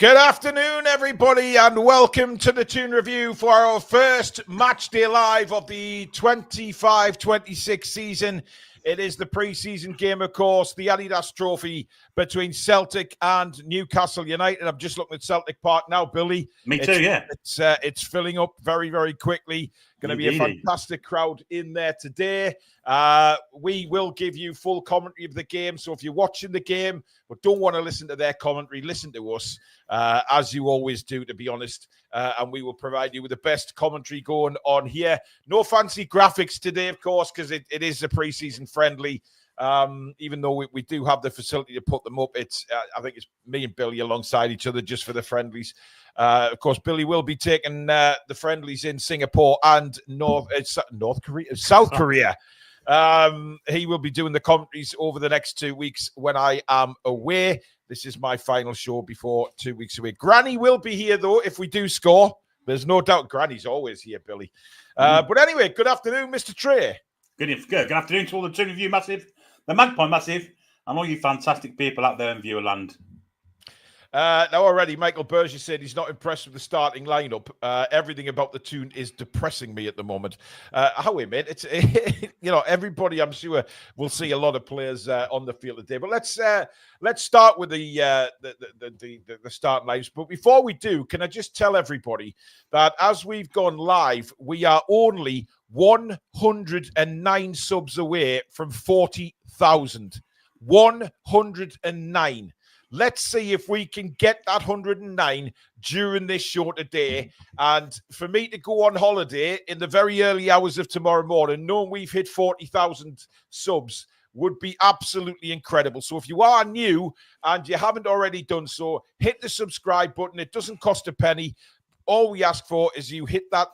Good afternoon, everybody, and welcome to the Toon Review for our first match day live of the 25-26 season. It is the pre-season game, of course, the Adidas Trophy between Celtic and Newcastle United. I'm just looking at Celtic Park now, Billy. Me too, yeah. It's filling up very, very quickly. Going to be a fantastic crowd in there today. We will give you full commentary of the game. So if you're watching the game but don't want to listen to their commentary, listen to us, as you always do, to be honest. And we will provide you with the best commentary going on here. No fancy graphics today, of course, because it is a pre-season friendly. Even though we do have the facility to put them up, I think it's me and Billy alongside each other just for the friendlies. Of course, Billy will be taking the friendlies in Singapore and South Korea. He will be doing the commentaries over the next 2 weeks when I am away. This is my final show before 2 weeks away. Granny will be here, though, if we do score. There's no doubt Granny's always here, Billy. But anyway, good afternoon, Mr. Trey. Good afternoon to all the Toon Review Massive, the Magpie Massive, and all you fantastic people out there in viewerland. Now already, Michael Berger said he's not impressed with the starting lineup. Everything about the Toon is depressing me at the moment. Howe, mate, it's everybody I'm sure will see a lot of players on the field today. But let's start with the starting lineups. But before we do, can I just tell everybody that as we've gone live, we are only 109 subs away from 40,000. 109. Let's see if we can get that 109 during this show today. And for me to go on holiday in the very early hours of tomorrow morning, knowing we've hit 40,000 subs, would be absolutely incredible. So if you are new and you haven't already done so, hit the subscribe button. It doesn't cost a penny. All we ask for is you hit that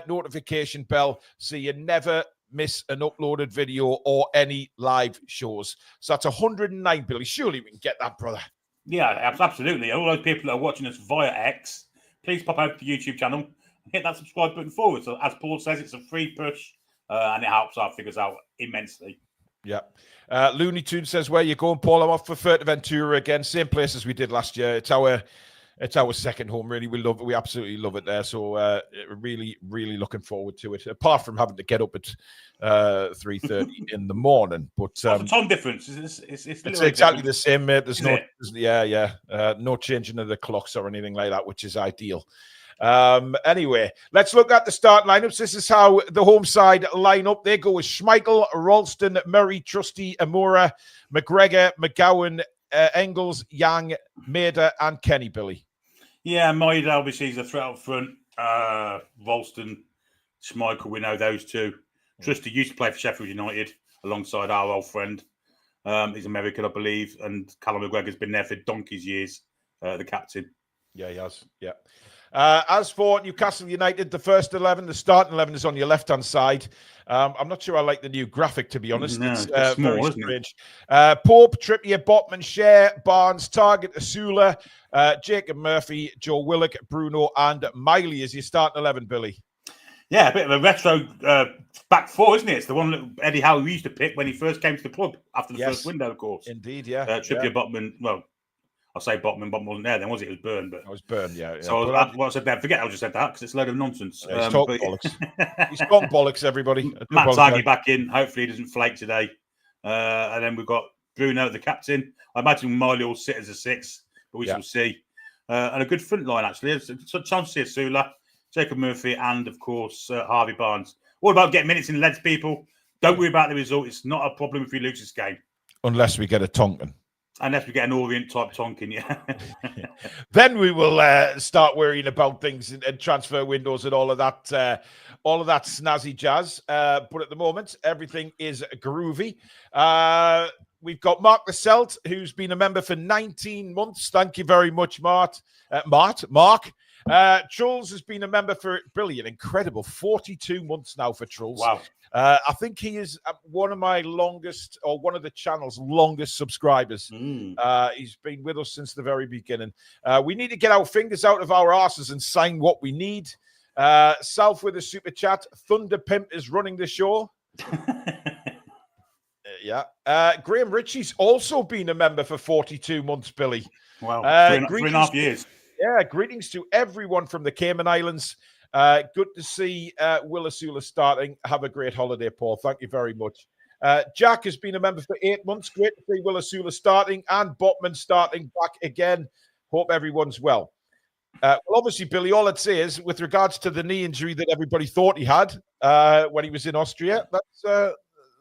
notification bell so you never miss an uploaded video or any live shows. So that's 109, Billy. Surely we can get that, brother. Yeah, absolutely. All those people that are watching us via X, please pop over to the YouTube channel and hit that subscribe button forward. So as Paul says, it's a free push and it helps our figures out immensely. Yeah. Looney Tune says, where you going, Paul? I'm off for Fuerteventura again. Same place as we did last year. It's our second home, really. We love it. We absolutely love it there. So really, really looking forward to it. Apart from having to get up at 3:30 in the morning. But the time difference? It's exactly the same, mate. There's no changing of the clocks or anything like that, which is ideal. Anyway, let's look at the start lineups. This is how the home side line up. They go with Schmeichel, Ralston, Murray, Trusty, Amora, McGregor, McGowan, Engels, Yang, Maida, and Kenny, Billy. Yeah, Maida obviously is a threat up front. Ralston, Schmeichel, we know those two. Trusty used to play for Sheffield United alongside our old friend. He's American, I believe, and Callum McGregor's been there for donkey's years, the captain. Yeah, he has. Yeah. As for Newcastle United, the first 11, the starting 11 is on your left-hand side. I'm not sure I like the new graphic, to be honest. No, it's small, very isn't strange. Pope, Trippier, Botman, Share, Barnes, Target, Asula, Jacob Murphy, Joe Willock, Bruno, and Miley is your starting 11, Billy. Yeah, a bit of a retro back four, isn't it? It's the one that Eddie Howe used to pick when he first came to the club after the first window, of course. Indeed, yeah. Trippier, Botman, well, I'll say Botman wasn't there then, was it? It was Byrne. But... I was Byrne, yeah. So I said there, forget I just said that because it's a load of nonsense. He's talking bollocks. He's talking bollocks, everybody. Matt Taggy back in. Hopefully he doesn't flake today. And then we've got Bruno, the captain. I imagine Miley will sit as a 6, but we shall see. And a good front line, actually. It's a chance to see Asula, Jacob Murphy, and, of course, Harvey Barnes. All about getting minutes in legs, people. Don't worry about the result. It's not a problem if we lose this game. Unless we get a Tonkin. Unless we get an Orient-type Tonkin, yeah. Then we will start worrying about things and transfer windows and all of that snazzy jazz. But at the moment, everything is groovy. We've got Mark the Celt, who's been a member for 19 months. Thank you very much, Mark. Trulls has been a member for, brilliant, incredible, 42 months now for Trulls. Wow. I think he is one of my longest, or one of the channel's longest subscribers. He's been with us since the very beginning. We need to get our fingers out of our arses and sign what we need. South with a super chat. Thunder Pimp is running the show. Graham Ritchie's also been a member for 42 months, Billy. Wow, 3.5 years. Yeah, greetings to everyone from the Cayman Islands. Good to see Will Asula starting. Have a great holiday, Paul. Thank you very much. Jack has been a member for 8 months. Great to see Will Asula starting and Botman starting back again. Hope everyone's well. Well, obviously, Billy, all I'd say is with regards to the knee injury that everybody thought he had when he was in Austria, that's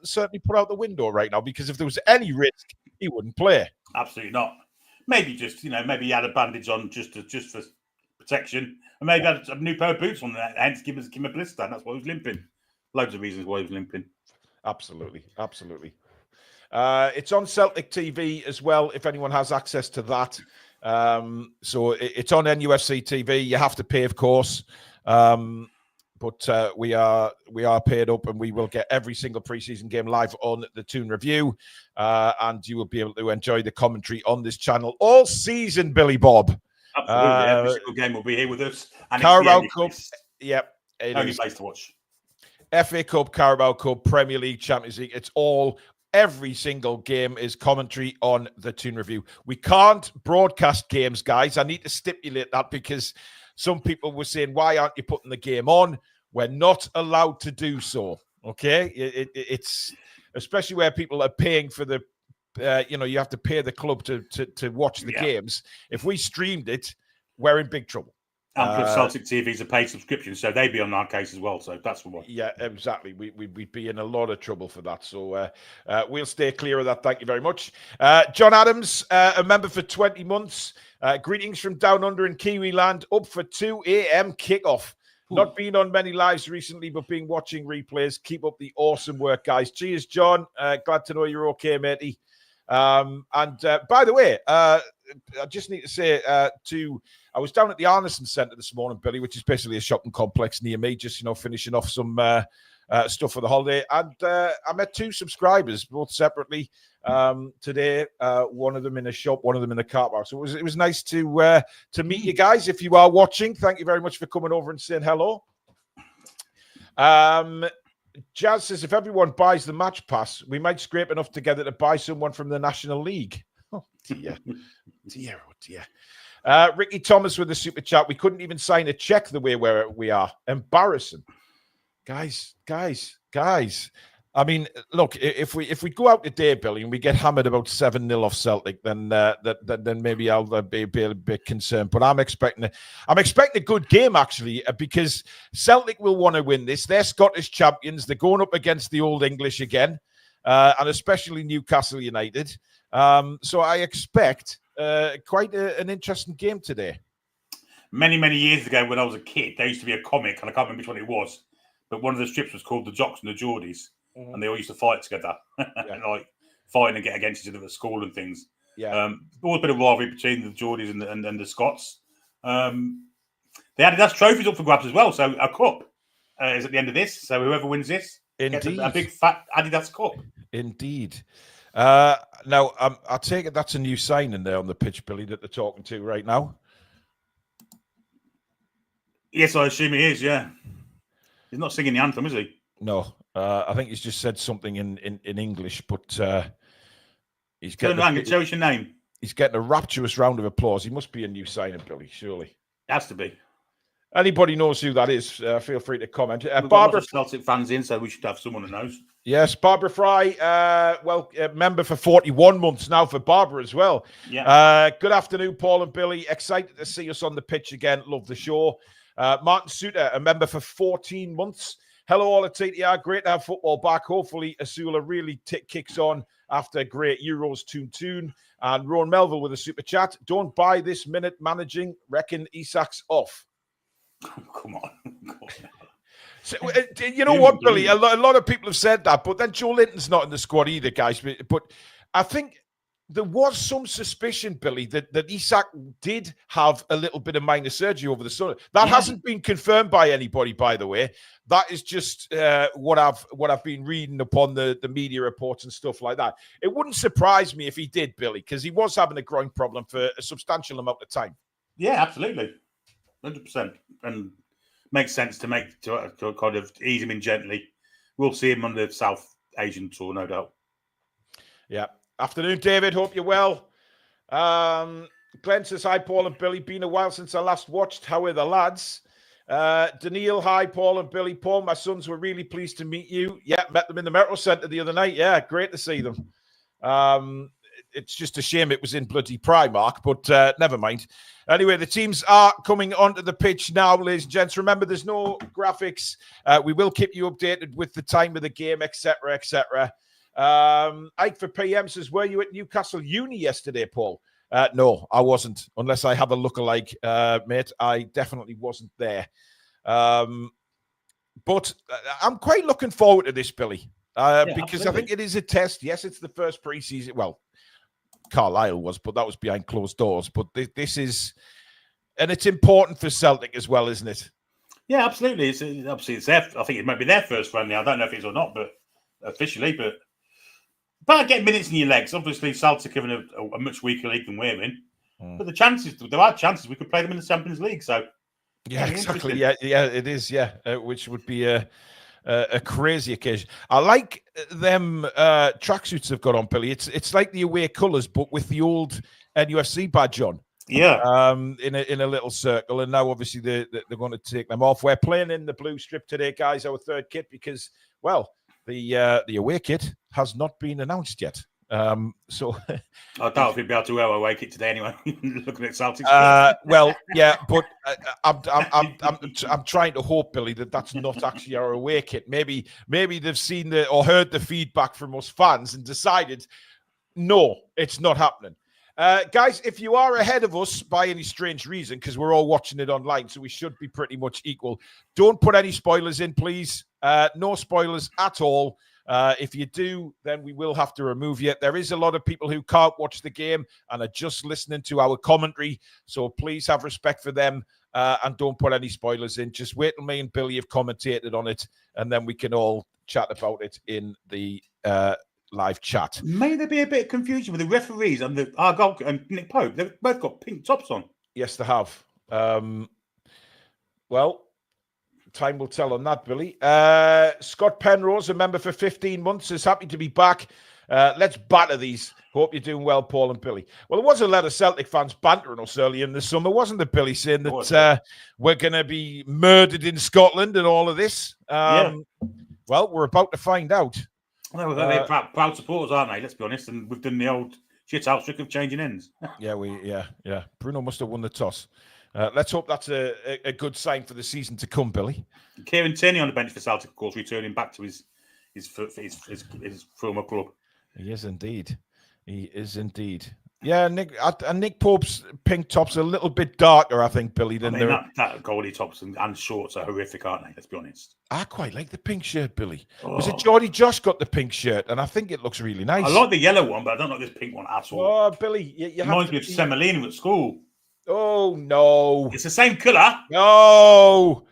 certainly put out the window right now, because if there was any risk, he wouldn't play. Absolutely not. Maybe just, maybe he had a bandage on just for protection, and maybe had a new pair of boots on there, hence give him a blister, and that's why he was limping. Loads of reasons why he was limping. Absolutely. It's on Celtic TV as well, if anyone has access to that. So it's on NUFC TV. You have to pay, of course, but we are paid up, and we will get every single preseason game live on the Toon Review, and you will be able to enjoy the commentary on this channel all season, Billy Bob. Absolutely, every single game will be here with us. And Carabao Cup, yep, only place to watch. FA Cup, Carabao Cup, Premier League, Champions League. It's all. Every single game is commentary on the Toon Review. We can't broadcast games, guys. I need to stipulate that, because some people were saying, why aren't you putting the game on? We're not allowed to do so, okay? It's especially where people are paying for the, you have to pay the club to watch the games. If we streamed it, we're in big trouble. And plus, Celtic TV is a paid subscription, so they'd be on our case as well. So that's what. Yeah, exactly. We'd be in a lot of trouble for that. So we'll stay clear of that. Thank you very much. John Adams, a member for 20 months. Greetings from down under in Kiwi land. Up for 2 a.m. kickoff. Ooh. Not been on many lives recently, but been watching replays. Keep up the awesome work, guys. Cheers, John. Glad to know you're okay, matey. And by the way, I just need to say I was down at the Arneson Centre this morning, Billy, which is basically a shopping complex near me, just, finishing off some stuff for the holiday. And I met 2 subscribers, both separately today, one of them in a shop, one of them in a car park. So it was nice to meet you guys. If you are watching, thank you very much for coming over and saying hello. Jazz says, if everyone buys the match pass, we might scrape enough together to buy someone from the National League. Oh, dear. Dear, oh, dear. Ricky Thomas with the super chat. We couldn't even sign a check the way where we are. Embarrassing. Guys. I mean, look, if we go out today, Billy, and we get hammered about 7-0 off Celtic, then maybe I'll be a bit concerned. But I'm expecting a good game, actually, because Celtic will want to win this. They're Scottish champions. They're going up against the Old English again, and especially Newcastle United. So I expect quite an interesting game today. Many, many years ago, when I was a kid, there used to be a comic, and I can't remember which one it was, but one of the strips was called The Jocks and the Geordies. And they all used to fight together, like fighting and get against each other at school and things. Yeah, always been a rivalry between the Geordies and the Scots. They had Adidas trophies up for grabs as well. So a cup is at the end of this. So whoever wins this gets a big fat Adidas cup. Indeed. Now I take it that's a new signing there on the pitch, Billy, that they're talking to right now. Yes, I assume he is. Yeah, he's not singing the anthem, is he? No. I think he's just said something in English, but he's getting. Show us your name. He's getting a rapturous round of applause. He must be a new signing, Billy. Surely, has to be. Anybody knows who that is? Feel free to comment. Barbara Celtic fans in, so we should have someone who knows. Yes, Barbara Fry. Member for 41 months now for Barbara as well. Yeah. Good afternoon, Paul and Billy. Excited to see us on the pitch again. Love the show. Martin Suter, a member for 14 months. Hello, all at TTR. Great to have football back. Hopefully, Asula really kicks on after great Euros Toon. And Ron Melville with a super chat. Don't buy this minute managing. Reckon Isak's off. Come on. So, you know what, Billy? A lot of people have said that, but then Joe Linton's not in the squad either, guys. But I think there was some suspicion, Billy, that Isak did have a little bit of minor surgery over the summer. That hasn't been confirmed by anybody, by the way. That is just what I've been reading upon the media reports and stuff like that. It wouldn't surprise me if he did, Billy, because he was having a groin problem for a substantial amount of time. Yeah, absolutely, 100%, and makes sense to kind of ease him in gently. We'll see him on the South Asian tour, no doubt. Yeah. Afternoon, David. Hope you're well. Glenn says, hi, Paul and Billy. Been a while since I last watched. How are the lads? Daniil, hi, Paul and Billy. Paul, my sons were really pleased to meet you. Yeah, met them in the Metro Centre the other night. Yeah, great to see them. It's just a shame it was in bloody Primark, but never mind. Anyway, the teams are coming onto the pitch now, ladies and gents. Remember, there's no graphics. We will keep you updated with the time of the game, etc., etc. Ike for PM says, were you at Newcastle Uni yesterday, Paul? No, I wasn't, unless I have a lookalike, mate. I definitely wasn't there. But I'm quite looking forward to this, Billy, because absolutely. I think it is a test. Yes, it's the first pre-season. Well, Carlisle was, but that was behind closed doors. But this is, and it's important for Celtic as well, isn't it? Yeah, absolutely. It's their, I think it might be their first friendly. I don't know if it is or not, but officially, but get minutes in your legs. Obviously, Celtic are in a much weaker league than we're in, but there are chances we could play them in the Champions League. So yeah, exactly. Yeah, it is. Yeah, which would be a crazy occasion. I like them tracksuits they've got on, Billy. It's like the away colours, but with the old NUFC badge on. Yeah. In a little circle, and now obviously they're going to take them off. We're playing in the blue strip today, guys. Our third kit because, well, the away kit has not been announced yet. So I doubt if we'd be able to wear away kit today anyway. Looking at Celtics. Well, yeah, but I'm trying to hope, Billy, that that's not actually our away kit. Maybe they've seen or heard the feedback from us fans and decided, no, it's not happening. Guys, if you are ahead of us by any strange reason, because we're all watching it online, so we should be pretty much equal, don't put any spoilers in, please. No spoilers at all. If you do, then we will have to remove you. There is a lot of people who can't watch the game and are just listening to our commentary, so please have respect for them and don't put any spoilers in. Just wait till me and Billy have commentated on it, and then we can all chat about it in the live chat. May there be a bit of confusion with the referees and Argyle and Nick Pope? They've both got pink tops on. Yes, they have. Well, time will tell on that, Billy. Scott Penrose, a member for 15 months, is happy to be back. Let's batter these. Hope you're doing well, Paul and Billy. Well, there was a lot of Celtic fans bantering us early in the summer, wasn't there, Billy, saying that we're going to be murdered in Scotland and all of this? Well, we're about to find out. Well, they're proud supporters, aren't they? Let's be honest. And we've done the old shit house trick of changing ends. Yeah. Bruno must have won the toss. Let's hope that's a good sign for the season to come, Billy. Kieran Tierney on the bench for Celtic, of course, returning back to his former club. He is indeed. Yeah, Nick Pope's pink top's a little bit darker, I think, Billy, than that goalie tops and shorts are horrific, aren't they? Let's be honest. I quite like the pink shirt, Billy. Was it Geordie Josh got the pink shirt? And I think it looks really nice. I like the yellow one, but I don't like this pink one at all. Oh, Billy, it reminds me of Semolina at school. Oh, no. It's the same colour. No.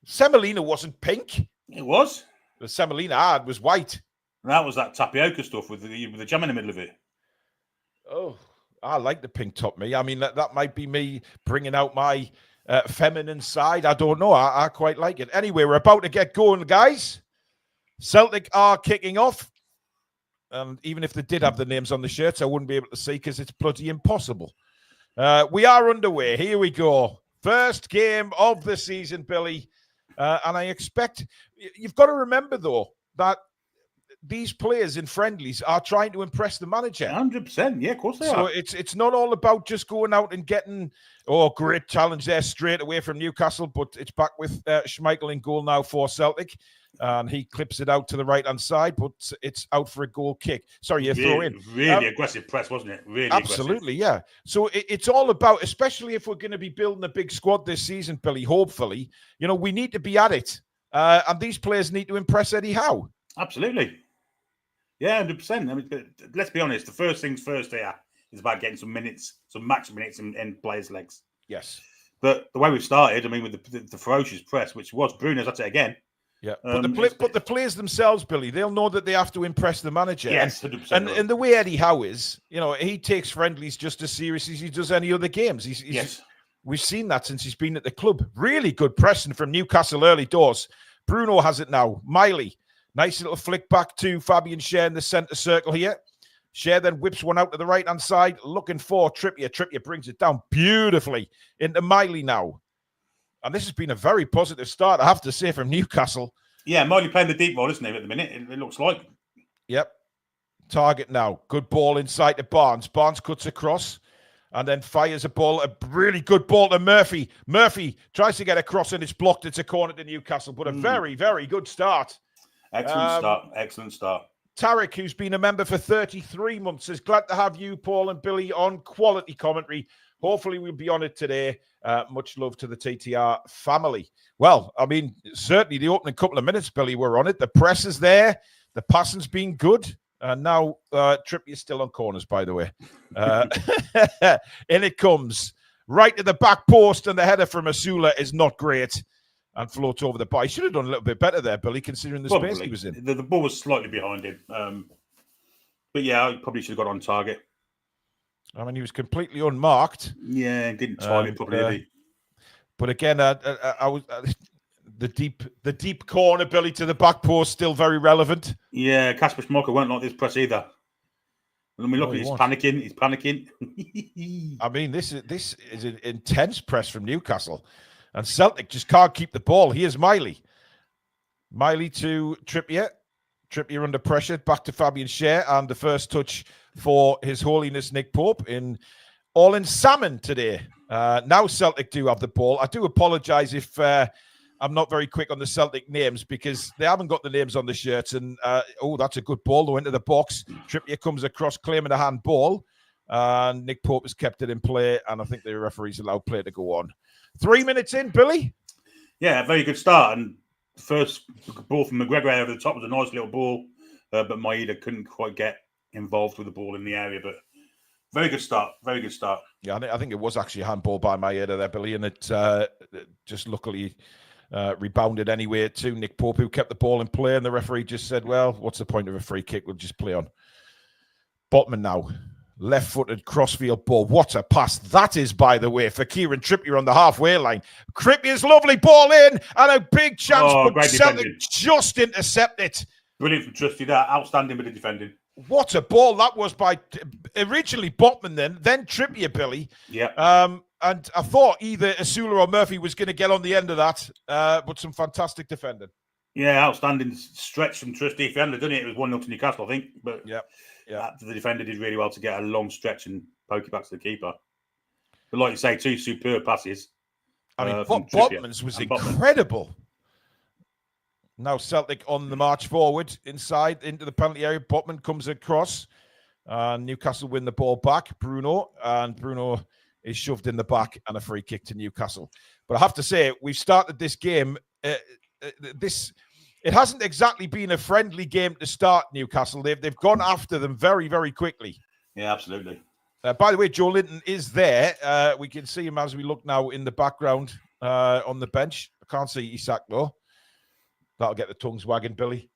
Semolina wasn't pink. It was. The Semolina I had was white. That was that tapioca stuff with the jam in the middle of it. Oh, I like the pink top, me. I mean, that might be me bringing out my feminine side. I don't know. I quite like it. Anyway, we're about to get going, guys. Celtic are kicking off. And even if they did have the names on the shirts, I wouldn't be able to see because it's bloody impossible. We are underway. Here we go. First game of the season, Billy. And I expect you've got to remember, though, that these players in friendlies are trying to impress the manager. 100%. Yeah, of course they are. So it's not all about just going out and getting, great challenge there straight away from Newcastle, but it's back with Schmeichel in goal now for Celtic. And he clips it out to the right-hand side, but it's out for a goal kick. Sorry, you throw in. Really aggressive press, wasn't it? Really absolutely, yeah. So it's all about, especially if we're going to be building a big squad this season, Billy, hopefully, we need to be at it. And these players need to impress Eddie Howe. Absolutely. Yeah, 100%. I mean, let's be honest. The first things first here is about getting some minutes, some match minutes in players' legs. Yes. But the way we've started, I mean, with the ferocious press, which was Bruno's at it again. Yeah, but the players themselves, Billy, they'll know that they have to impress the manager. Yes, 100%. And the way Eddie Howe is, he takes friendlies just as seriously as he does any other games. Yes. We've seen that since he's been at the club. Really good pressing from Newcastle early doors. Bruno has it now. Miley, nice little flick back to Fabian Schär in the centre circle here. Share then whips one out to the right-hand side, looking for Trippier. Trippier brings it down beautifully into Miley now. And this has been a very positive start, I have to say, from Newcastle. Yeah, Miley playing the deep role, isn't he, at the minute? It looks like. Yep. Target now. Good ball inside to Barnes. Barnes cuts across and then fires a ball. A really good ball to Murphy. Murphy tries to get across and it's blocked. It's a corner to Newcastle, but a very, very good start. Excellent start. Tarek, who's been a member for 33 months, is glad to have you, Paul and Billy, on quality commentary. Hopefully we'll be on it today. Much love to the TTR family. Well, I mean, certainly the opening couple of minutes, Billy, we're on it. The press is there. The passing's been good. And now Trippier's still on corners, by the way. In it comes. Right to the back post, and the header from Asula is not great. And floats over the bar. He should have done a little bit better there, Billy, considering the space he was in. The ball was slightly behind him. But yeah, he probably should have got on target. I mean, he was completely unmarked. Yeah, didn't time it properly, did he? But again, I was the deep corner, Billy, to the back post, still very relevant. Yeah, Kasper Schmeichel won't like this press either. I mean, look, he's panicking. He's panicking. I mean, this is an intense press from Newcastle. And Celtic just can't keep the ball. Here's Miley. Miley to Trippier. Trippier under pressure. Back to Fabian Schär. And the first touch for His Holiness Nick Pope all in salmon today. Now Celtic do have the ball. I do apologise if I'm not very quick on the Celtic names because they haven't got the names on the shirts. And, that's a good ball though into the box. Trippier comes across claiming a handball. And Nick Pope has kept it in play. And I think the referee's allowed play to go on. 3 minutes in, Billy? Yeah, very good start. And the first ball from McGregor over the top was a nice little ball, but Maeda couldn't quite get involved with the ball in the area. But very good start. Very good start. Yeah, I think it was actually a handball by Maeda there, Billy, and it just luckily rebounded anyway to Nick Pope, who kept the ball in play, and the referee just said, well, what's the point of a free kick? We'll just play on. Botman now. Left-footed crossfield ball. What a pass that is, by the way, for Kieran Trippier on the halfway line. Trippier's lovely ball in and a big chance, but Celtic just intercept it. Brilliant from Trusty, that. Outstanding with the defending. What a ball that was by originally Botman, then Trippier, Billy. Yeah. And I thought either Asula or Murphy was going to get on the end of that, but some fantastic defending. Yeah, outstanding stretch from Trusty. If he hadn't done it, it was 1-0 to Newcastle, I think. But yeah. The defender did really well to get a long stretch and poke it back to the keeper. But like you say, two superb passes. I mean, Botman's was incredible. Now Celtic on the march forward, inside into the penalty area. Botman comes across. Newcastle win the ball back. Bruno is shoved in the back and a free kick to Newcastle. But I have to say, we've started this game. It hasn't exactly been a friendly game to start, Newcastle. They've gone after them very, very quickly. Yeah, absolutely. By the way, Joe Linton is there. We can see him as we look now in the background on the bench. I can't see Isak, though. That'll get the tongues wagging, Billy.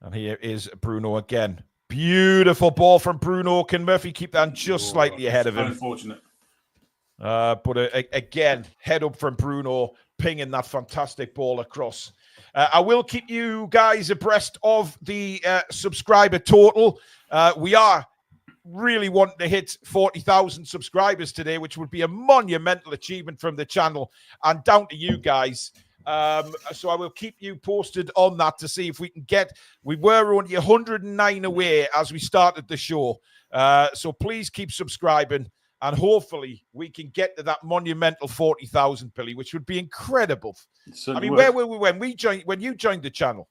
And here is Bruno again. Beautiful ball from Bruno. Can Murphy keep that just slightly ahead of him? Unfortunate. But again, head up from Bruno, pinging that fantastic ball across. I will keep you guys abreast of the subscriber total. We are really wanting to hit 40,000 subscribers today, which would be a monumental achievement from the channel and down to you guys. So I will keep you posted on that to see if we can get. We were only 109 away as we started the show. So please keep subscribing. And hopefully we can get to that monumental 40,000, Billy, which would be incredible. I mean, where were we when you joined the channel?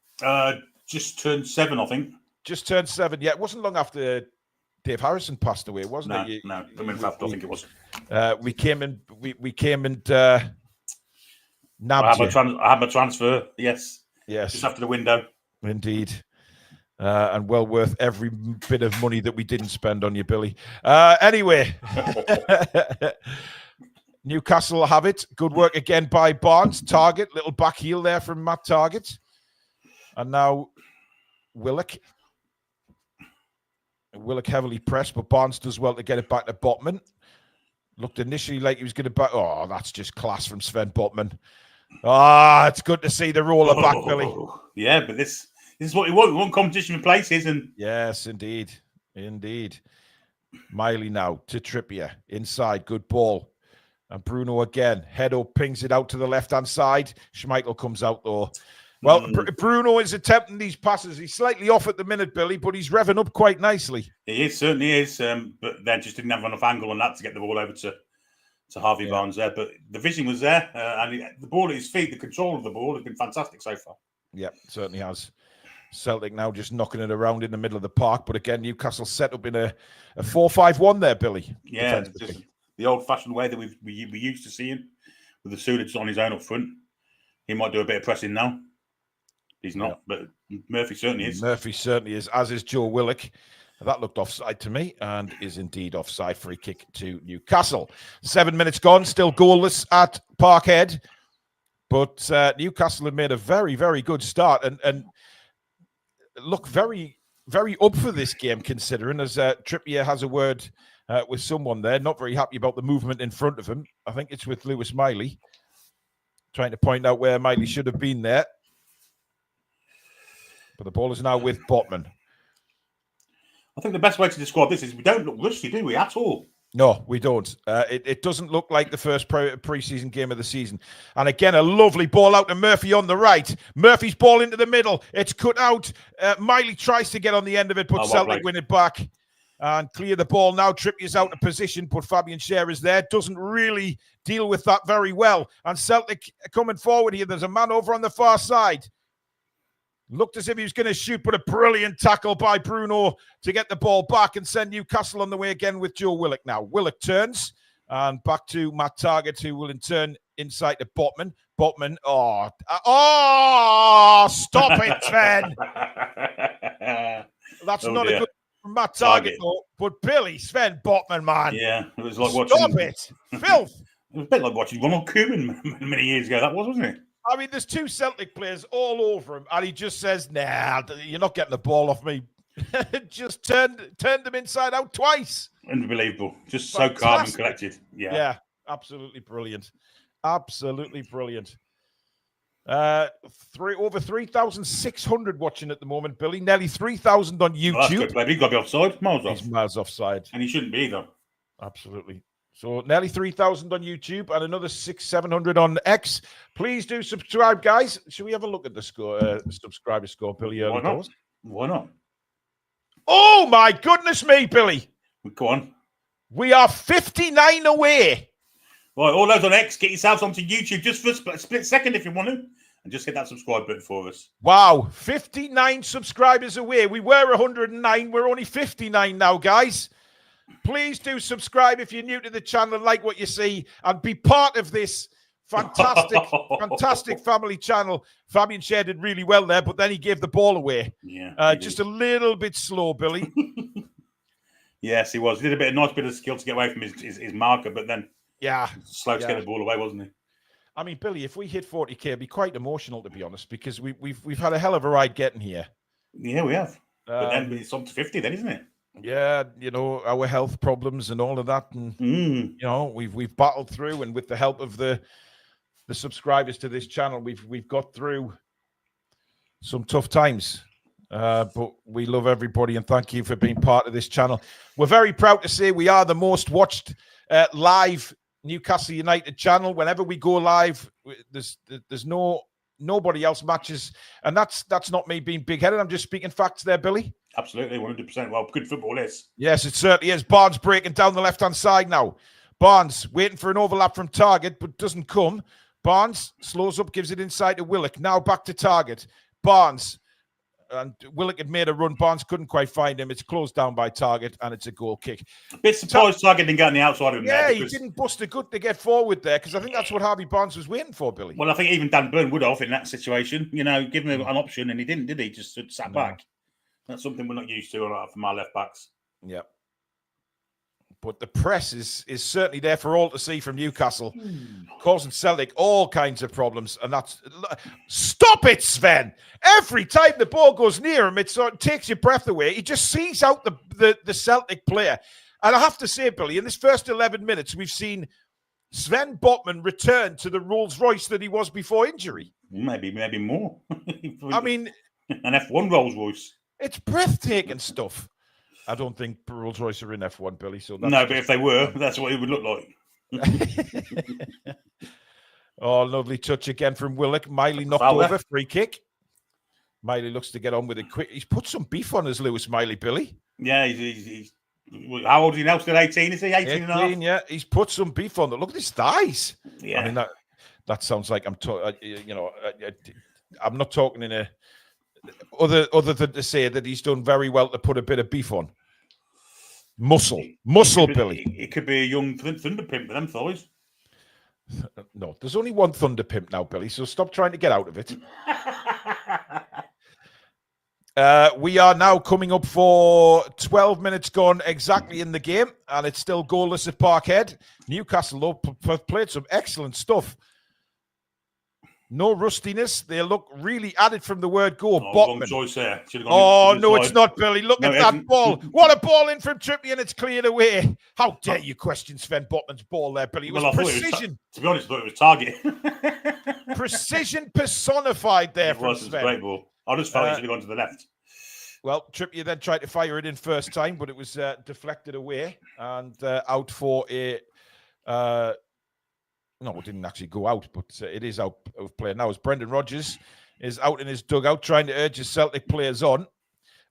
Just turned 7, I think. Just turned 7. Yeah, it wasn't long after Dave Harrison passed away, wasn't it? No, I think it was. We came and nabbed you. I had my transfer. Yes. Just after the window. Indeed. And well worth every bit of money that we didn't spend on you, Billy. Anyway, Newcastle have it. Good work again by Barnes. Target, little back heel there from Matt Target. And now Willock. Willock heavily pressed, but Barnes does well to get it back to Botman. Looked initially like he was going to back. Oh, that's just class from Sven Botman. It's good to see the roller back, Billy. Yeah, but this This is what we want. We want competition for places. And yes, indeed. Indeed. Miley now to Trippier. Inside. Good ball. And Bruno again. Head up, pings it out to the left-hand side. Schmeichel comes out, though. Well, Bruno is attempting these passes. He's slightly off at the minute, Billy, but he's revving up quite nicely. He is, certainly is. But then just didn't have enough angle on that to get the ball over to Harvey Barnes there. But the vision was there. And the ball at his feet, the control of the ball has been fantastic so far. Yeah, certainly has. Celtic now just knocking it around in the middle of the park. But again, Newcastle set up in a 4-5-1 there, Billy. Yeah, just the old-fashioned way that we used to seeing with the Sulic on his own up front. He might do a bit of pressing now. He's not, but Murphy certainly is. Murphy certainly is, as is Joe Willock. That looked offside to me and is indeed offside. Free kick to Newcastle. 7 minutes gone, still goalless at Parkhead. But Newcastle have made a very, very good start and look very, very up for this game, considering as Trippier has a word with someone there. Not very happy about the movement in front of him. I think it's with Lewis Miley. Trying to point out where Miley should have been there. But the ball is now with Botman. I think the best way to describe this is we don't look rusty, do we, at all? No, we don't. It doesn't look like the first pre-season game of the season. And again, a lovely ball out to Murphy on the right. Murphy's ball into the middle. It's cut out. Miley tries to get on the end of it, but Celtic win it back and clear the ball. Now Trippier's out of position, but Fabian Schär is there. Doesn't really deal with that very well. And Celtic coming forward here. There's a man over on the far side. Looked as if he was going to shoot, but a brilliant tackle by Bruno to get the ball back and send Newcastle on the way again with Joe Willock now. Willock turns and back to Matt Targett, who will in turn inside to Botman. Botman, stop it, Sven. That's not a good Matt Targett, though. But Billy, Sven Botman, man. Yeah, it was like watching. Stop it. Filth. It was a bit like watching Ronald Koeman many years ago, that was, wasn't it? I mean, there's two Celtic players all over him, and he just says, nah, you're not getting the ball off me. Just turned them inside out twice. Unbelievable. Just fantastic. So calm and collected. Yeah, absolutely brilliant. Absolutely brilliant. Over 3,600 watching at the moment, Billy. Nearly 3,000 on YouTube. Well, that's good, he's got to be offside. Miles off. He's miles offside. And he shouldn't be either. Absolutely. So nearly 3,000 on YouTube and another 600-700 on X. Please do subscribe, guys. Should we have a look at the score, subscriber score, Billy? Why not? Why not? Oh, my goodness me, Billy. Go on. We are 59 away. Right, all those on X, get yourselves onto YouTube just for a split second if you want to. And just hit that subscribe button for us. Wow, 59 subscribers away. We were 109. We're only 59 now, guys. Please do subscribe if you're new to the channel and like what you see and be part of this fantastic family channel. Fabian Schär did really well there, but then he gave the ball away. Yeah, just a little bit slow, Billy. Yes, he was. He did a nice bit of skill to get away from his marker, but then slow to get the ball away, wasn't he? I mean, Billy, if we hit 40k, it'd be quite emotional, to be honest, because we've had a hell of a ride getting here. Yeah, we have. But then it's on to 50 then, isn't it? Yeah, you know, our health problems and all of that, and you know, we've battled through, and with the help of the subscribers to this channel, we've got through some tough times. But we love everybody, and thank you for being part of this channel. We're very proud to say we are the most watched live Newcastle United channel. Whenever we go live, there's nobody else matches, and that's not me being big-headed. I'm just speaking facts there, Billy. Absolutely, 100%. Well, good football is. Yes, it certainly is. Barnes breaking down the left-hand side now. Barnes waiting for an overlap from Targett, but doesn't come. Barnes slows up, gives it inside to Willock. Now back to Targett. Barnes. And Willock had made a run. Barnes couldn't quite find him. It's closed down by Targett, and it's a goal kick. A bit surprised Targett didn't get on the outside of him there. Yeah, he didn't bust a gut to get forward there, because I think that's what Harvey Barnes was waiting for, Billy. Well, I think even Dan Burn would have in that situation. You know, give him an option, and he didn't, did he? Just sat back. That's something we're not used to from our left backs. Yeah. But the press is certainly there for all to see from Newcastle, causing Celtic all kinds of problems. And that's... Stop it, Sven! Every time the ball goes near him, it sort of takes your breath away. He just sees out the Celtic player. And I have to say, Billy, in this first 11 minutes, we've seen Sven Botman return to the Rolls Royce that he was before injury. Maybe more. I mean... An F1 Rolls Royce. It's breathtaking stuff. I don't think Rolls Royce are in F1, Billy. So that's no, but if they were, that's what it would look like. Oh, lovely touch again from Willock. Miley knocked over, free kick. Miley looks to get on with it quick. He's put some beef on his Lewis Miley, Billy. Yeah, he's how old is he now? Still 18, is he? 18 and a half? Yeah, he's put some beef on. Look at his thighs. Yeah. I mean, that sounds like I'm talking, I'm not talking in a, other than to say that he's done very well to put a bit of beef on. Muscle, Billy. It could be a young Thunder Pimp with them thighs. No, there's only one Thunder Pimp now, Billy, so stop trying to get out of it. We are now coming up for 12 minutes gone exactly in the game, and it's still goalless at Parkhead. Newcastle played some excellent stuff. No rustiness. They look really added from the word go. Wrong choice there. Oh, no, it's not, Billy. Look at that ball. What a ball in from Trippier, and it's cleared away. How dare you question Sven Botman's ball there, Billy? It was precision. To be honest, I thought it was target. Precision personified there from Sven. It was a great ball. I just felt it should have gone to the left. Well, Trippier then tried to fire it in first time, but it was deflected away and out for a... No, it didn't actually go out, but it is out of play now as Brendan Rodgers is out in his dugout trying to urge his Celtic players on.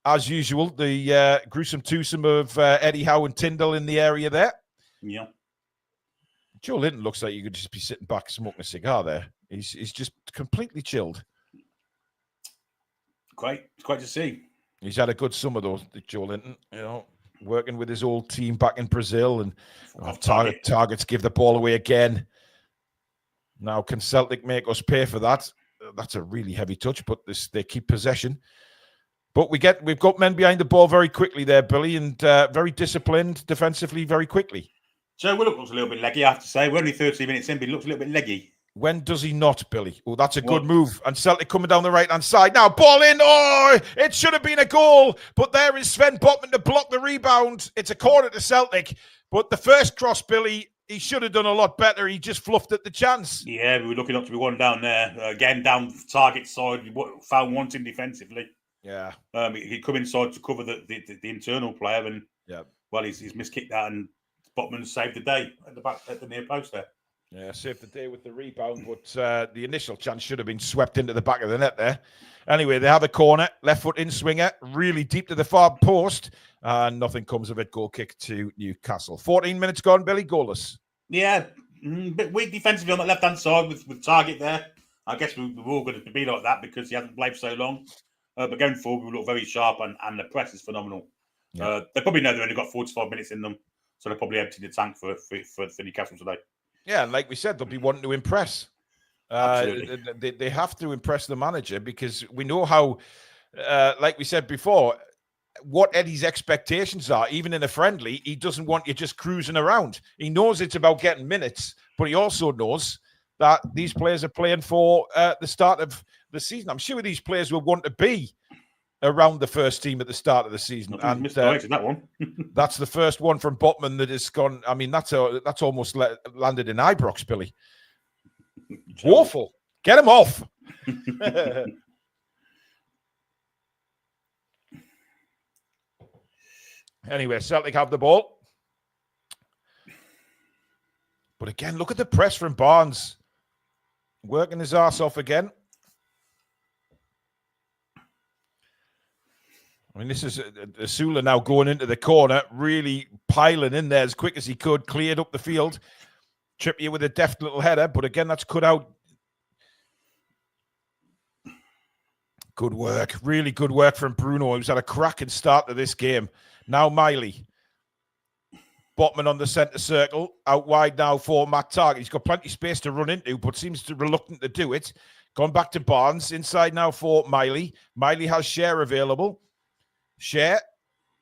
As usual, the gruesome twosome of Eddie Howe and Tyndall in the area there. Yeah. Joe Linton looks like he could just be sitting back smoking a cigar there. He's just completely chilled. Great. It's great to see. He's had a good summer, though, Joe Linton, working with his old team back in Brazil. And targets give the ball away again. Now, can Celtic make us pay for that? That's a really heavy touch, but they keep possession. But we've got men behind the ball very quickly there, Billy, and very disciplined defensively very quickly. Joe Willock looks a little bit leggy, I have to say. We're only 30 minutes in, but he looks a little bit leggy. When does he not, Billy? Oh, that's a good move. And Celtic coming down the right-hand side. Now, ball in. Oh, it should have been a goal. But there is Sven Botman to block the rebound. It's a corner to Celtic. But the first cross, Billy, he should have done a lot better. He just fluffed at the chance. Yeah, we were looking up to be one down there. Again, down target side, found wanting defensively. Yeah. He come inside to cover the internal player, and he's miskicked that, and Botman saved the day at the back at the near post there. Yeah, saved the day with the rebound, but the initial chance should have been swept into the back of the net there. Anyway, they have a corner, left foot in swinger, really deep to the far post, and nothing comes of it. Goal kick to Newcastle. 14 minutes gone, Billy, goalless. Yeah, a bit weak defensively on the left-hand side with Target there. I guess we're all going to be like that because he hasn't played for so long. But going forward, we look very sharp, and the press is phenomenal. Yeah. They probably know they've only got 45 minutes in them, so they'll probably empty the tank for Newcastle today. Yeah, and like we said, they'll be wanting to impress. They have to impress the manager because we know how, like we said before, what Eddie's expectations are. Even in a friendly, he doesn't want you just cruising around. He knows it's about getting minutes, but he also knows that these players are playing for the start of the season. I'm sure these players will want to be around the first team at the start of the season. And that one. That's the first one from Botman that has gone. I mean, that's almost landed in Ibrox, Billy. Woeful. Get him off. Anyway, Celtic have the ball. But again, look at the press from Barnes. Working his arse off again. I mean, this is Asula now going into the corner, really piling in there as quick as he could, cleared up the field. Trippier with a deft little header, but again, that's cut out. Good work, really good work from Bruno, who's had a cracking start to this game. Now Miley. Botman on the centre circle, out wide now for Matt Target. He's got plenty of space to run into, but seems reluctant to do it. Gone back to Barnes, inside now for Miley. Miley has Share available. Share,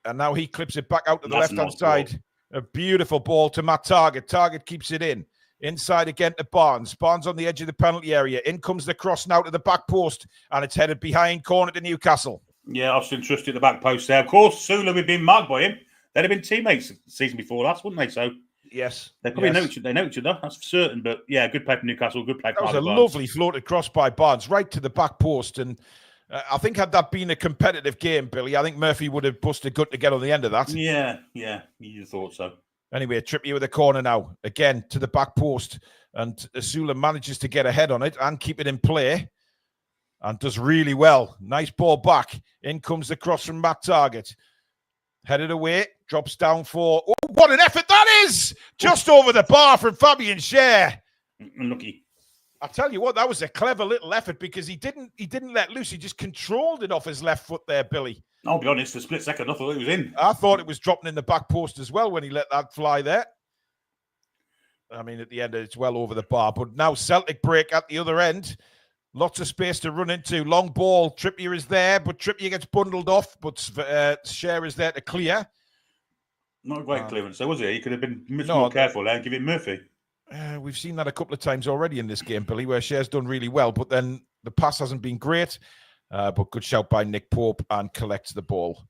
and now he clips it back out to the left-hand side. A beautiful ball to Matt Target. Target keeps it in. Inside again to Barnes. Barnes on the edge of the penalty area. In comes the cross now to the back post, and it's headed behind corner to Newcastle. Yeah, Austin trusted at the back post there. Of course, Sula had been marked by him. They'd have been teammates the season before last, wouldn't they? So yes, they probably know each other. That's for certain. But yeah, good play from Newcastle. Good play. That was a lovely floated cross by Barnes right to the back post, and I think had that been a competitive game, Billy, I think Murphy would have busted good to get on the end of that. Yeah, you thought so. Anyway, Trippier with a corner now. Again, to the back post. And Asula manages to get ahead on it and keep it in play. And does really well. Nice ball back. In comes the cross from Matt Target. Headed away. Drops down for... Oh, what an effort that is! Just over the bar from Fabian Schär. Unlucky. I tell you what, that was a clever little effort because he didn't let loose. He just controlled it off his left foot there, Billy. I'll be honest, for a split second, I thought it was in. I thought it was dropping in the back post as well when he let that fly there. I mean, at the end, it's well over the bar. But now Celtic break at the other end. Lots of space to run into. Long ball. Trippier is there, but Trippier gets bundled off. But Schär is there to clear. Not a great clearance, though, was it? He could have been much more careful there and give it Murphy. We've seen that a couple of times already in this game, Billy, where Scher's done really well, but then the pass hasn't been great. But good shout by Nick Pope and collects the ball.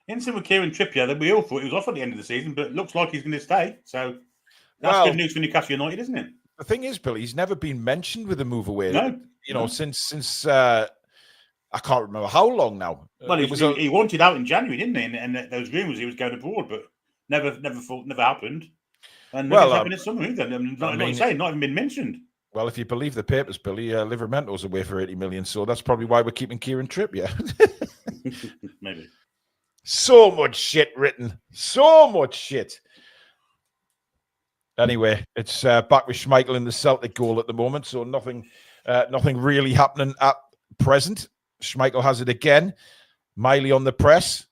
Instant with Kieran Trippier, that we all thought he was off at the end of the season, but it looks like he's going to stay. So that's good news for Newcastle United, isn't it? The thing is, Billy, he's never been mentioned with a move away. No. Since I can't remember how long now. Well, he wanted out in January, didn't he? And those rumours he was going abroad, but never happened. And nothing's happened this summer either. Not even been mentioned. Well, if you believe the papers, Billy, Livermento's away for 80 million, so that's probably why we're keeping Kieran Trippier. Maybe. So much shit written. So much shit. Anyway, it's back with Schmeichel in the Celtic goal at the moment, so nothing really happening at present. Schmeichel has it again. Miley on the press.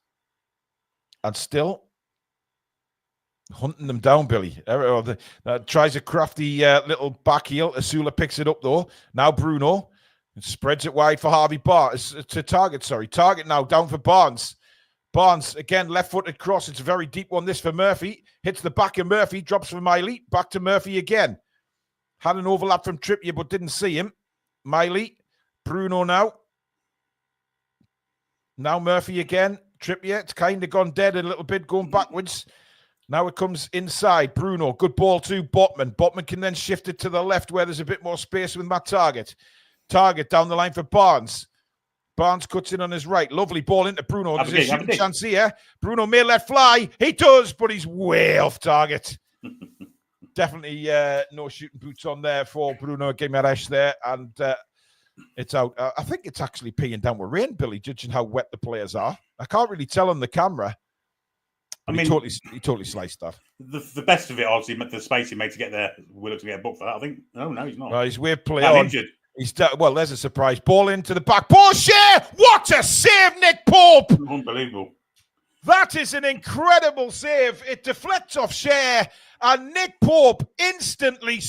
And still hunting them down, Billy. Tries a crafty little back heel. Asula picks it up, though. Now Bruno spreads it wide for Harvey Barnes. To Target, sorry. Target now down for Barnes. Barnes, again, left-footed cross. It's a very deep one, this for Murphy. Hits the back of Murphy, drops for Miley. Back to Murphy again. Had an overlap from Trippier, but didn't see him. Miley. Bruno now. Now Murphy again. Trippier, it's kind of gone dead a little bit, going backwards. Now it comes inside. Bruno, good ball to Botman. Botman can then shift it to the left where there's a bit more space with Matt Target. Target down the line for Barnes. Barnes cuts in on his right. Lovely ball into Bruno. There's a shooting chance here. Bruno may let fly. He does, but he's way off target. Definitely no shooting boots on there for Bruno Guimaraes there. And it's out. I think it's actually peeing down with rain, Billy, judging how wet the players are. I can't really tell on the camera. I mean, he totally sliced that. The best of it, obviously, the space he made to get there. Willock to get a book for that. I think. No, he's not. Well, he's weird play on. Injured. Well, there's a surprise. Ball into the back. Ball Schär! What a save, Nick Pope! Unbelievable. That is an incredible save. It deflects off Schär, and Nick Pope instantly,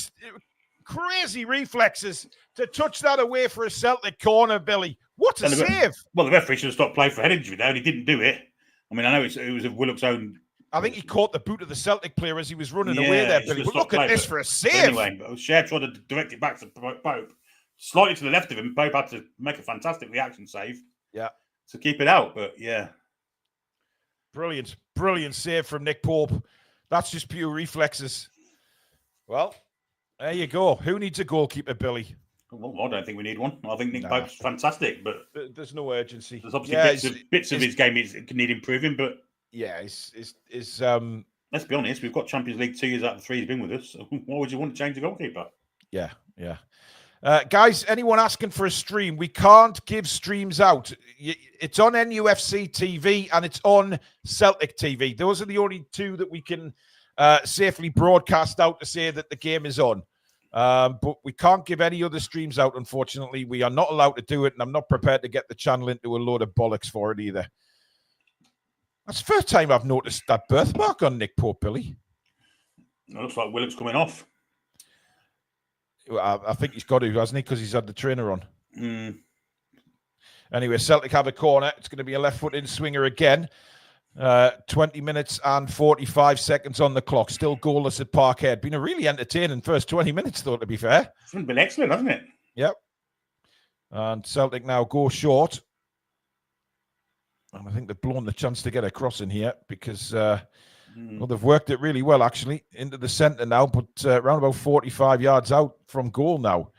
crazy reflexes to touch that away for a Celtic corner, Billy. What a save. Well, the referee should have stopped play for head injury there, and he didn't do it. I mean, I know it was of Willock's own. I think he caught the boot of the Celtic player as he was running away there, Billy. But look at this for a save. Anyway, Schär tried to direct it back to Pope. Slightly to the left of him, Pope had to make a fantastic reaction save. Yeah. To keep it out, but yeah. Brilliant save from Nick Pope. That's just pure reflexes. Well, there you go. Who needs a goalkeeper, Billy? Well, I don't think we need one. I think Nick Pope's fantastic, but there's no urgency. There's obviously bits of his game need improving, but yeah, let's be honest, we've got Champions League 2 years out of 3 he's been with us. So why would you want to change the goalkeeper? Yeah. Guys, anyone asking for a stream, we can't give streams out. It's on NUFC TV and it's on Celtic TV. Those are the only two that we can safely broadcast out to say that the game is on. But we can't give any other streams out, unfortunately. We are not allowed to do it, and I'm not prepared to get the channel into a load of bollocks for it either. That's the first time I've noticed that birthmark on Nick Pope, Billy. It looks like Willock's coming off. I think he's got to, hasn't he? Because he's had the trainer on. Anyway, Celtic have a corner. It's going to be a left-footed swinger again. 20 minutes and 45 seconds on the clock. Still goalless at Parkhead. Been a really entertaining first 20 minutes, though, to be fair. It's been excellent, hasn't it? Yep. And Celtic now go short. And I think they've blown the chance to get across in here because... Well, they've worked it really well, actually, into the centre now, but around about 45 yards out from goal now.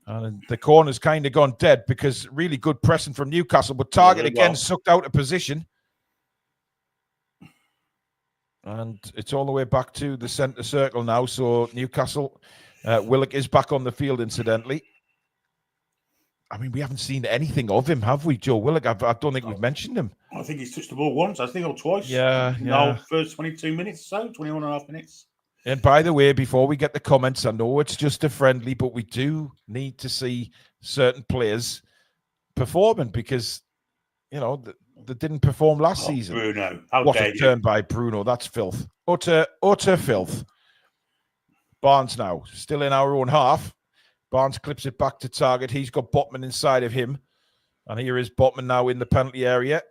And the corner's kind of gone dead because really good pressing from Newcastle, but Target again sucked out of position. And it's all the way back to the centre circle now. So Newcastle, Willock is back on the field, incidentally. I mean, we haven't seen anything of him, have we, Joe Willock? I don't think we've mentioned him. I think he's touched the ball once, I think, or twice. Yeah. The first 22 minutes or so, 21 and a half minutes. And by the way, before we get the comments, I know it's just a friendly, but we do need to see certain players performing because, you know, they didn't perform last season. Bruno. What a turn by Bruno. That's filth. Utter filth. Barnes now, still in our own half. Barnes clips it back to Target. He's got Botman inside of him. And here is Botman now in the penalty area.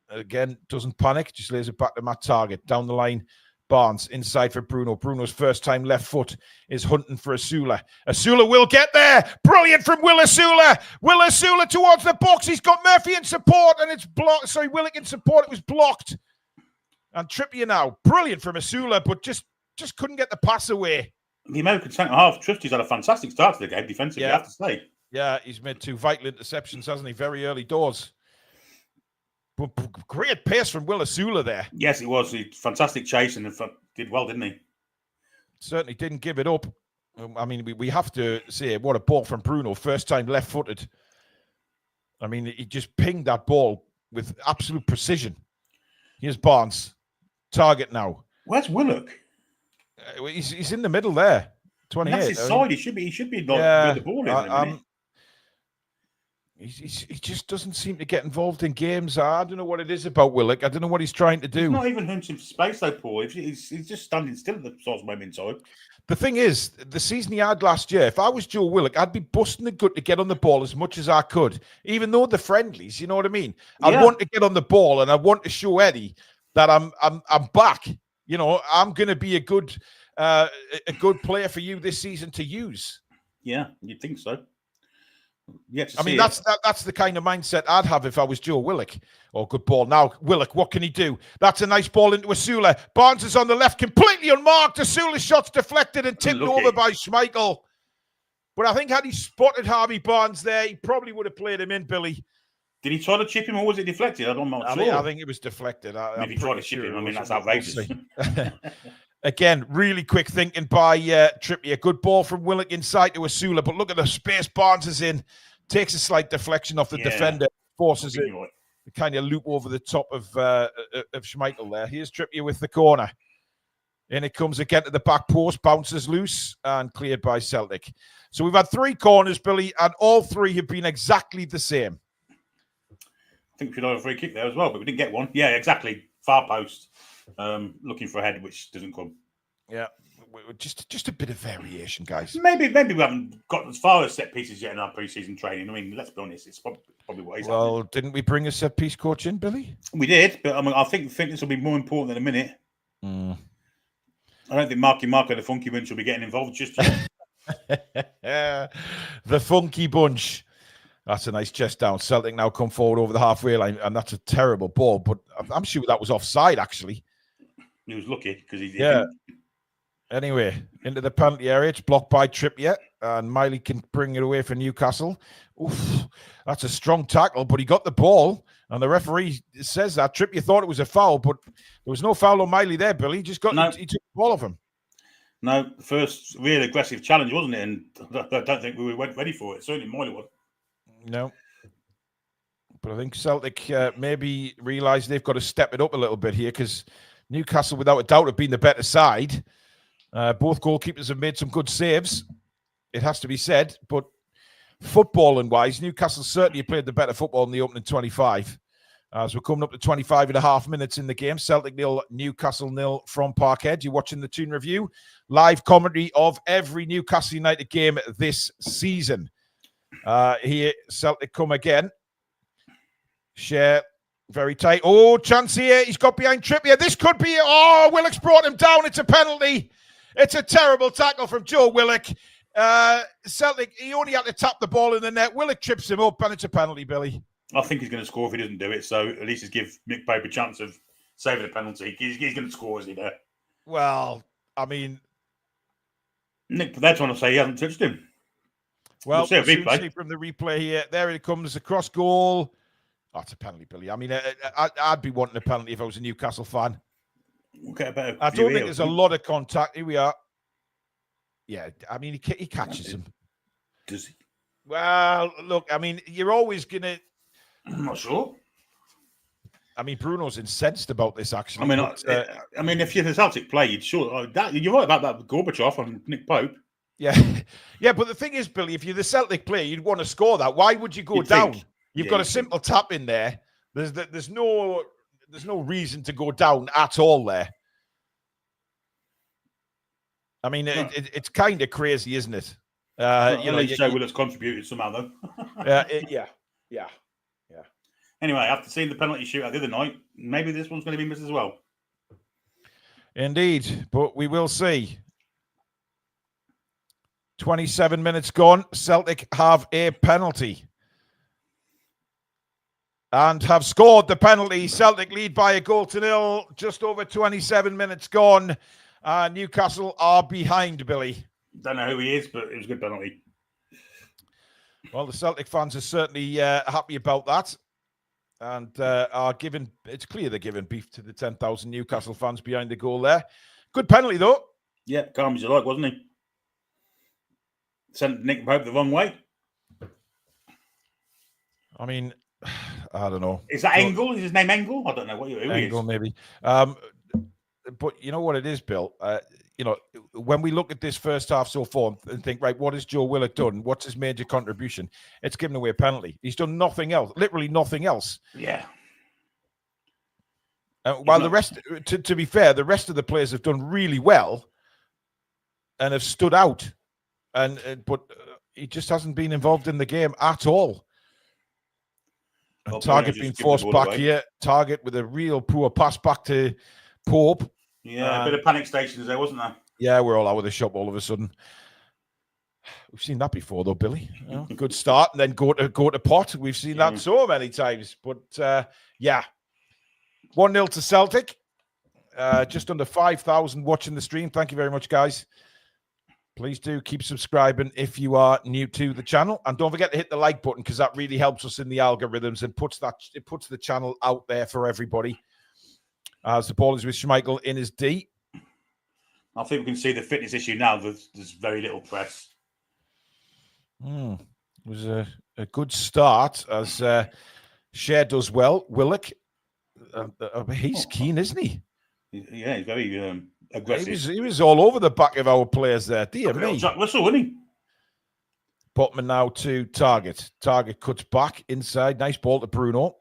Again, doesn't panic, just lays it back to Matt Target. Down the line, Barnes inside for Bruno. Bruno's first time left foot is hunting for Asula. Asula will get there. Brilliant from Will Asula. Will Asula towards the box. He's got Murphy in support and it's blocked. Sorry, Willock in support. It was blocked. And Trippier now. Brilliant from Asula, but just couldn't get the pass away. The American centre half, Trifty's had a fantastic start to the game defensively, I have to say. Yeah, he's made 2 vital interceptions, hasn't he? Very early doors. But great pace from Will Asula there. Yes, it was. Fantastic chase and did well, didn't he? Certainly didn't give it up. I mean, we have to say, what a ball from Bruno. First time left-footed. I mean, he just pinged that ball with absolute precision. Here's Barnes. Target now. Where's Willock? He's in the middle there. 28. That's his side. He should be like where the ball is. He just doesn't seem to get involved in games. I don't know what it is about Willock. I don't know what he's trying to do. He's not even hunting for space, though, Paul. He's just standing still at the sort of moment in time. The thing is, the season he had last year, if I was Joe Willock, I'd be busting the gut to get on the ball as much as I could, even though the friendlies, you know what I mean? I want to get on the ball and I want to show Eddie that I'm back. You know, I'm going to be a good player for you this season to use. Yeah, you'd think so. I mean, that's the kind of mindset I'd have if I was Joe Willock. Oh, good ball. Now, Willock, what can he do? That's a nice ball into Asula. Barnes is on the left, completely unmarked. Asula's shot's deflected and tipped over by Schmeichel. But I think had he spotted Harvey Barnes there, he probably would have played him in, Billy. Did he try to chip him or was it deflected? I don't know. I think it was deflected. If he tried to chip him, I mean, that's outrageous. Again, really quick thinking by Trippier. Good ball from Willock inside to Asula, but look at the space Barnes is in. Takes a slight deflection off the defender, forces it to kind of loop over the top of Schmeichel there. Here's Trippier with the corner. In it comes again to the back post, bounces loose and cleared by Celtic. So we've had 3 corners, Billy, and all 3 have been exactly the same. I think we should have a free kick there as well, but we didn't get one. Yeah, exactly. Far post. Looking for a head, which doesn't come. Yeah, just a bit of variation, guys. Maybe we haven't got as far as set pieces yet in our pre-season training. I mean, let's be honest, it's probably what he's happening. Didn't we bring a set piece coach in, Billy? We did, but I mean, I think this will be more important than a minute. I don't think Marky Marco, the Funky Bunch, will be getting involved just yet. The Funky Bunch. That's a nice chest down. Celtic now come forward over the halfway line, and that's a terrible ball, but I'm sure that was offside, actually. He was lucky because he Anyway, into the penalty area. It's blocked by Trippier, and Miley can bring it away for Newcastle. Oof, that's a strong tackle, but he got the ball, and the referee says that. Trippier thought it was a foul, but there was no foul on Miley there, Billy. He took the ball off him. No, the first real aggressive challenge, wasn't it? And I don't think we were ready for it. Certainly Miley was. No. But I think Celtic maybe realise they've got to step it up a little bit here because Newcastle, without a doubt, have been the better side. Both goalkeepers have made some good saves, it has to be said. But footballing-wise, Newcastle certainly played the better football in the opening 25. As we're coming up to 25 and a half minutes in the game. Celtic 0, Newcastle 0 from Parkhead. You're watching the Toon Review. Live commentary of every Newcastle United game this season. Here, Celtic come again. Share very tight. Oh, chance here. He's got behind Trippier. This could be. Oh, Willock's brought him down. It's a penalty. It's a terrible tackle from Joe Willock. Celtic, he only had to tap the ball in the net. Willock trips him up, and it's a penalty, Billy. I think he's going to score if he doesn't do it. So at least he's give Mick Pope a chance of saving a penalty. He's going to score, isn't he, there? Well, I mean... Nick, they're trying to say he hasn't touched him. Well, we'll soon see from the replay here. There it comes, across goal. Oh, it's a penalty, Billy. I mean, I'd be wanting a penalty if I was a Newcastle fan. We'll get a better I don't think there's a lot of contact. Here we are. Yeah, I mean, he catches him. Does he? Well, look, I mean, you're always going to... I'm not sure. I mean, Bruno's incensed about this, actually. I mean, if you're the Celtic player, you're right about that Gorbachev and Nick Pope. Yeah. Yeah, but the thing is, Billy, if you're the Celtic player, you'd want to score that. Why would you go down? You've got a simple tap in there. There's no reason to go down at all there. I mean, it's kind of crazy, isn't it? Willock's contributed somehow, though. Yeah. Anyway, after seeing the penalty shootout the other night, maybe this one's going to be missed as well. Indeed, but we will see. 27 minutes gone. Celtic have a penalty. And have scored the penalty. Celtic lead by 1-0. Just over 27 minutes gone. Newcastle are behind, Billy. Don't know who he is, but it was a good penalty. Well, the Celtic fans are certainly happy about that. And are giving, it's clear they're giving beef to the 10,000 Newcastle fans behind the goal there. Good penalty, though. Yeah, calm as you like, wasn't he? Sent Nick Pope the wrong way. I mean, I don't know. Is that Engel? Is his name Engel? I don't know who he is. Engel, maybe. But you know what it is, Bill? When we look at this first half so far and think, right, what has Joe Willock done? What's his major contribution? It's given away a penalty. He's done nothing else, literally nothing else. Yeah. While the rest, to be fair, the rest of the players have done really well and have stood out. But he just hasn't been involved in the game at all. And Target being forced back here. Target with a real poor pass back to Pope. Yeah, a bit of panic stations there, wasn't there? Yeah, we're all out of the shop all of a sudden. We've seen that before, though, Billy. Good start, and then go to pot. We've seen that so many times. But, 1-0 to Celtic. Just under 5,000 watching the stream. Thank you very much, guys. Please do keep subscribing if you are new to the channel. And don't forget to hit the like button, because that really helps us in the algorithms and puts the channel out there for everybody. As the ball is with Schmeichel in his D. I think we can see the fitness issue now. There's very little press. It was a good start as Share does well. Willock, he's keen, isn't he? Yeah, he's very aggressive. He was all over the back of our players there. Dear me. Jack Russell, wasn't he? Botman now to Target. Target cuts back inside. Nice ball to Bruno.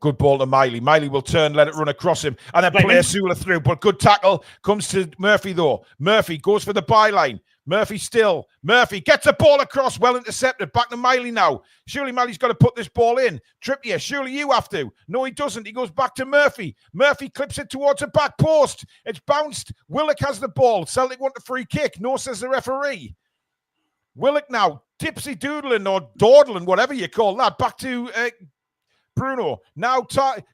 Good ball to Miley. Miley will turn, let it run across him, and then play Sula through. But good tackle comes to Murphy, though. Murphy goes for the byline. Murphy gets the ball across, well intercepted. Back to Miley now. Surely Miley's got to put this ball in. Trippier, surely you have to. No, he doesn't. He goes back to Murphy. Murphy clips it towards the back post. It's bounced. Willock has the ball. Celtic want a free kick. No, says the referee. Willock now, tipsy doodling or dawdling, whatever you call that. Back to Bruno. Now,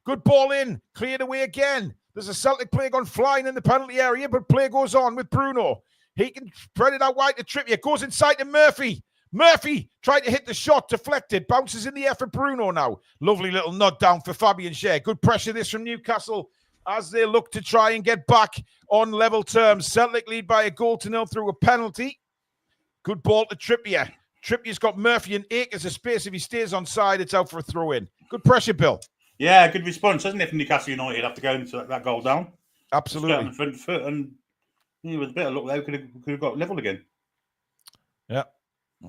good ball in. Cleared away again. There's a Celtic player gone flying in the penalty area, but play goes on with Bruno. He can spread it out wide to Trippier. Goes inside to Murphy. Murphy tried to hit the shot. Deflected. Bounces in the air for Bruno now. Lovely little nod down for Fabian Schär. Good pressure this from Newcastle as they look to try and get back on level terms. Celtic lead by 1-0 through a penalty. Good ball to Trippier. Trippier's got Murphy and acres of space. If he stays on side, it's out for a throw-in. Good pressure, Bill. Yeah, good response, hasn't it, from Newcastle United after going to that goal down? Absolutely. On the front foot, and with a bit of luck there, could have got level again. Yeah.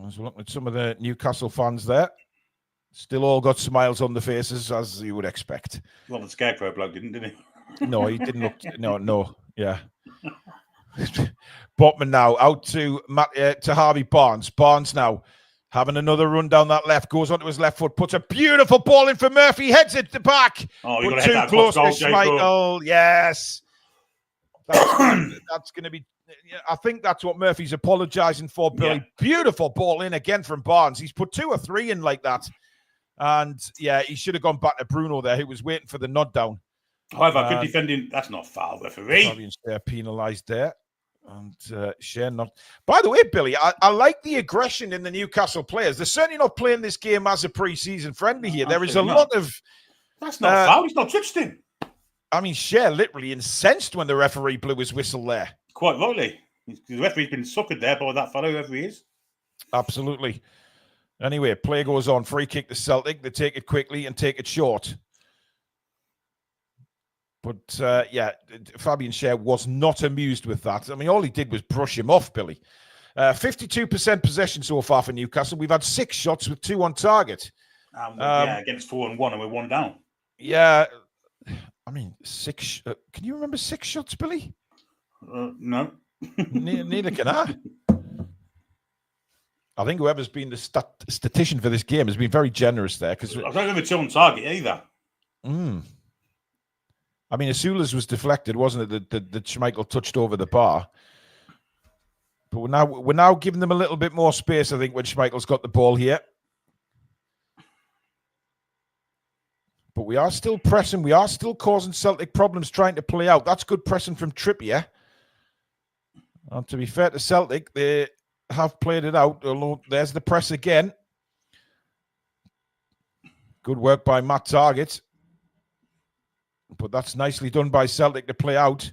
As we're looking at some of the Newcastle fans there, still all got smiles on the faces, as you would expect. Well, the Scarecrow bloke didn't he? No, he didn't look... No. Yeah. Botman now out to Harvey Barnes. Barnes now having another run down that left, goes onto his left foot, puts a beautiful ball in for Murphy, heads it to back. Oh, you got to too hit that close to Schmeichel. Yes. That's going to be... I think that's what Murphy's apologising for, Billy. Yeah. Beautiful ball in again from Barnes. He's put 2 or 3 in like that. And, yeah, he should have gone back to Bruno there, who was waiting for the nod down. However, good defending. That's not foul, referee. Penalised there. And Shane not. By the way, Billy, I like the aggression in the Newcastle players. They're certainly not playing this game as a pre-season friendly here. There is a lot of. That's not foul. He's not touched him. I mean, Shea literally incensed when the referee blew his whistle there. Quite rightly. The referee's been suckered there by that fellow, whoever he is. Absolutely. Anyway, play goes on. Free kick to Celtic. They take it quickly and take it short. But, yeah, Fabian Shea was not amused with that. I mean, all he did was brush him off, Billy. 52% possession so far for Newcastle. We've had 6 shots with 2 on target. Yeah, against 4 and 1, and we're 1 down. Yeah. I mean, 6... can you remember 6 shots, Billy? No. Neither can I. I think whoever's been the statistician for this game has been very generous there. Because I don't remember 2 on target either. I mean, Asula's was deflected, wasn't it? That Schmeichel touched over the bar. But we're now giving them a little bit more space, I think, when Schmeichel's got the ball here. But we are still pressing. We are still causing Celtic problems trying to play out. That's good pressing from Trippier. And to be fair to Celtic, they have played it out. Although there's the press again. Good work by Matt Targett. But that's nicely done by Celtic to play out.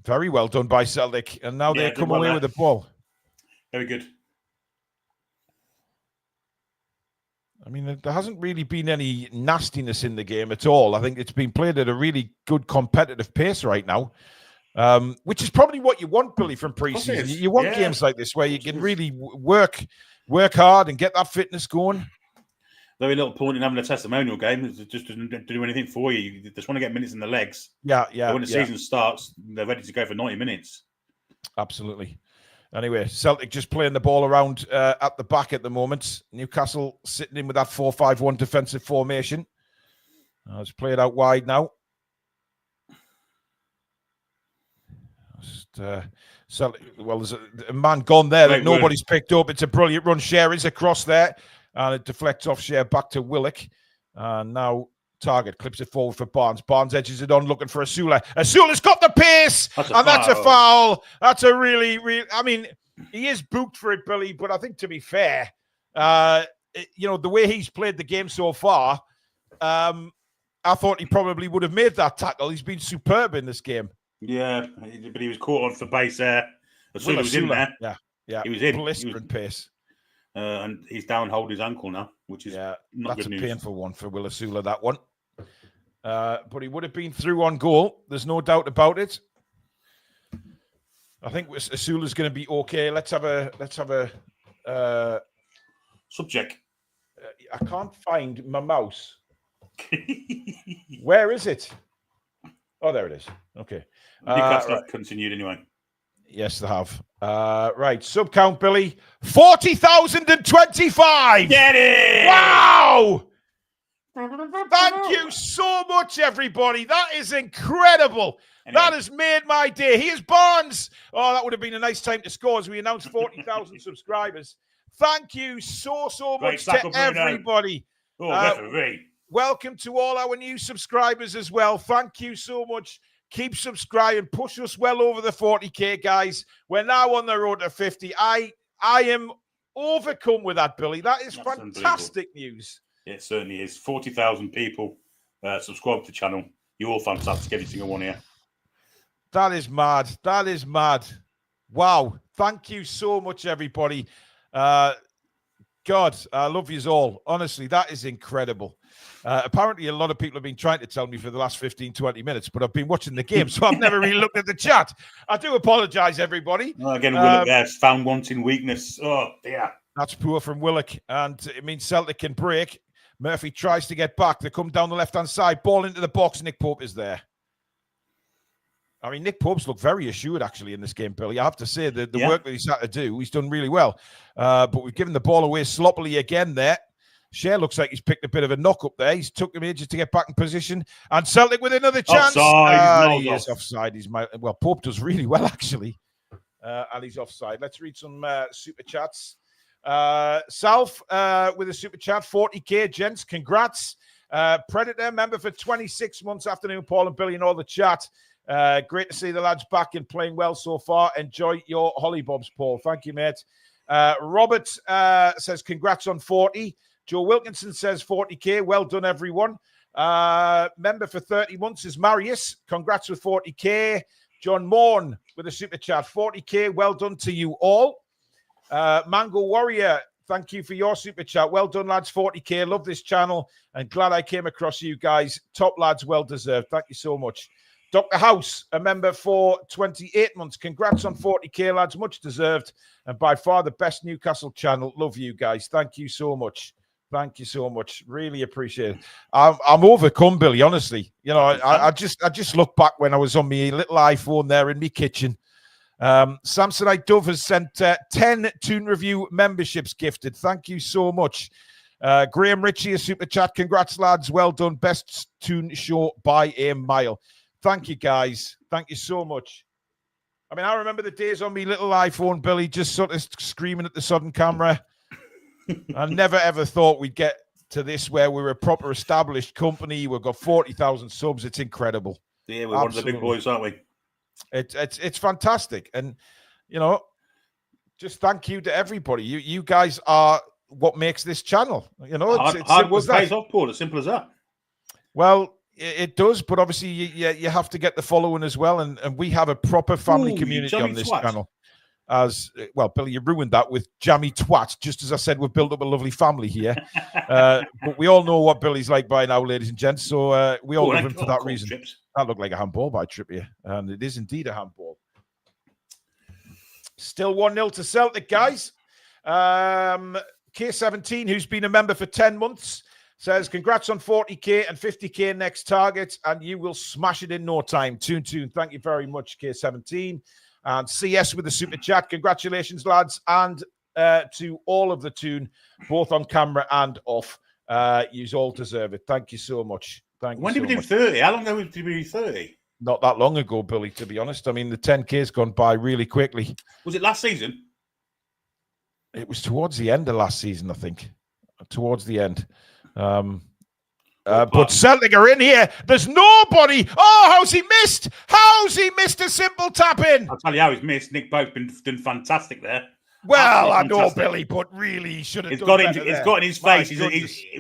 Very well done by Celtic. And now they come away with the ball. Very good. I mean, there hasn't really been any nastiness in the game at all. I think it's been played at a really good competitive pace right now, which is probably what you want, Billy, from pre-season. You want games like this where you can really work hard and get that fitness going. Very little point in having a testimonial game. It just doesn't do anything for you. You just want to get minutes in the legs. Yeah. But when the season starts, they're ready to go for 90 minutes. Absolutely. Anyway, Celtic just playing the ball around at the back at the moment. Newcastle sitting in with that 4-5-1 defensive formation. It's played out wide now. Celtic, well, there's a man gone there that nobody's picked up. It's a brilliant run. Share is across there. And it deflects off Share back to Willock. And now Targett clips it forward for Barnes. Barnes edges it on, looking for Asula. Asula's got the pace, that's a foul. That's a really, I mean, he is booked for it, Billy, but I think to be fair, the way he's played the game so far, I thought he probably would have made that tackle. He's been superb in this game. Yeah, but he was caught on for base there. Asula was in there. Yeah. He was in. Blistering pace. And he's down holding his ankle now, which is not that's good news. A painful one for Will Asula, that one. But he would have been through on goal. There's no doubt about it. I think Asula's going to be okay. Let's have a subject. I can't find my mouse. Where is it? Oh, there it is. Okay. Newcastle have continued anyway. Yes, they have. Right, sub count, Billy. 40,025. Get it! Wow! Thank you so much, everybody. That is incredible. Anyway. That has made my day. Here's Barnes. Oh, that would have been a nice time to score as we announced 40,000 subscribers. Thank you so much to everybody. Referee. Welcome to all our new subscribers as well. Thank you so much. Keep subscribing. Push us well over the 40K, guys. We're now on the road to 50. I am overcome with that, Billy. That's fantastic news. It certainly is. 40,000 people subscribe to the channel. You're all fantastic, every single one here. That is mad. That is mad. Wow. Thank you so much, everybody. God, I love you all. Honestly, that is incredible. Apparently, a lot of people have been trying to tell me for the last 15, 20 minutes, but I've been watching the game, so I've never really looked at the chat. I do apologise, everybody. Again, Willock there's found wanting weakness. Oh, dear. That's poor from Willock, and it means Celtic can break. Murphy tries to get back. They come down the left-hand side. Ball into the box. Nick Pope is there. I mean, Nick Pope's looked very assured, actually, in this game, Billy. I have to say, the work that he's had to do, he's done really well. But we've given the ball away sloppily again there. Shea looks like he's picked a bit of a knock up there. He's took him ages to get back in position. And Celtic with another chance. Offside. He is offside. Pope does really well, actually. And he's offside. Let's read some super chats. Salf with a super chat. 40K, gents. Congrats. Predator, member for 26 months. Afternoon, Paul and Billy and all the chat. Great to see the lads back and playing well so far. Enjoy your hollybobs, Paul. Thank you, mate. Robert says, congrats on 40. Joe Wilkinson says 40K. Well done, everyone. Member for 30 months is Marius. Congrats with 40K. John Morn with a super chat. 40K. Well done to you all. Mango Warrior, thank you for your super chat. Well done, lads. 40K. Love this channel and glad I came across you guys. Top lads, well deserved. Thank you so much. Dr. House, a member for 28 months. Congrats on 40K, lads. Much deserved. And by far the best Newcastle channel. Love you guys. Thank you so much. Thank you so much. Really appreciate it. I'm overcome, Billy, honestly. You know, I just look back when I was on my little iPhone there in my kitchen. Samsonite Dove has sent 10 Toon Review memberships gifted. Thank you so much. Graham Ritchie, a super chat. Congrats, lads. Well done. Best Toon show by a mile. Thank you, guys. Thank you so much. I mean, I remember the days on me little iPhone, Billy, just sort of screaming at the sudden camera. I never, ever thought we'd get to this where we're a proper established company. We've got 40,000 subs. It's incredible. Yeah, we're one of the big boys, aren't we? It's fantastic. And, you know, just thank you to everybody. You guys are what makes this channel. You know, it's hard pays off, Paul. As simple as that. Well, it does, but obviously you have to get the following as well, and we have a proper family community on this channel. As well, Billy, you ruined that with jammy twat. Just as I said, we've built up a lovely family here, but we all know what Billy's like by now, ladies and gents. So we all love him for that reason. Trips. That looked like a handball by Trippier, and it is indeed a handball. Still 1-0 to Celtic, guys. K17, who's been a member for 10 months. Says, congrats on 40K and 50K next target, and you will smash it in no time. Toon, thank you very much, K17. And CS with the super chat. Congratulations, lads, and to all of the Toon, both on camera and off. You all deserve it. Thank you so much. When did we do 30? How long ago did we do 30? Not that long ago, Billy, to be honest. I mean, the 10K's gone by really quickly. Was it last season? It was towards the end of last season, I think. Towards the end. But Celtic are in here. There's nobody. Oh, how's he missed? How's he missed a simple tap in? I'll tell you how he's missed. Nick Pope's been doing fantastic there. Well, I know, Billy, but really, he should have done better. It's got in his face.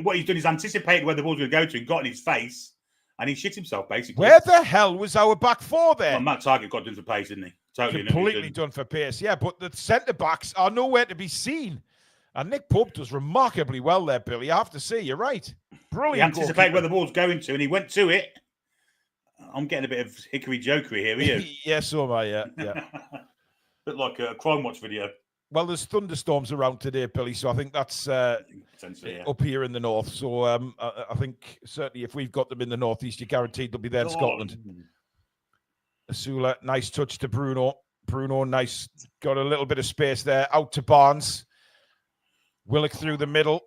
What he's done is anticipated where the ball's going to go to and got in his face, and he shit himself, basically. Where the hell was our back four there? Well, Matt Target got done for pace, didn't he? Totally completely done for pace, yeah, but the centre-backs are nowhere to be seen. And Nick Pope does remarkably well there, Billy. I have to say, you're right. Brilliant. He anticipated where the ball's going to, and he went to it. I'm getting a bit of hickory-jokery here, are you? Yeah, so am I, yeah. Bit like a Crime Watch video. Well, there's thunderstorms around today, Billy, so I think that's up here in the north. So I think certainly if we've got them in the northeast, you're guaranteed they'll be there in Scotland. Asula, nice touch to Bruno. Bruno, nice. Got a little bit of space there. Out to Barnes. Willock through the middle.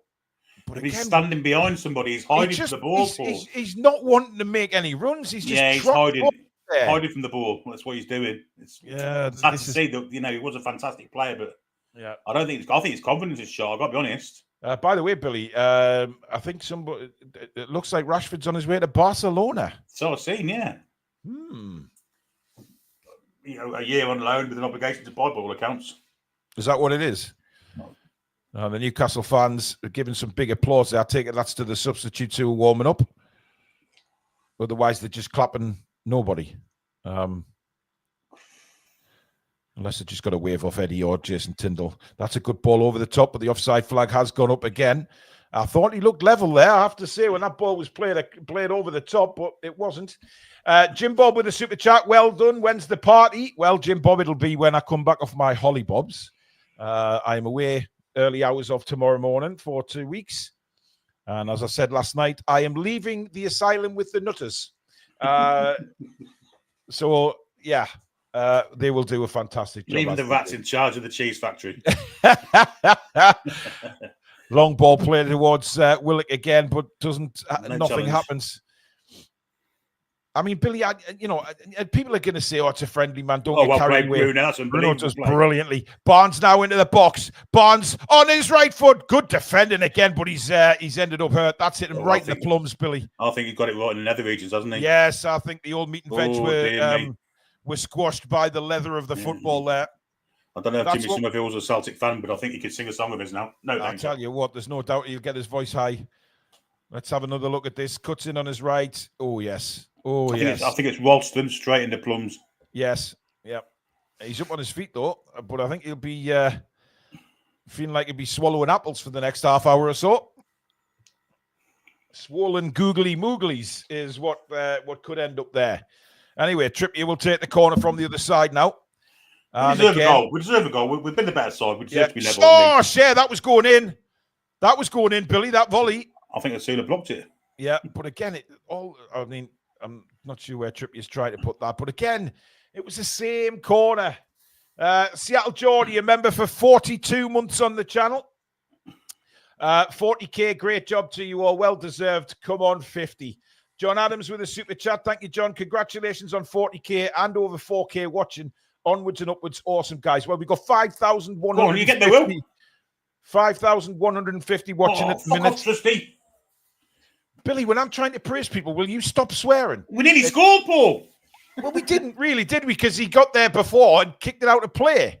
But again, he's standing behind somebody. He's hiding from the ball. He's not wanting to make any runs. He's just he's hiding from the ball. That's what he's doing. It's sad to see that. You know, he was a fantastic player, but yeah, I think his confidence is shot. I've got to be honest. By the way, Billy, I think it looks like Rashford's on his way to Barcelona. So I've seen, yeah. You know, a year on loan with an obligation to buy by all accounts. Is that what it is? The Newcastle fans are giving some big applause there. I take it that's to the substitutes who are warming up. Otherwise, they're just clapping nobody. Unless they just got to wave off Eddie or Jason Tyndall. That's a good ball over the top, but the offside flag has gone up again. I thought he looked level there, I have to say, when that ball was played over the top, but it wasn't. Jim Bob with a super chat. Well done. When's the party? Well, Jim Bob, it'll be when I come back off my hollybobs. I am away early hours of tomorrow morning for 2 weeks. And as I said last night, I am leaving the asylum with the nutters. So, yeah, they will do a fantastic job. Leaving the rats in charge of the cheese factory. Long ball played towards Willock again, but nothing happens. I mean, Billy, people are going to say, "Oh, it's a friendly man. Don't get carried away." Bruno, that's Bruno does brilliantly. Barnes now into the box. Barnes on his right foot. Good defending again, but he's ended up hurt. That's hit him right in the plums, Billy. I think he got it right in the nether regions, hasn't he? Yes, I think the old meat and veg were squashed by the leather of the football there. I don't know if Jimmy Somerville's a Celtic fan, but I think he could sing a song of his now. No, I'll tell you what, there's no doubt he'll get his voice high. Let's have another look at this. Cuts in on his right. Oh, yes. Oh, yes. I think it's Ralston straight in the plums. Yes. Yep. He's up on his feet, though, but I think he'll be feeling like he'll be swallowing apples for the next half hour or so. Swollen googly mooglies is what could end up there. Anyway, Trippier will take the corner from the other side now. We deserve a goal. We deserve a goal. We've been the better side. We deserve to be level. Oh, share. That was going in. That was going in, Billy, that volley. I think Asula blocked it. Yeah, but again, I'm not sure where Trippier's trying to put that. But again, it was the same corner. Seattle Geordie, a member for 42 months on the channel. 40K, great job to you all. Well deserved. Come on, 50. John Adams with a super chat. Thank you, John. Congratulations on 40K and over 4K watching. Onwards and upwards. Awesome, guys. Well, we got 5,150. You get the will. 5,150 watching at the minute. Billy, when I'm trying to praise people, will you stop swearing? We nearly scored, Paul. Well, we didn't really, did we? Because he got there before and kicked it out of play.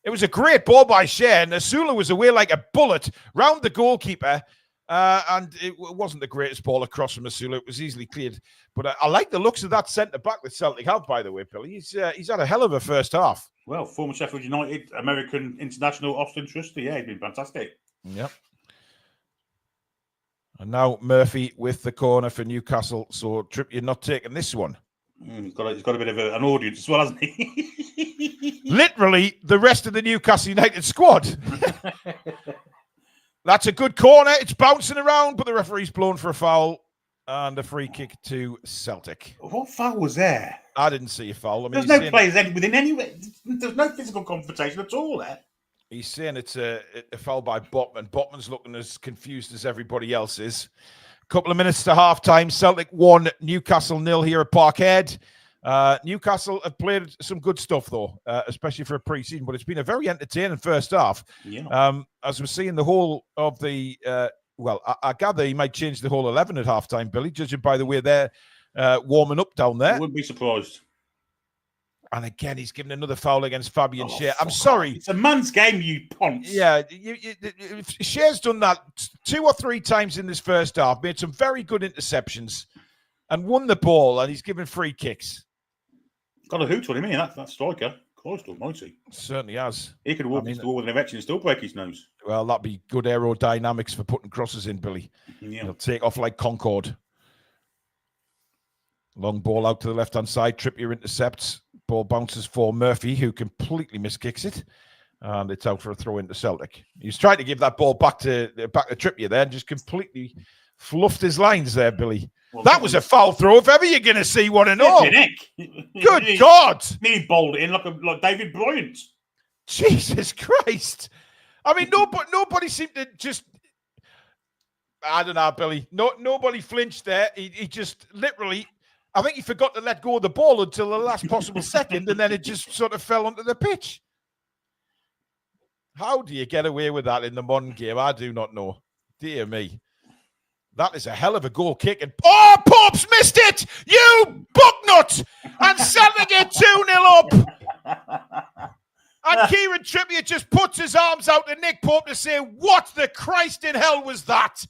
It was a great ball by Shea, and Asula was away like a bullet round the goalkeeper. And it wasn't the greatest ball across from Asula. It was easily cleared. But I like the looks of that centre-back that Celtic have, by the way, Billy. He's had a hell of a first half. Well, former Sheffield United, American international, Austin Trusty. Yeah, he's been fantastic. Yep. And now Murphy with the corner for Newcastle. So Trippier not taking this one. He's got a bit of an audience as well, hasn't he? Literally the rest of the Newcastle United squad. That's a good corner. It's bouncing around, but the referee's blown for a foul and a free kick to Celtic. What foul was there? I didn't see a foul. I mean, there's no players within any way. There's no physical confrontation at all there. He's saying it's a foul by Botman. Botman's looking as confused as everybody else is. A couple of minutes to half-time. Celtic 1, Newcastle 0 here at Parkhead. Newcastle have played some good stuff, though, especially for a pre-season, but it's been a very entertaining first half. Yeah. As we're seeing the whole of the... I gather he might change the whole 11 at half-time, Billy, judging by the way they're warming up down there. I wouldn't be surprised. And again, he's given another foul against Fabian Schär. I'm sorry. It's a man's game, you ponce. Yeah, Schär's done that 2 or 3 times in this first half, made some very good interceptions and won the ball, and he's given free kicks. Got a hoot on him, that striker. Christ almighty. Certainly has. He could walk into the wall with an erection and still break his nose. Well, that'd be good aerodynamics for putting crosses in, Billy. Yeah. He'll take off like Concorde. Long ball out to the left-hand side. Trippier intercepts. Ball bounces for Murphy, who completely miskicks it. And it's out for a throw into Celtic. He was trying to give that ball back to Trippier there and just completely fluffed his lines there, Billy. Well, that was a foul throw if ever you're going to see one and all. Good God. He bowled it in like David Bryant. Jesus Christ. I mean, nobody seemed to just... I don't know, Billy. Nobody flinched there. He just literally... I think he forgot to let go of the ball until the last possible second, and then it just sort of fell onto the pitch. How do you get away with that in the modern game? I do not know. Dear me. That is a hell of a goal kick. And Pope's missed it! You bucknut! And Celtic get 2-0 up. And Kieran Trippier just puts his arms out to Nick Pope to say, what the Christ in hell was that?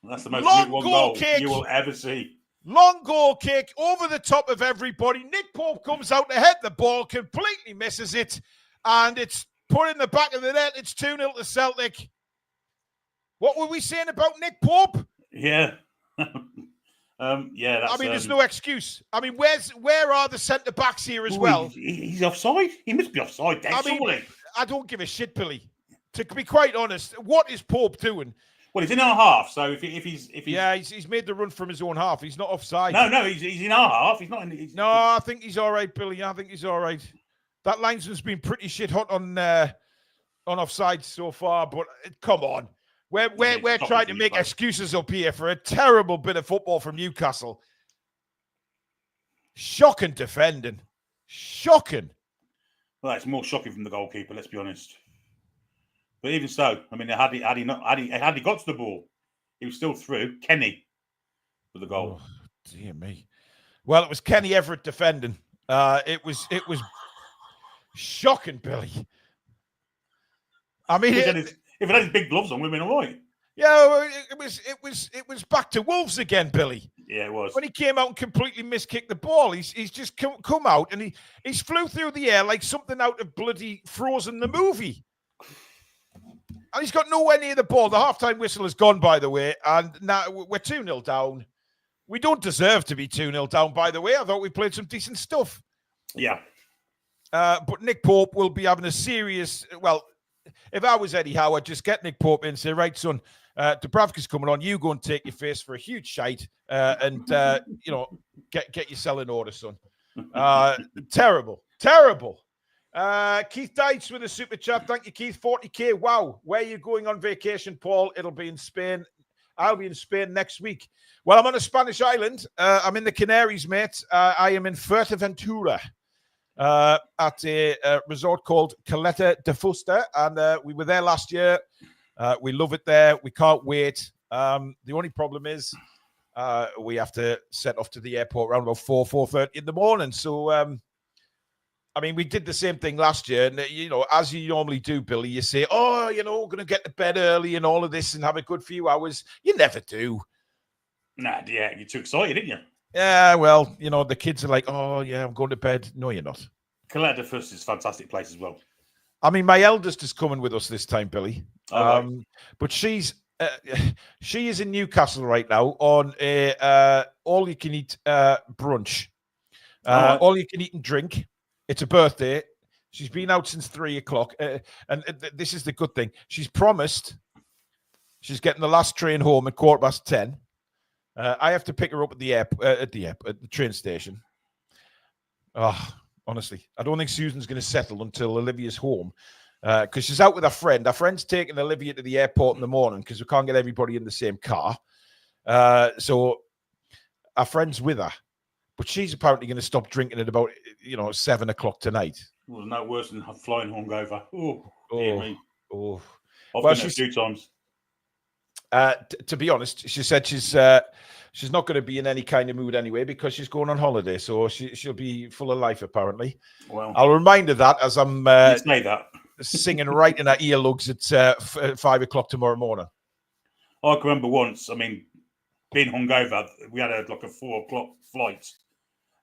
That's the most long goal kick you will ever see. Long goal kick over the top of everybody. Nick Pope comes out to head the ball, completely misses it, and it's put in the back of the net. It's 2-0 to Celtic. What were we saying about Nick Pope? Yeah. There's no excuse. I mean, where are the centre-backs here as well? He's offside. He must be offside. I don't give a shit, Billy. To be quite honest, what is Pope doing? Well, he's in our half, so if he's he's made the run from his own half. He's not offside. No, he's in our half. He's not in. No, I think he's all right, Billy. I think he's all right. That linesman's been pretty shit hot on offside so far, but come on, we're trying to make excuses up here for a terrible bit of football from Newcastle. Shocking defending. Shocking. Well, it's more shocking from the goalkeeper, let's be honest. But even so, I mean, had he got to the ball, he was still through. Kenny with the goal. Oh, dear me. Well, it was Kenny Everett defending. It was shocking, Billy. I mean, if it had his big gloves on, we'd have been all right. Yeah, it was back to Wolves again, Billy. Yeah, it was. When he came out and completely miskicked the ball, he's just come out and he's flew through the air like something out of bloody Frozen the movie. And he's got nowhere near the ball. The halftime whistle has gone, by the way, and now we're 2-0 down. We don't deserve to be 2-0 down, by the way. I thought we played some decent stuff. Yeah. But Nick Pope will be having a serious... Well, if I was Eddie Howe, I'd just get Nick Pope in and say, right, son, Dubravka's coming on. You go and take your face for a huge shite and, get yourself in order, son. Terrible. Keith Dites with a super chat. Thank you, Keith. 40K. Wow. Where are you going on vacation, Paul? It'll be in Spain. I'll be in Spain next week. Well, I'm on a Spanish island. I'm in the Canaries, mate. I am in Fuerteventura at a resort called Caleta de Fusta. And we were there last year. We love it there. We can't wait. The only problem is we have to set off to the airport around about 4:30 in the morning. So, I mean, we did the same thing last year. And, as you normally do, Billy, you say, oh, we're going to get to bed early and all of this and have a good few hours. You never do. Nah, yeah, you're too excited, didn't you? Yeah, well, the kids are like, oh, yeah, I'm going to bed. No, you're not. Caleta de Fusta is a fantastic place as well. I mean, my eldest is coming with us this time, Billy. Right. But she is in Newcastle right now on a all-you-can-eat brunch. Right. All you can eat and drink. It's a birthday. She's been out since 3:00. And this is the good thing. She's promised she's getting the last train home at 10:15. I have to pick her up at the train station. Oh, honestly, I don't think Susan's going to settle until Olivia's home because she's out with her friend. Our friend's taking Olivia to the airport in the morning because we can't get everybody in the same car. So our friend's with her. But she's apparently going to stop drinking at about, 7:00 tonight. Well, no worse than flying hungover. Oh, I've Well, been there a few times. To be honest, she said she's not going to be in any kind of mood anyway because she's going on holiday. So she'll be full of life, apparently. Well, I'll remind her that as I'm say that. singing right in her earlugs at 5:00 tomorrow morning. I can remember once, being hungover, we had a 4:00 flight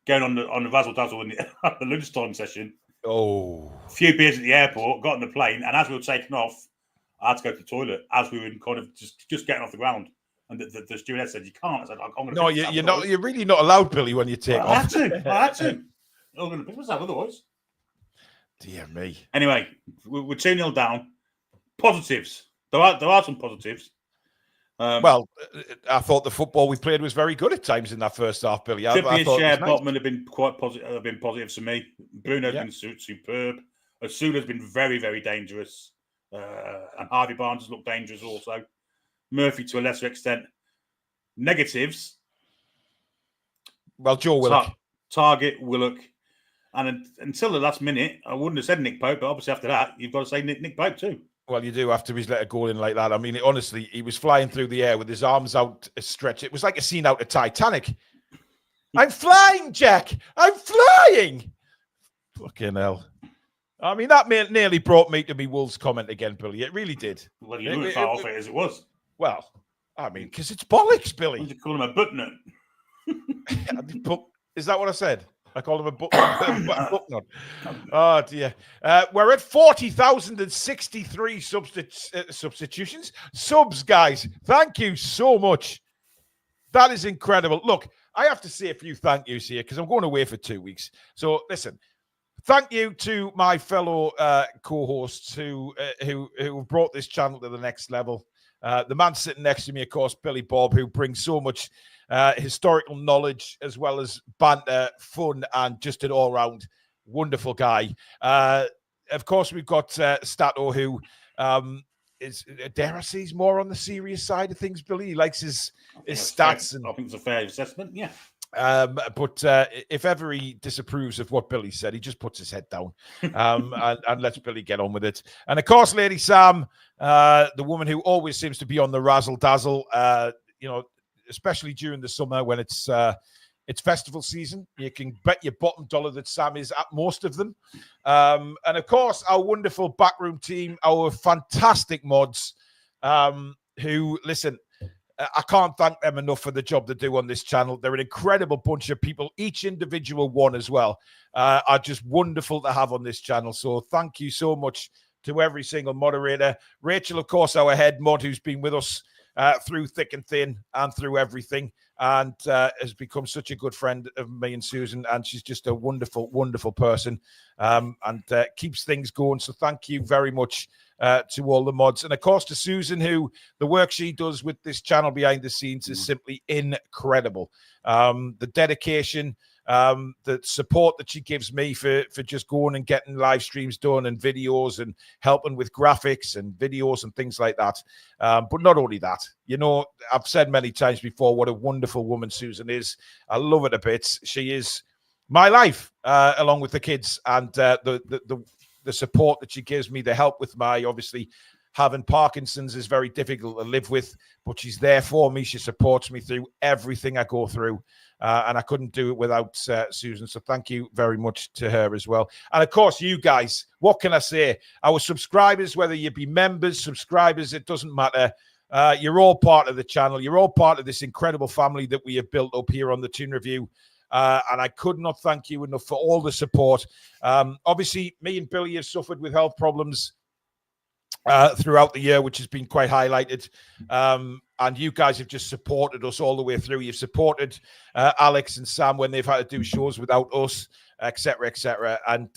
going on the Razzle Dazzle at the lunchtime session. Oh. A few beers at the airport, got on the plane, and as we were taking off, I had to go to the toilet as we were kind of just getting off the ground. And the stewardess said, "You can't." I said, "I'm going to." No, you're not. You're really not allowed, Billy, when you take off. I had to. I'm going to piss myself otherwise. Dear me. Anyway, we're 2-0 down. Positives. There are some positives. Well, I thought the football we played was very good at times in that first half, Billy. Trippier, Share, Botman have been quite positive. Have been positives for me. Bruno's been superb. Asula's been very, very dangerous. And Harvey Barnes has looked dangerous also. Murphy to a lesser extent. Negatives. Well, Joe Willock. Target, Willock. And until the last minute, I wouldn't have said Nick Pope, but obviously after that, you've got to say Nick Pope too. Well, you do after he's let a goal in like that. I mean, honestly, he was flying through the air with his arms out stretched. It was like a scene out of Titanic. I'm flying, Jack. I'm flying. Fucking hell. I mean, that nearly brought me to me Wolves comment again, Billy. It really did. Well, you knew as far off it as it was. Well, I mean, because it's bollocks, Billy. Why did you call him a buttnut? Is that what I said? I called him a buttnut. Oh, dear. We're at 40,063 substitutions. Subs, guys. Thank you so much. That is incredible. Look, I have to say a few thank yous here because I'm going away for 2 weeks. So, listen. Thank you to my fellow co-hosts who brought this channel to the next level. The man sitting next to me, of course, Billy Bob, who brings so much historical knowledge as well as banter, fun, and just an all-round wonderful guy. Of course, we've got Stato, who is, dare I say, he's more on the serious side of things, Billy. He likes his stats. I think it's a fair assessment, yeah. But if ever he disapproves of what Billy said, he just puts his head down and lets Billy get on with it. And of course, Lady Sam, the woman who always seems to be on the razzle dazzle, especially during the summer when it's festival season. You can bet your bottom dollar that Sam is at most of them. And of course, our wonderful backroom team, our fantastic mods, who, listen, I can't thank them enough for the job they do on this channel. They're an incredible bunch of people. Each individual one as well are just wonderful to have on this channel. So thank you so much to every single moderator. Rachel, of course, our head mod, who's been with us through thick and thin and through everything, and has become such a good friend of me and Susan. And she's just a wonderful, wonderful person, and keeps things going. So thank you very much to all the mods. And of course to Susan, who the work she does with this channel behind the scenes is simply incredible. The dedication, the support that she gives me for just going and getting live streams done and videos and helping with graphics and videos and things like that. But not only that, I've said many times before what a wonderful woman Susan is. I love her to bits. She is my life, along with the kids, and the support that she gives me, the help with obviously having Parkinson's is very difficult to live with, but she's there for me. She supports me through everything I go through, and I couldn't do it without Susan. So thank you very much to her as well. And of course, you guys, what can I say? Our subscribers, whether you be members, subscribers, it doesn't matter. You're all part of the channel. You're all part of this incredible family that we have built up here on the Toon Review. And I could not thank you enough for all the support. Obviously, me and Billy have suffered with health problems throughout the year, which has been quite highlighted. And you guys have just supported us all the way through. You've supported Alex and Sam when they've had to do shows without us, etc., etc. And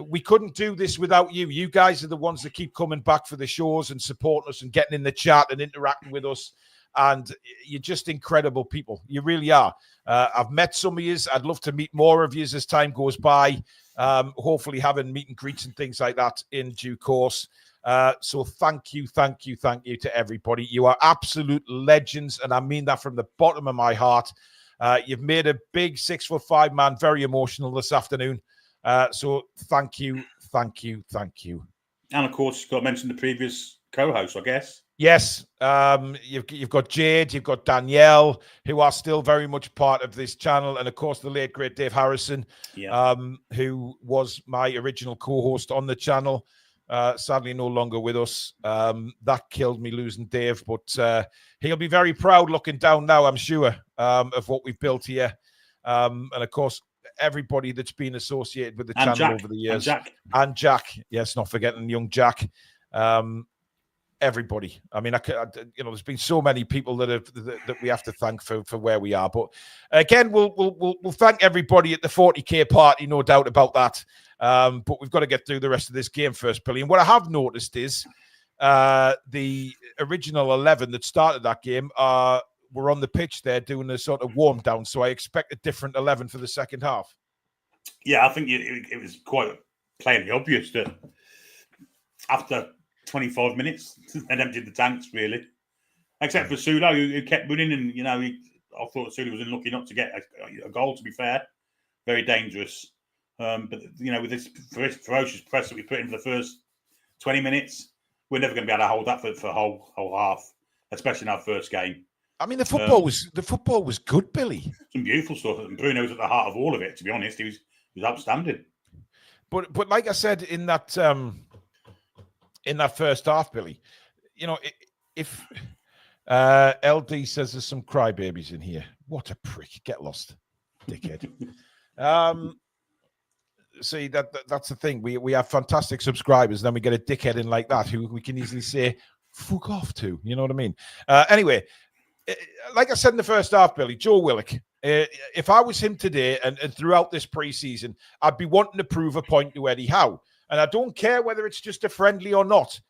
we couldn't do this without you. You guys are the ones that keep coming back for the shows and supporting us and getting in the chat and interacting with us. And you're just incredible people. You really are. I've met some of you. I'd love to meet more of you as time goes by. Hopefully having meet and greets and things like that in due course. So thank you to everybody. You are absolute legends, and I mean that from the bottom of my heart. You've made a big 6'5" man very emotional this afternoon. So thank you. And of course, you've got to mention the previous co-host, I guess. Yes, you've got Jade, you've got Danielle, who are still very much part of this channel, and of course the late great Dave Harrison, who was my original co-host on the channel. Sadly, no longer with us. That killed me losing Dave, but he'll be very proud looking down now, I'm sure, of what we've built here. And of course, everybody that's been associated with the channel over the years, and Jack, yes, not forgetting young Jack. Everybody. I mean, there's been so many people that we have to thank for where we are. But again, we'll thank everybody at the 40K party, no doubt about that. But we've got to get through the rest of this game first, Billy. And what I have noticed is the original 11 that started that game were on the pitch there doing a sort of warm down. So I expect a different 11 for the second half. Yeah, I think it was quite plainly obvious that after 25 minutes and emptied the tanks, really. Except for Sulu, who kept running, and I thought Sulu was unlucky not to get a goal. To be fair, very dangerous. But with this ferocious press that we put in for the first 20 minutes, we're never going to be able to hold that for whole half, especially in our first game. I mean, the football was good, Billy. Some beautiful stuff, and Bruno was at the heart of all of it. To be honest, he was outstanding. But like I said in that first half, Billy, if LD says there's some crybabies in here, what a prick! Get lost, dickhead. See, that's the thing. We have fantastic subscribers, and then we get a dickhead in like that who we can easily say fuck off to. You know what I mean? Anyway, like I said in the first half, Billy, Joe Willock. If I was him today and throughout this preseason, I'd be wanting to prove a point to Eddie Howe. And I don't care whether it's just a friendly or not.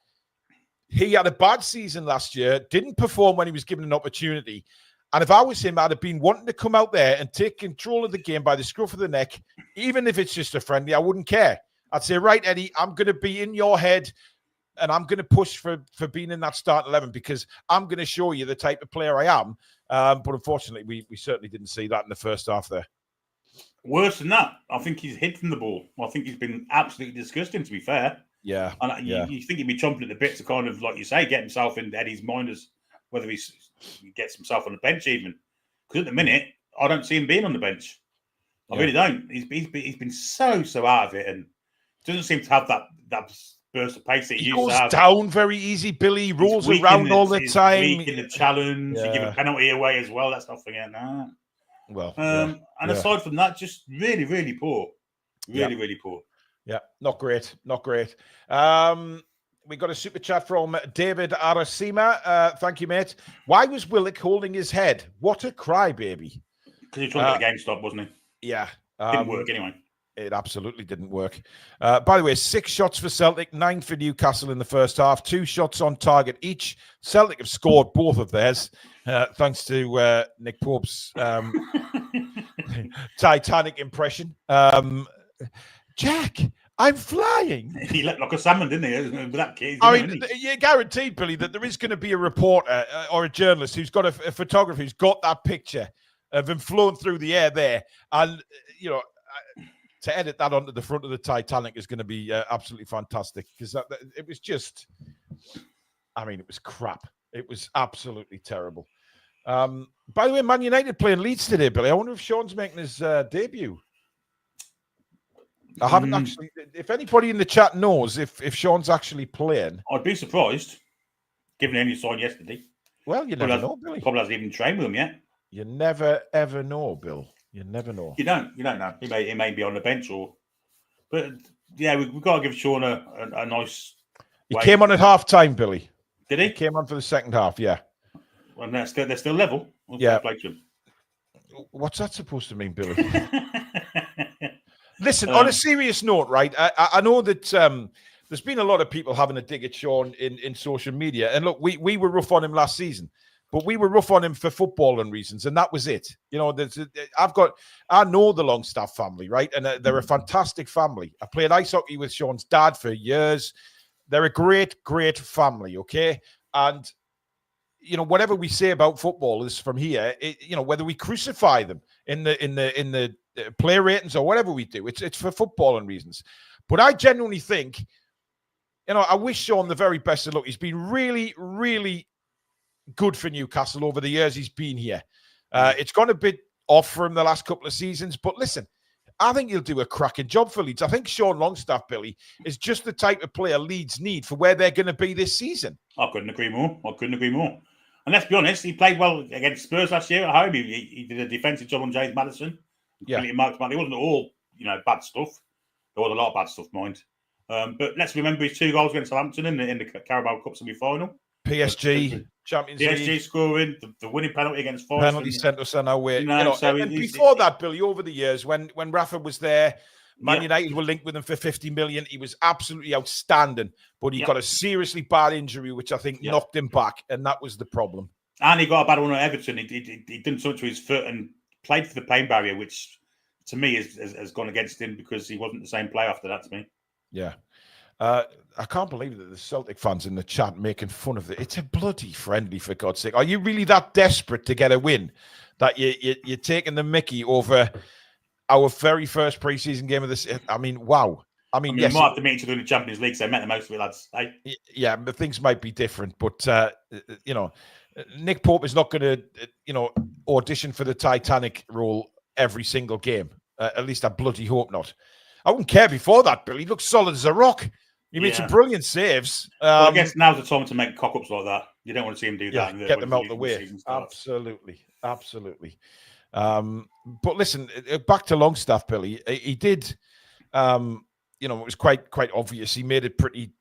He had a bad season last year, didn't perform when he was given an opportunity. And if I was him, I'd have been wanting to come out there and take control of the game by the scruff of the neck, even if it's just a friendly. I wouldn't care. I'd say, right, Eddie, I'm going to be in your head and I'm going to push for being in that start 11 because I'm going to show you the type of player I am. But unfortunately, we certainly didn't see that in the first half there. Worse than that, I think he's hid from the ball. I think he's been absolutely disgusting, to be fair. Yeah. And you think he'd be chomping at the bit to kind of, like you say, get himself in Eddie's mind as whether he gets himself on the bench even. Because at the minute, I don't see him being on the bench. I really don't. He's been so out of it and doesn't seem to have that burst of pace that he used to have. He goes down very easy, Billy. He rolls around all the time. He's weak in the challenge. He give a penalty away as well. Let's not forget that. Well, and aside from that, just really, really poor. Really poor. Yeah, not great. We got a super chat from David Arasima. Thank you, mate. Why was Willock holding his head? What a crybaby. Because he was trying to get the game stopped, wasn't he? Yeah. Didn't work anyway. It absolutely didn't work. By the way, 6 shots for Celtic, 9 for Newcastle in the first half, 2 shots on target each. Celtic have scored both of theirs, thanks to Nick Pope's Titanic impression. Jack, I'm flying. He looked like a salmon, didn't he? With that kid. I mean, you're guaranteed, Billy, that there is going to be a reporter or a journalist who's got a photographer who's got that picture of him flown through the air there. And, to edit that onto the front of the Titanic is going to be absolutely fantastic because it was just, it was crap. It was absolutely terrible. By the way, Man United playing Leeds today, Billy. I wonder if Sean's making his debut. I haven't actually. If anybody in the chat knows if Sean's actually playing, I'd be surprised, given any sign yesterday. Well, you never know, Billy. Probably hasn't even trained with them yet. You never ever know, Bill. You never know. You don't know. He may be on the bench but yeah, we've got to give Sean a nice. He came on at half time, Billy. Did he? He came on for the second half. Yeah. Well, they're still level. Yeah. What's that supposed to mean, Billy? Listen, on a serious note, right? I know that there's been a lot of people having a dig at Sean in social media. And look, we were rough on him last season, but we were rough on him for footballing reasons, and that was it. I know the Longstaff family, right? And they're a fantastic family. I played ice hockey with Sean's dad for years. They're a great, great family, okay? And whatever we say about footballers from here, whether we crucify them in the player ratings or whatever we do, it's for footballing reasons. But I genuinely think, I wish Sean the very best of luck. He's been really, really good for Newcastle over the years he's been here. It's gone a bit off for him the last couple of seasons, but listen, I think he'll do a cracking job for Leeds. I think Sean Longstaff, Billy, is just the type of player Leeds need for where they're going to be this season. I couldn't agree more. And let's be honest, he played well against Spurs last year at home. He did a defensive job on James Maddison. Yeah. It wasn't all, bad stuff. There was a lot of bad stuff, mind. But let's remember his 2 goals against Southampton in the Carabao Cup semi-final. PSG, Champions League. PSG scoring, the winning penalty against Forest. Penalty sent us on our way. And before that, Billy, over the years, when Rafa was there, Man United were linked with him for 50 million. He was absolutely outstanding, but he got a seriously bad injury, which I think knocked him back, and that was the problem. And he got a bad one at Everton. He done something to his foot and played for the pain barrier, which to me has gone against him because he wasn't the same player after that to me. Yeah. I can't believe that the Celtic fans in the chat making fun of it. It's a bloody friendly, for God's sake. Are you really that desperate to get a win that you're taking the mickey over our very first preseason game of this? I mean, wow. Yes, you might have to meet each other in the Champions League, so I met the most of it, lads. Hey? Yeah, but things might be different. But, Nick Pope is not going to, audition for the Titanic role every single game. At least I bloody hope not. I wouldn't care before that, Billy. He looks solid as a rock. He made some brilliant saves. I guess now's the time to make cock-ups like that. You don't want to see him do that. Get them out of the way. Absolutely. But listen, back to Longstaff, Billy. He did, it was quite obvious. He made it pretty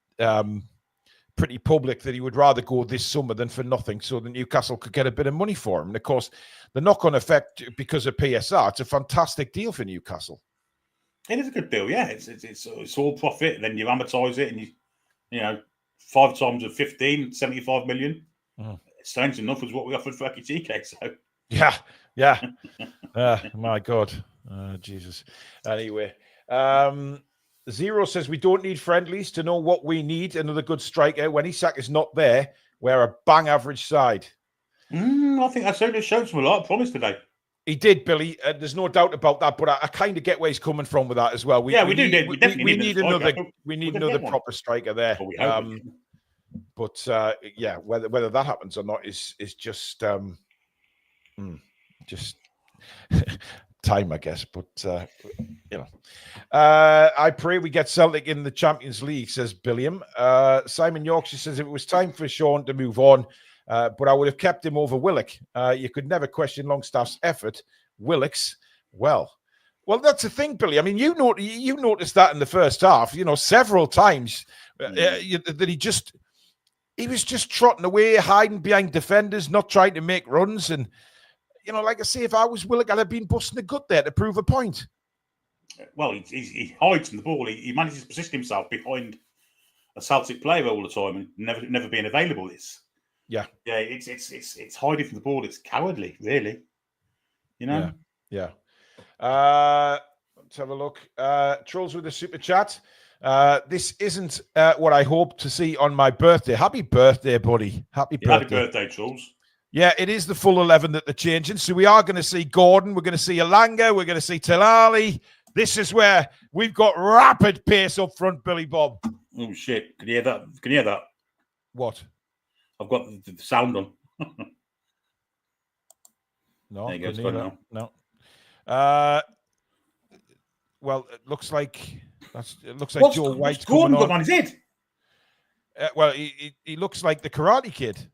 public that he would rather go this summer than for nothing so that Newcastle could get a bit of money for him. And, of course, the knock-on effect because of PSR, it's a fantastic deal for Newcastle. It is a good deal, yeah. It's all profit, and then you amortise it, and you 5 times of 15, 75 million. It's strange enough as what we offered for Ekitike. So yeah. My God, Jesus. Anyway, Zero says we don't need friendlies to know what we need. Another good striker. When Isak is not there, we're a bang average side. I think I certainly showed some a lot of promise today. He did, Billy. There's no doubt about that. But I kind of get where he's coming from with that as well. We need another proper striker there. But whether that happens or not is just time, I guess. But I pray we get Celtic in the Champions League, says Billiam. Simon Yorkshire says if it was time for Sean to move on, but I would have kept him over Willock. You could never question Longstaff's effort. Willock's, well, that's the thing, Billy. I mean, you noticed that in the first half, several times that he was just trotting away, hiding behind defenders, not trying to make runs. And, like I say, if I was Willock, I'd have been busting a gut there to prove a point. Well, he hides from the ball. He manages to position himself behind a Celtic player all the time and never being available. It's hiding from the ball. It's cowardly, really. Yeah. Let's have a look. Trolls with a super chat. This isn't what I hope to see on my birthday. Happy birthday, buddy. Happy birthday, Trolls. Yeah, it is the full 11 that they're changing. So we are going to see Gordon. We're going to see Alanga. We're going to see Tilali. This is where we've got rapid pace up front, Billy Bob. Oh, shit. Can you hear that? What? I've got the sound on. No, there you go. No. Well, it looks like Joe White's Gordon got on his head? Well, he looks like the Karate Kid.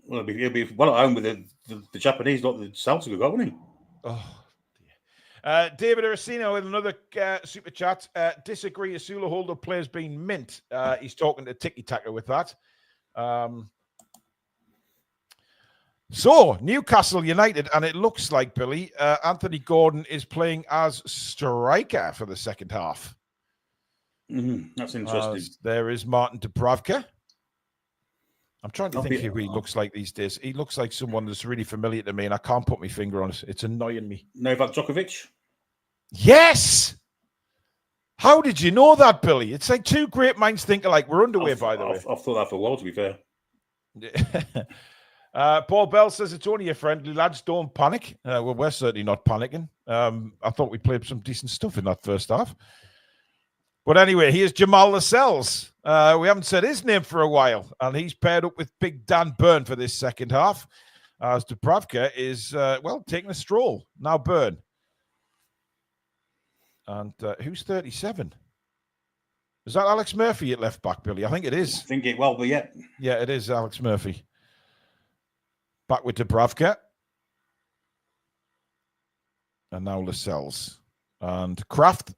Well, he'll be well at home with the Japanese, not the Celtic, won't he? Oh, dear. David Aracino with another super chat. Disagree. Asula Holder players being mint. He's talking to Tiki Taka with that. So, Newcastle United, and it looks like, Billy, Anthony Gordon is playing as striker for the second half. That's interesting. There is Martin Dubravka. I'm trying to think who he looks like these days. He looks like someone that's really familiar to me, and I can't put my finger on it. It's annoying me. Novak Djokovic? Yes! How did you know that, Billy? It's like two great minds think alike. We're underway, by the way. I've thought that for a while, to be fair. Paul Bell says it's only a friendly, lads. Don't panic. Well, we're certainly not panicking. I thought we played some decent stuff in that first half. But anyway, here's Jamal Lascelles. We haven't said his name for a while, and he's paired up with Big Dan Byrne for this second half, as Dubravka is, taking a stroll. Now Byrne. And who's 37? Is that Alex Murphy at left back, Billy? I think it is. I think it will be, yeah. Yeah, it is Alex Murphy. Back with Dubravka. And now Lascelles. And Kraft.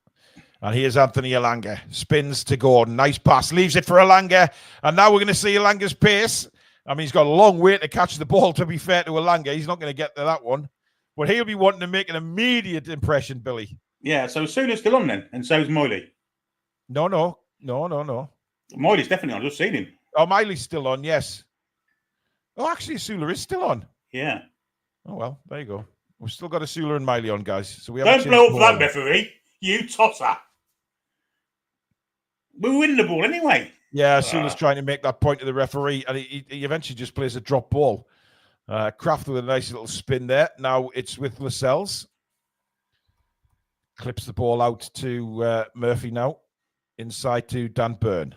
And here's Anthony Alanga. Spins to Gordon. Nice pass. Leaves it for Alanga. And now we're going to see Alanga's pace. I mean, he's got a long way to catch the ball, to be fair to Alanga. He's not going to get to that one. But he'll be wanting to make an immediate impression, Billy. Yeah, so Sula's still on then. And so is Miley. No. Miley's definitely on. I've just seen him. Oh, Miley's still on, yes. Oh, actually, Sula is still on. Yeah. Oh, well, there you go. We've still got Sula and Miley on, guys. So we don't blow up that referee, you tosser. We're winning the ball anyway. Yeah, Sula's trying to make that point to the referee, and he eventually just plays a drop ball. Kraft with a nice little spin there. Now it's with Lascelles. Clips the ball out to Murphy now. Inside to Dan Byrne.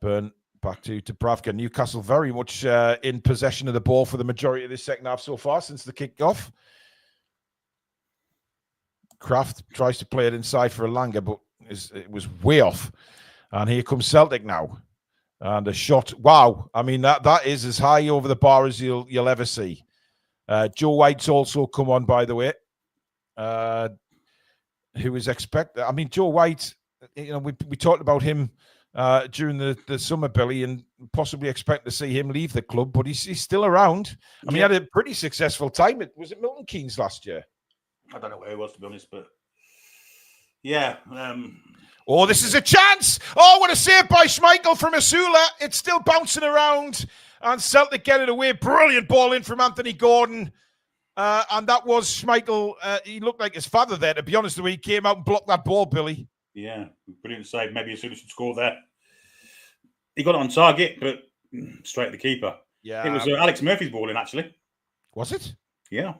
Byrne back to Dubravka. Newcastle very much in possession of the ball for the majority of this second half so far since the kickoff. Kraft tries to play it inside for Alanga, but it was way off. And here comes Celtic now. And a shot. Wow. I mean, that is as high over the bar as you'll ever see. Joe White's also come on, by the way. Who is expected. I mean, Joe White, we talked about him during the summer, Billy, and possibly expect to see him leave the club, but he's still around. I mean, he had a pretty successful time. Was it Milton Keynes last year? I don't know where he was, to be honest, but yeah. Oh, this is a chance. Oh, what a save by Schmeichel from Asula. It's still bouncing around, and Celtic get it away. Brilliant ball in from Anthony Gordon. And that was Schmeichel. He looked like his father there, to be honest, the way he came out and blocked that ball, Billy. Yeah, brilliant save. Maybe a solution score there. He got it on target, but straight at the keeper. Yeah. It was Alex Murphy's ball in, actually. Was it? Yeah.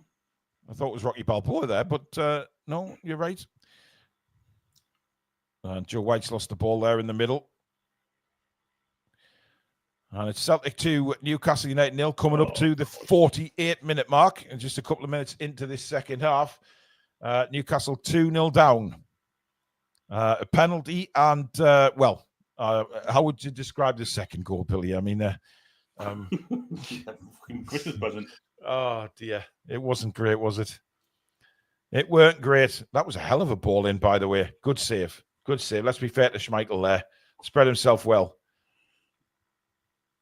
I thought it was Rocky Balboa there, but no, you're right. And Joe White's lost the ball there in the middle. And it's Celtic 2, Newcastle United 0, coming up to the 48-minute mark. And just a couple of minutes into this second half. Newcastle 2-0 down. A penalty and, how would you describe the second goal, Billy? I mean, Christmas present. Oh, dear. It wasn't great, was it? It weren't great. That was a hell of a ball in, by the way. Good save. Good save. Let's be fair to Schmeichel there. Spread himself well.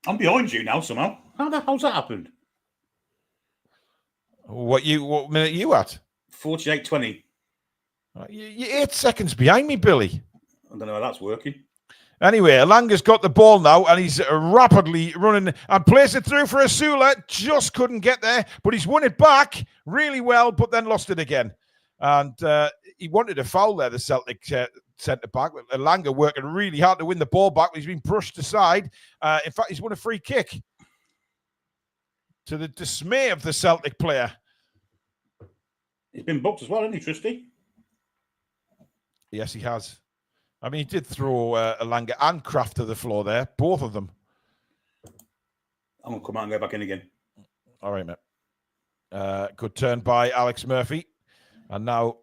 I'm behind you now somehow. How's that happened? What minute are you at? 48-20. You're 8 seconds behind me, Billy. I don't know how that's working. Anyway, Alanga's got the ball now, and he's rapidly running and plays it through for Asula. Just couldn't get there, but he's won it back really well, but then lost it again. And he wanted a foul there, the Celtic centre-back. Alanga working really hard to win the ball back, but he's been brushed aside. In fact, he's won a free kick to the dismay of the Celtic player. He's been booked as well, hasn't he, Tristy? Yes, he has. I mean, he did throw Alanga and Kraft to the floor there, both of them. I'm going to come out and go back in again. All right, mate. Good turn by Alex Murphy. And now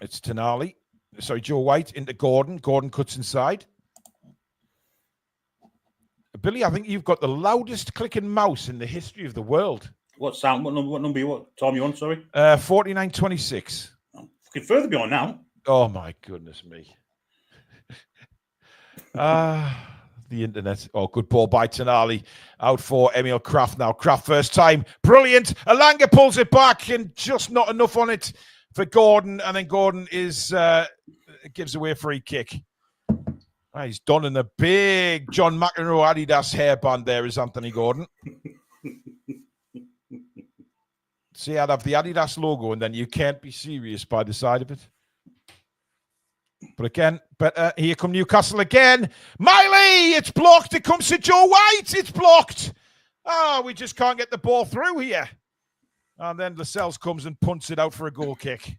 it's Tonali. Sorry, Joe White into Gordon. Gordon cuts inside. Billy, I think you've got the loudest clicking mouse in the history of the world. What sound? What number? What time you on? Sorry. 49-26. I'm fucking further behind now. Oh my goodness me. The internet. Oh, good ball by Tonali. Out for Emil Kraft now. Kraft first time. Brilliant. Alanga pulls it back and just not enough on it for Gordon. And then Gordon gives away a free kick. He's donning a big John McEnroe Adidas hairband there, is Anthony Gordon. See, I'd have the Adidas logo and then you can't be serious by the side of it. But again, here come Newcastle again. Miley, it's blocked. It comes to Joe White. It's blocked. We just can't get the ball through here. And then Lascelles comes and punts it out for a goal kick.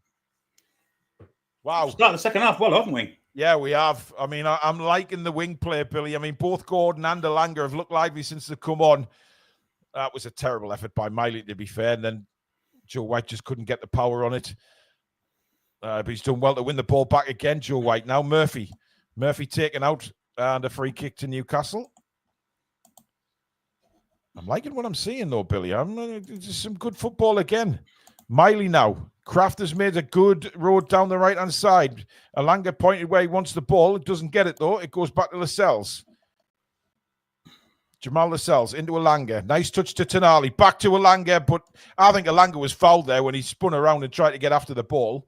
Wow. Start the second half well, haven't we? Yeah, we have. I mean, I'm liking the wing play, Billy. I mean, both Gordon and Alanga have looked lively since they've come on. That was a terrible effort by Miley, to be fair. And then Joe White just couldn't get the power on it. But he's done well to win the ball back again, Joe White. Now Murphy. Murphy taken out and a free kick to Newcastle. I'm liking what I'm seeing, though, Billy. Just some good football again. Miley now. Kraft has made a good road down the right-hand side. Alanga pointed where he wants the ball. It doesn't get it, though. It goes back to Lascelles. Jamal Lascelles into Alanga. Nice touch to Tonali. Back to Alanga, but I think Alanga was fouled there when he spun around and tried to get after the ball.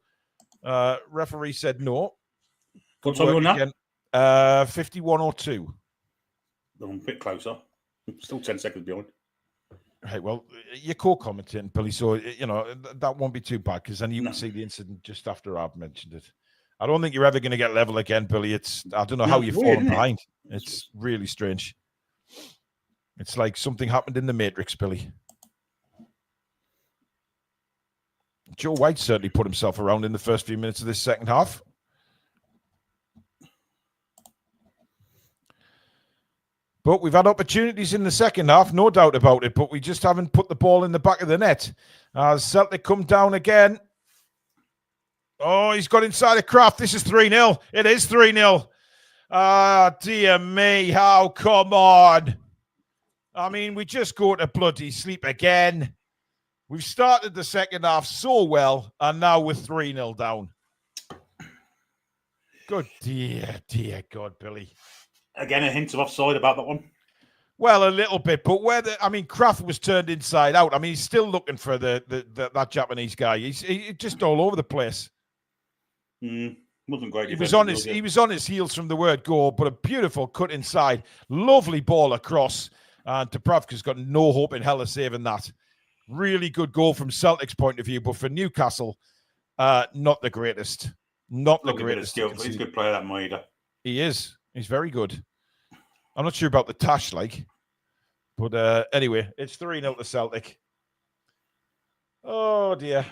Referee said no. What time are we on now? 51-02. I'm a bit closer. Still 10 seconds behind. Right, well, you're co-commenting, Billy, so, that won't be too bad because then you can see the incident just after I've mentioned it. I don't think you're ever going to get level again, Billy. I don't know how you've fallen behind. It's really strange. It's like something happened in the Matrix, Billy. Joe White certainly put himself around in the first few minutes of this second half. But we've had opportunities in the second half, no doubt about it, but we just haven't put the ball in the back of the net. As Celtic come down again. Oh, he's got inside of Kraft. This is 3-0. It is 3-0. Dear me, Howe, come on. I mean, we just go to bloody sleep again. We've started the second half so well, and now we're 3-0 down. Good dear God, Billy. Again, a hint of offside about that one. Well, a little bit, but Kraft was turned inside out. I mean, he's still looking for that Japanese guy. He's just all over the place. Wasn't great. He was on his heels from the word go, but a beautiful cut inside, lovely ball across, and Dubravka's got no hope in hell of saving that. Really good goal from Celtic's point of view, but for Newcastle, not the greatest. Not the greatest skill, but he's a good player, that Maeda. He is. He's very good. I'm not sure about the Tash, but anyway, it's 3-0 to Celtic. Oh dear.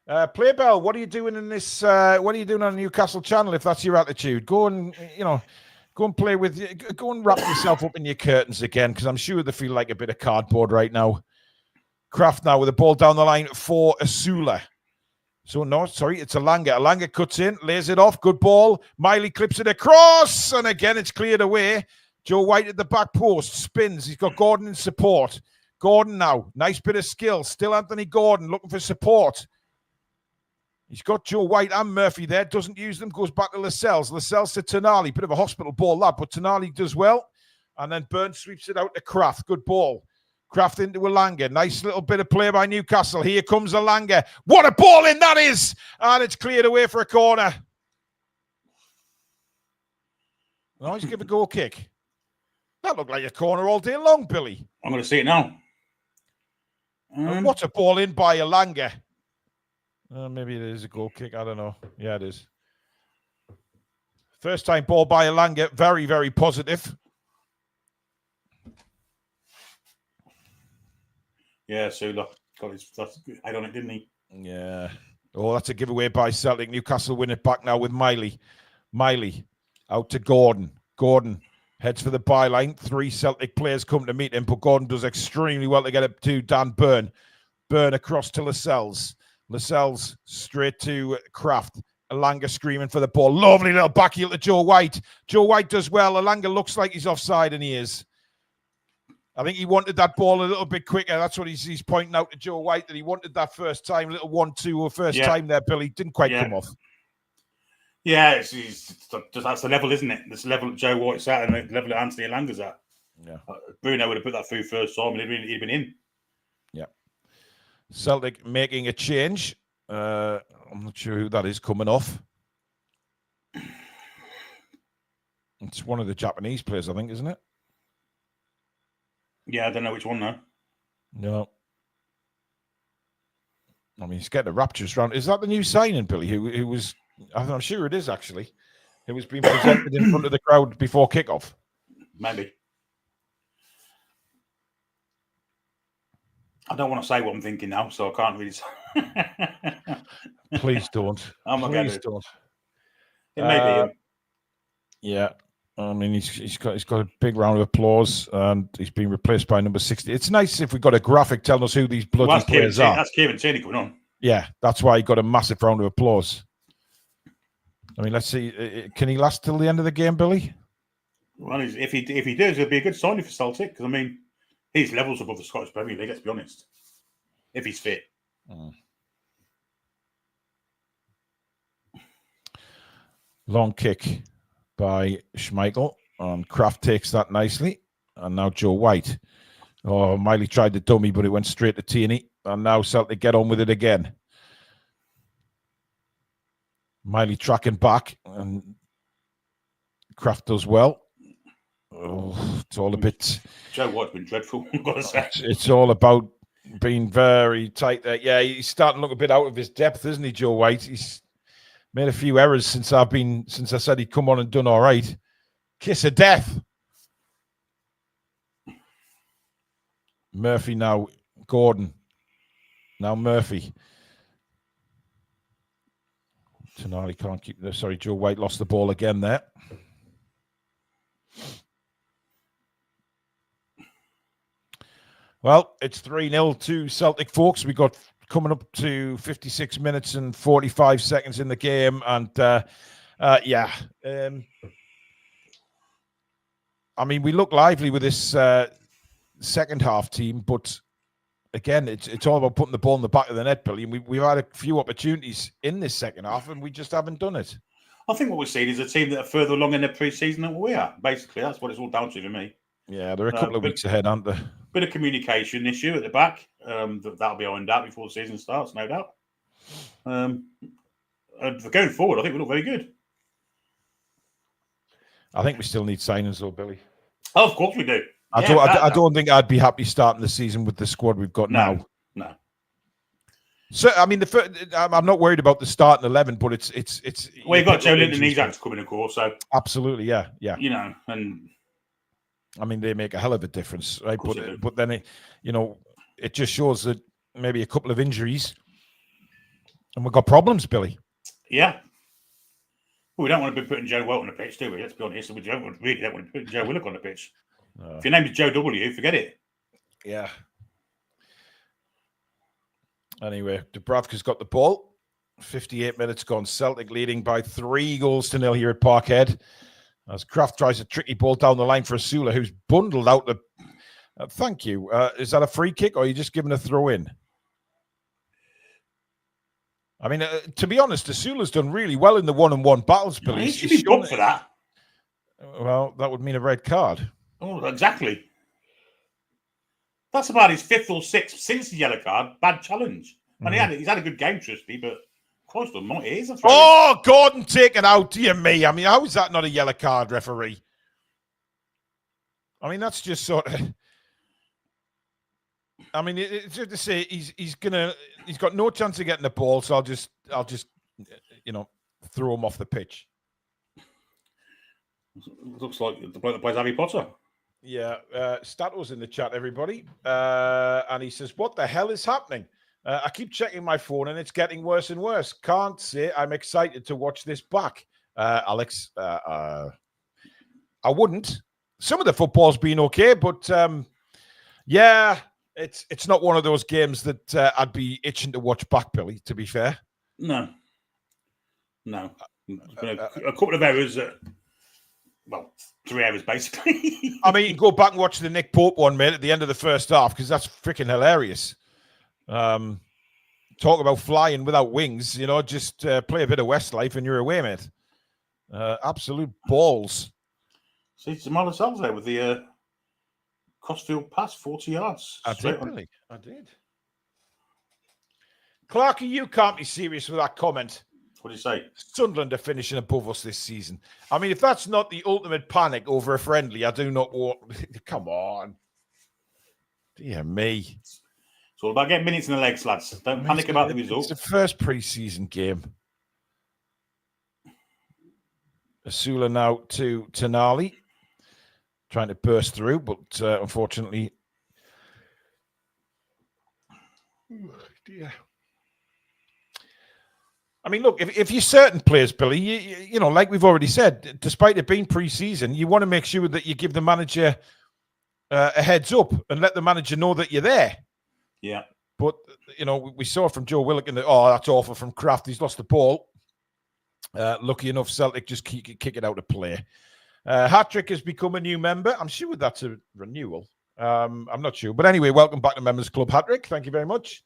Playbell, what are you doing in this? What are you doing on the Newcastle channel? If that's your attitude, go and play with. Go and wrap yourself up in your curtains again, because I'm sure they feel like a bit of cardboard right now. Kraft now with the ball down the line for Asula. So no, sorry, it's Alanga. Alanga cuts in, lays it off. Good ball. Miley clips it across, and again it's cleared away. Joe White at the back post spins. He's got Gordon in support. Gordon now, nice bit of skill. Still Anthony Gordon looking for support. He's got Joe White and Murphy there. Doesn't use them. Goes back to Lascelles. Lascelles to Tonali. Bit of a hospital ball, that, but Tonali does well. And then Burns sweeps it out to Kraft. Good ball. Kraft into Alanga. Nice little bit of play by Newcastle. Here comes Alanga. What a ball in that is! And it's cleared away for a corner. Now he's give a goal kick. That looked like a corner all day long, Billy. I'm going to see it now. What a ball in by Alanga. Maybe it is a goal kick. I don't know. Yeah, it is. First time ball by Alanga. Very, very positive. Yeah, Sula got his head on it, didn't he? Yeah. Oh, that's a giveaway by Celtic. Newcastle win it back now with Miley. Miley out to Gordon. Gordon heads for the byline. 3 Celtic players come to meet him, but Gordon does extremely well to get it to Dan Byrne. Byrne across to Lascelles. Lascelles straight to Kraft. Alanga screaming for the ball. Lovely little back heel to Joe White. Joe White does well. Alanga looks like he's offside, and he is. I think he wanted that ball a little bit quicker. That's what he's pointing out to Joe White, that he wanted that first time, little 1-2 or first time there, Billy. Didn't quite come off. Yeah, that's the level, isn't it? This level that Joe White's at and the level that Anthony Alanga's at. Yeah. Bruno would have put that through first time and he'd been in. Yeah. Celtic making a change. I'm not sure who that is coming off. It's one of the Japanese players, I think, isn't it? Yeah, I don't know which one now. No. I mean, he's getting a rapturous round. Is that the new signing, Billy? Who was? I'm sure it is actually. It was being presented in front of the crowd before kickoff. Maybe. I don't want to say what I'm thinking now, so I can't really say. Please don't. Please don't. It may be him. Yeah. I mean, he's got a big round of applause, and he's been replaced by number 60. It's nice if we got a graphic telling us who these bloody players are. That's Kieran Tierney coming on. Yeah, that's why he got a massive round of applause. I mean, let's see. Can he last till the end of the game, Billy? Well, if he does, it'll be a good signing for Celtic, because I mean, he's levels above the Scottish Premier League. Let's be honest. If he's fit. Long kick by Schmeichel, and Kraft takes that nicely, and now Joe White. Oh, Miley tried the dummy, but it went straight to Tierney, and now Celtic get on with it again. Miley tracking back, and Kraft does well. Oh, it's all a bit... Joe White's been dreadful, I've got to say. It's all about being very tight there. Yeah, he's starting to look a bit out of his depth, isn't he, Joe White? He's made a few errors since I said he'd come on and done all right. Kiss of death. Murphy now. Gordon. Now Murphy. Tonali can't keep this. Sorry, Joe White lost the ball again there. Well, it's 3-0 to Celtic, folks. We got coming up to 56 minutes and 45 seconds in the game. And, I mean, we look lively with this second half team, but again, it's all about putting the ball in the back of the net, Billy. And we've had a few opportunities in this second half, and we just haven't done it. I think what we're seeing is a team that are further along in their pre-season than we are. Basically, that's what it's all down to for me. Yeah, they're a couple of weeks ahead, aren't they? Bit of communication issue at the back. That'll be ironed out before the season starts, no doubt. And for going forward, I think we look very good. I think we still need signings, though, Billy. Oh, of course we do. I don't think I'd be happy starting the season with the squad we've got now. No. So I mean, I'm not worried about the starting 11, but it's. Well, you've got Joe Linton and Isak coming, of course. So absolutely, yeah. You know, and I mean, they make a hell of a difference, right? But then it just shows that maybe a couple of injuries, and we've got problems, Billy. Yeah. Well, we don't want to be putting Joe Welton on the pitch, do we? Let's be honest. We don't want to be putting Joe Willock on the pitch. No. If your name is Joe W, forget it. Yeah. Anyway, Dubravka's got the ball. 58 minutes gone. Celtic leading by 3-0 here at Parkhead. As Kraft tries a tricky ball down the line for Asula, who's bundled out the... thank you. Is that a free kick, or are you just giving a throw in? I mean, to be honest, Asula's done really well in the one-on-one battles, Billy. He should be booked for that. Well, that would mean a red card. Oh, exactly. That's about his 5th or 6th since the yellow card. Bad challenge. And he's had a good game, trust me, but Christ almighty, it is a throw. Oh, Gordon taken out, dear me. I mean, how is that not a yellow card, referee? I mean, that's just sort of... I mean, it's just to say he's got no chance of getting the ball, so I'll just throw him off the pitch. Looks like the bloke that plays Harry Potter. Yeah, Stato's in the chat, everybody, and he says, "What the hell is happening? I keep checking my phone, and it's getting worse and worse. Can't say I'm excited to watch this back, Alex. I wouldn't. Some of the football's been okay, but yeah." It's not one of those games that I'd be itching to watch back, Billy, to be fair. No. It's been a couple of errors. 3 hours, basically. I mean, you can go back and watch the Nick Pope one, mate, at the end of the first half, because that's freaking hilarious. Talk about flying without wings, just play a bit of Westlife and you're away, mate. Absolute balls. See, Jamal ourselves there with the... crossfield pass, 40 yards. I did, Billy. I did. Clarky, you can't be serious with that comment. What do you say? Sunderland are finishing above us this season. I mean, if that's not the ultimate panic over a friendly, I do not want... Come on. Dear me. It's all about getting minutes in the legs, lads. Don't panic about the result. It's the first pre-season game. Asula now to Tonali. Trying to burst through, but unfortunately... Oh, dear. I mean, look, if you're certain players, Billy, you know, like we've already said, despite it being pre-season, you want to make sure that you give the manager a heads up and let the manager know that you're there. Yeah. But, you know, we saw from Joe Willock in that's awful from Kraft. He's lost the ball. Lucky enough, Celtic just kick it out of play. Hat-trick has become a new member. I'm sure that's a renewal. I'm not sure. But anyway, welcome back to Members Club Hat-trick. Thank you very much.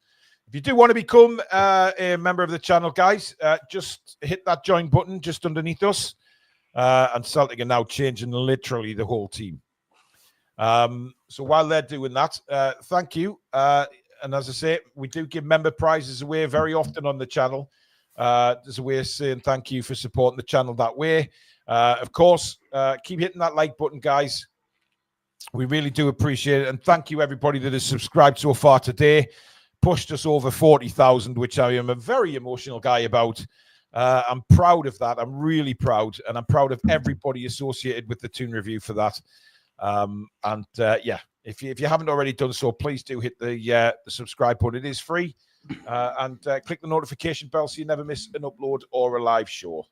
If you do want to become a member of the channel, guys, just hit that join button just underneath us. And Celtic are now changing literally the whole team. So while they're doing that, thank you. And as I say, we do give member prizes away very often on the channel. There's a way of saying thank you for supporting the channel that way. Of course, keep hitting that like button, guys. We really do appreciate it. And thank you, everybody that has subscribed so far today. Pushed us over 40,000, which I am a very emotional guy about. I'm proud of that. I'm really proud. And I'm proud of everybody associated with the Toon Review for that. Yeah, if you haven't already done so, please do hit the subscribe button. It is free. And click the notification bell so you never miss an upload or a live show.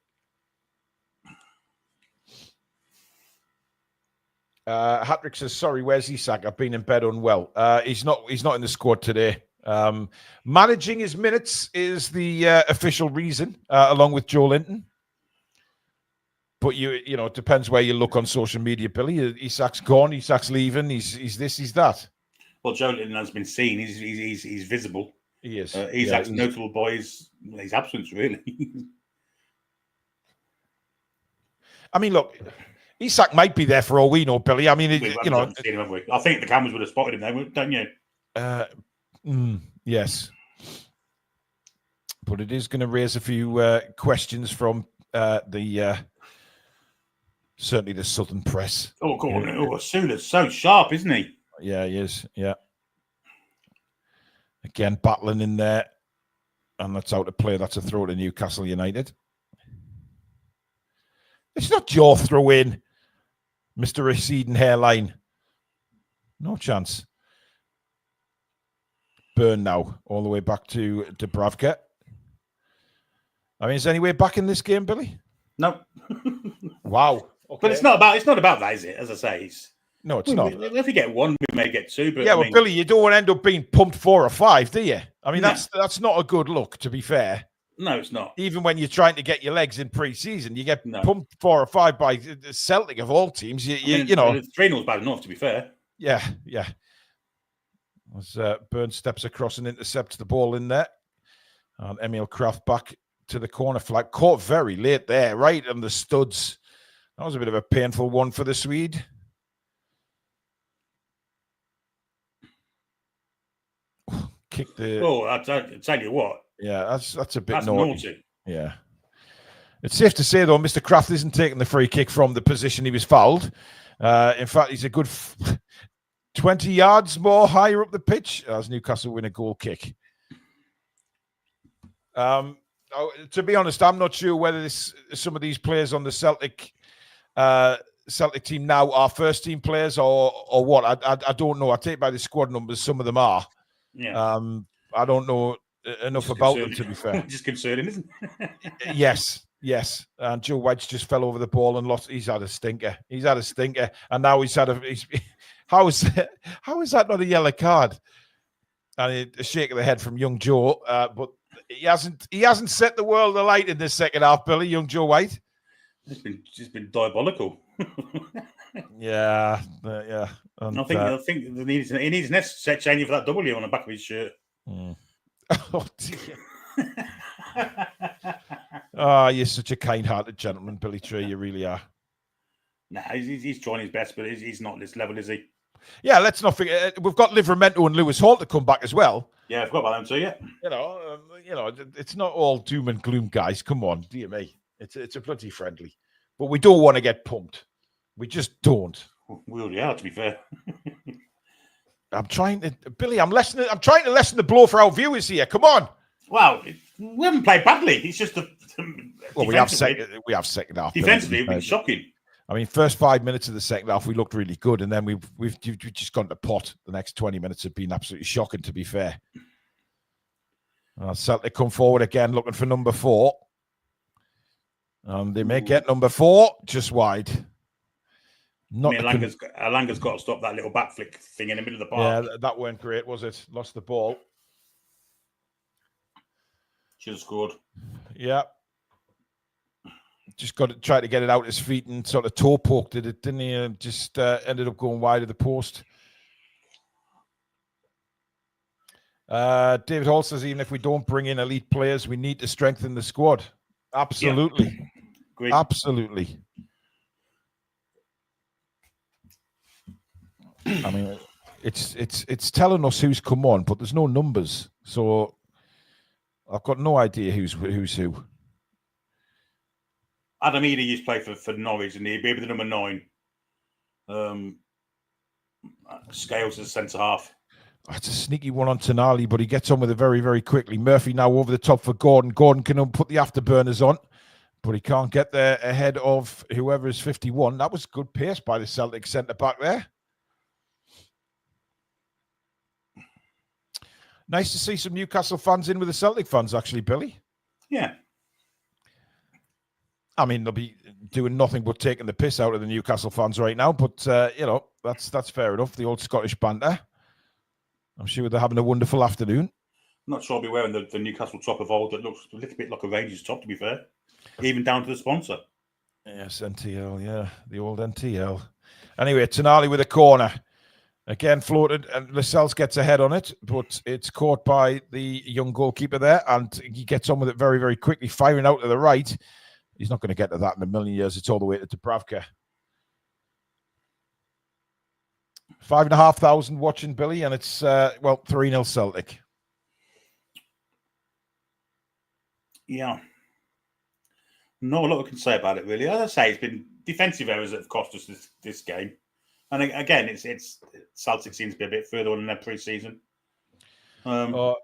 Hat-trick says, sorry, where's Isak? I've been in bed unwell. He's not in the squad today. Managing his minutes is the official reason, along with Joe Linton. But you know, it depends where you look on social media, Billy. Isak's gone, Isak's leaving, he's this, he's that. Well, Joe Linton has been seen, he's visible. He is. Isak's notable by his absence, really. I mean, look, Isak might be there for all we know, Billy. I mean, you know, seen him, have we? I think the cameras would have spotted him there, don't you? Yes. But it is going to raise a few questions from certainly the Southern press. Oh, God. Oh, Sula's so sharp, isn't he? Yeah, he is. Yeah. Again, battling in there. And that's out of play. That's a throw to Newcastle United. It's not your throw in, Mr. Receding Hairline. No chance. Burn now, all the way back to Dubravka. I mean, is there any way back in this game, Billy? No. Wow. Okay. But it's not about that, is it? As I say, no, it's not. If we get one, we may get two. But yeah, well, Billy, you don't want to end up being pumped 4 or 5, do you? I mean, that's not a good look, to be fair. No, it's not. Even when you're trying to get your legs in pre-season, you get pumped 4 or 5 by Celtic of all teams. You know, 3-0's bad enough, to be fair. Yeah. As Burns steps across and intercepts the ball in there. And Emil Kraft back to the corner flag. Caught very late there, right on the studs. That was a bit of a painful one for the Swede. Kick the... Oh, I tell you what. Yeah, that's a bit naughty. Yeah. It's safe to say, though, Mr. Kraft isn't taking the free kick from the position he was fouled. In fact, he's a good 20 yards more higher up the pitch as Newcastle win a goal kick. To be honest, I'm not sure whether some of these players on the Celtic team now are first team players or what. I don't know. I take by the squad numbers, some of them are. Yeah. I don't know enough about them, to be fair. Just concerning, isn't it? Yes. And Joe White's just fell over the ball and lost. He's had a stinker. And now how is that not a yellow card? And a shake of the head from young Joe, but he hasn't set the world alight in this second half, Billy, young Joe White. It's been diabolical. Yeah. And I think he needs an S changing for that W on the back of his shirt. Oh dear. Oh, you're such a kind-hearted gentleman, Billy Tree. You really are. Nah, he's trying his best, but he's not this level, is he? Yeah, let's not forget we've got Livramento and Lewis Hall to come back as well. Yeah, I forgot about them too. Yeah, you know, it's not all doom and gloom, guys. Come on, dear me, it's a bloody friendly, but we don't want to get pumped. We just don't. We already are, to be fair. I'm trying to lessen the blow for our viewers here. Come on. Wow, we haven't played badly. It's just we have second half. Defensively, it's been shocking. I mean, first 5 minutes of the second half, we looked really good, and then we've just gone to pot. The next 20 minutes have been absolutely shocking, to be fair. Celtic come forward again, looking for number 4. They may get number 4 just wide. Alanga's got to stop that little back flick thing in the middle of the park. Yeah, that weren't great, was it? Lost the ball. Should have scored. Yeah. Just got to try to get it out his feet and sort of toe poked it, didn't he? And just ended up going wide of the post. David Hall says, even if we don't bring in elite players, we need to strengthen the squad. Absolutely. Yeah. Absolutely. I mean, it's telling us who's come on, but there's no numbers. So I've got no idea who's who. Adam Eady used to play for Norwich, and he'd be the number 9. Scales as centre half. It's a sneaky one on Tonali, but he gets on with it very, very quickly. Murphy now over the top for Gordon. Gordon can put the afterburners on, but he can't get there ahead of whoever is 51. That was good pace by the Celtic centre back there. Nice to see some Newcastle fans in with the Celtic fans, actually, Billy. Yeah. I mean, they'll be doing nothing but taking the piss out of the Newcastle fans right now, but, that's fair enough. The old Scottish banter. I'm sure they're having a wonderful afternoon. I'm not sure I'll be wearing the Newcastle top of old that looks a little bit like a Rangers top, to be fair. Even down to the sponsor. Yes, NTL, yeah. The old NTL. Anyway, Tonali with a corner. Again, floated, and Lascelles gets ahead on it, but it's caught by the young goalkeeper there, and he gets on with it very, very quickly, firing out to the right. He's not going to get to that in a million years. It's all the way to Dubravka. 5,500 watching, Billy, and it's, 3-0 Celtic. Yeah. Not a lot I can say about it, really. As I say, it's been defensive errors that have cost us this game. And again, it's Celtic seems to be a bit further on in their pre-season. Look,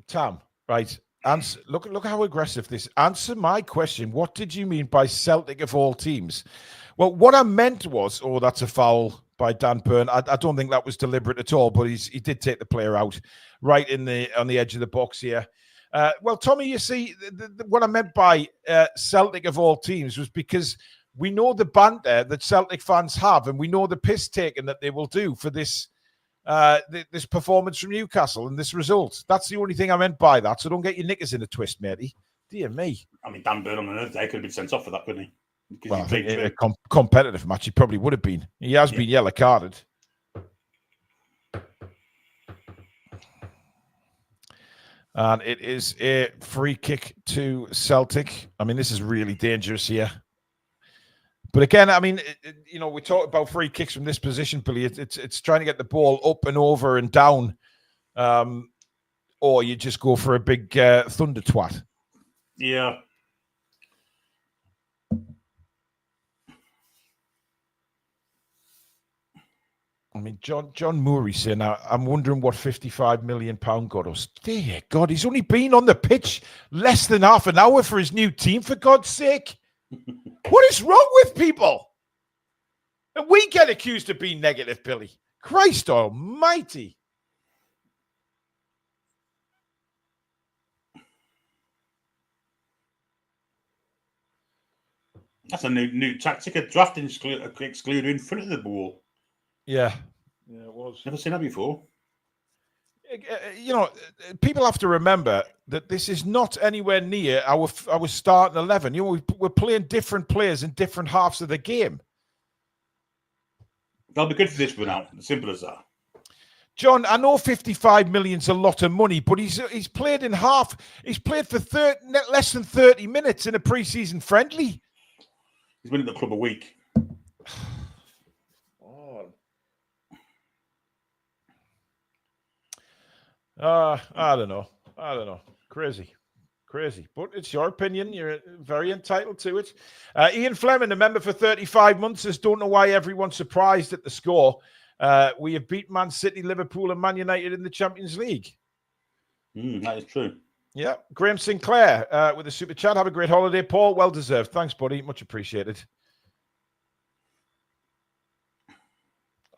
Tam, right? Look how aggressive this. Answer my question. What did you mean by Celtic of all teams? Well, what I meant was, that's a foul by Dan Burn. I don't think that was deliberate at all, but he did take the player out right on the edge of the box here. Well, Tommy, you see, what I meant by Celtic of all teams was because we know the banter that Celtic fans have, and we know the piss taking that they will do for this this performance from Newcastle and this result. That's the only thing I meant by that. So don't get your knickers in a twist, matey. Dear me. I mean, Dan Burn on another day could have been sent off for that, couldn't he? Well, in a competitive match, he probably would have been. He has been yellow carded. And it is a free kick to Celtic. I mean, this is really dangerous here. But again, I mean, we talk about free kicks from this position, Billy. It's trying to get the ball up and over and down, or you just go for a big thunder twat. Yeah. I mean, John Murray saying, now, I'm wondering what £55 million got us. Dear God, he's only been on the pitch less than half an hour for his new team, for God's sake. What is wrong with people? And we get accused of being negative, Billy. Christ almighty. That's a new tactic of drafting excluder in front of the ball. Yeah, it was. Never seen that before. People have to remember that this is not anywhere near our starting 11. We're playing different players in different halves of the game. They'll be good for this one out. Simple as that. John, I know 55 million's a lot of money, but he's played in half. He's played for less than 30 minutes in a pre-season friendly. He's been at the club a week. I don't know. Crazy. But it's your opinion. You're very entitled to it. Ian Fleming, a member for 35 months, says, don't know why everyone's surprised at the score. We have beat Man City, Liverpool and Man United in the Champions League. That is true. Yeah. Graham Sinclair with a super chat. Have a great holiday, Paul. Well deserved. Thanks, buddy. Much appreciated.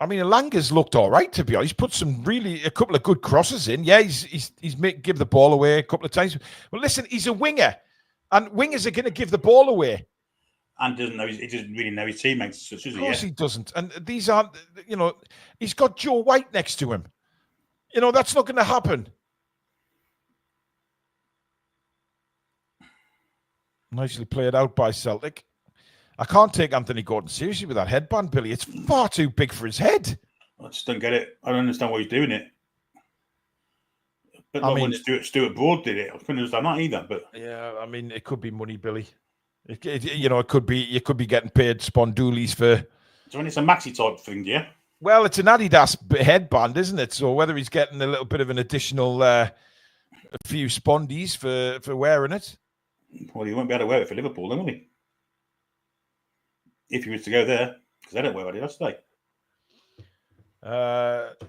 I mean, Elanga's looked all right, to be honest. He's put a couple of good crosses in. Yeah, he's give the ball away a couple of times. But listen, he's a winger, and wingers are going to give the ball away. And he doesn't really know his teammates. Of course he doesn't. And these aren't, he's got Joe White next to him. That's not going to happen. Nicely played out by Celtic. I can't take Anthony Gordon seriously with that headband, Billy. It's far too big for his head. I just don't get it. I don't understand why he's doing it. But when Stuart Broad did it, I couldn't understand that either. But yeah, I mean, it could be money, Billy. It could be you could be getting paid spondoolies for. So when it's a maxi type thing, yeah. Well, it's an Adidas headband, isn't it? So whether he's getting a little bit of an additional a few spondies for wearing it. Well, he won't be able to wear it for Liverpool, then, will he? If he was to go there, because they don't wear Adidas, do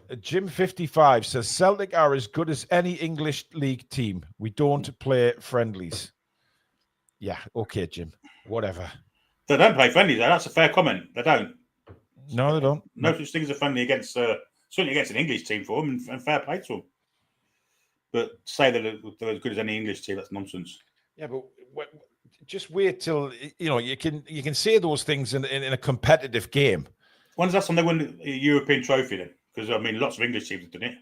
they? Jim 55 says Celtic are as good as any English league team. We don't play friendlies. Yeah, okay, Jim. Whatever. They don't play friendlies, though. That's a fair comment. They don't. No, they don't. No such thing as a friendly against, certainly against an English team for them, and fair play to them. But to say that they're as good as any English team, that's nonsense. Yeah, but just wait till you can say those things in a competitive game. When is that time they win a European trophy then? Because I mean, lots of English teams have done it.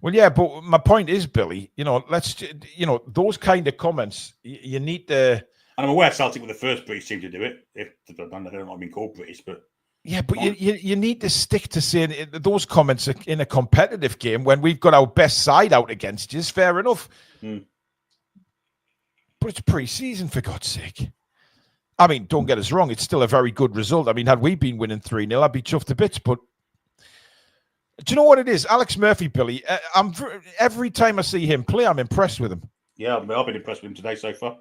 Well, yeah, but my point is, Billy, those kind of comments, you need to. And I'm aware Celtic were the first British team to do it. If they don't like being called British, but yeah, but you need to stick to saying those comments in a competitive game when we've got our best side out against you. Is fair enough. But it's pre-season, for God's sake. I mean, don't get us wrong. It's still a very good result. I mean, had we been winning 3-0, I'd be chuffed to bits. But do you know what it is? Alex Murphy, Billy, every time I see him play, I'm impressed with him. Yeah, I've been impressed with him today so far.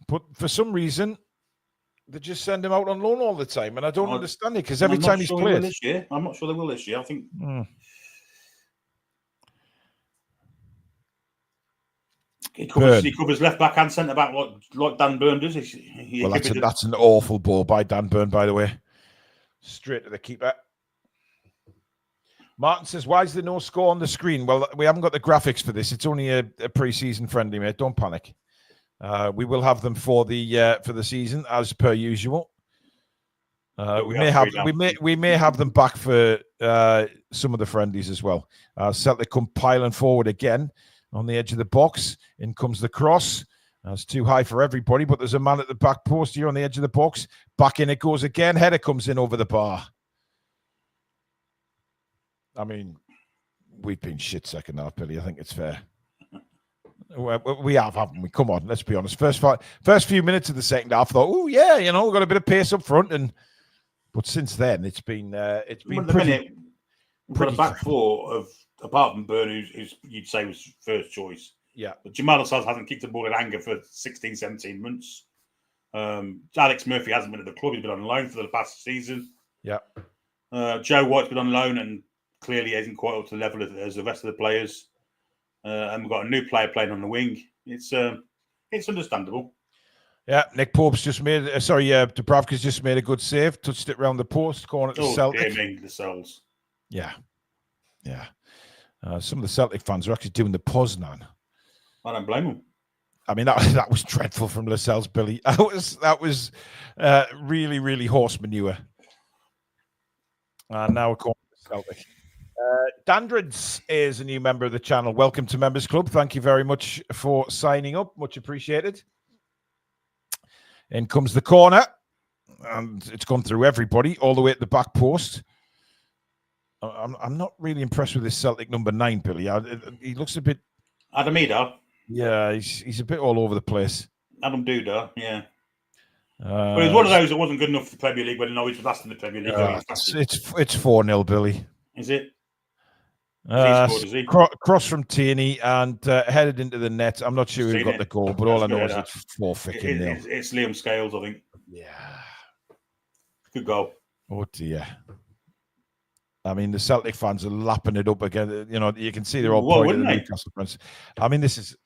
But for some reason, they just send him out on loan all the time. And I don't understand it, because every time he's played. I'm not sure they will this year. I think... He covers left back and centre back like Dan Burn does. Well, that's an awful ball by Dan Burn, by the way. Straight to the keeper. Martin says, why is there no score on the screen? Well, we haven't got the graphics for this. It's only a pre-season friendly, mate. Don't panic. We will have them for the season as per usual. We may have them back for some of the friendlies as well. Celtic come piling forward again on the edge of the box. In comes the cross. That's too high for everybody, but there's a man at the back post here on the edge of the box. Back in it goes again. Header comes in over the bar. I mean, we've been shit second half, Billy. I think it's fair. We have, haven't we? Come on, let's be honest. First few minutes of the second half, I thought, oh yeah, we've got a bit of pace up front, but since then it's been pretty. We've got a back four of, apart from Burn, who's you'd say was first choice. Yeah, but Jamal Lascelles hasn't kicked the ball in anger for 16, 17 months. Alex Murphy hasn't been at the club; he's been on loan for the past season. Yeah, Joe White's been on loan and clearly isn't quite up to the level as the rest of the players. And we've got a new player playing on the wing. It's understandable. Yeah, Nick Pope's just made. Dubravka's just made a good save. Touched it round the post, corner to Celtic. The Cells. Yeah. Some of the Celtic fans are actually doing the Poznan. I don't blame them. I mean, that was dreadful from Lascelles, Billy. That was really, really horse manure. And now we're calling Celtic. Dandrids is a new member of the channel. Welcome to Members Club. Thank you very much for signing up. Much appreciated. In comes the corner. And it's gone through everybody, all the way at the back post. I'm not really impressed with this Celtic number 9, Billy. He looks a bit... Adam Ida? Yeah, he's a bit all over the place. Adam Duda, yeah. But it was one of those that wasn't good enough for the Premier League when Norwich was last in the Premier League. It's 4-0, Billy. Is it? Cross from Tierney and headed into the net. I'm not sure who got the goal, but all I know is it's 4-0. It's Liam Scales, I think. Yeah. Good goal. Oh, dear. I mean, the Celtic fans are lapping it up again. You can see they're all pointing at the Newcastle fans. I mean, this is,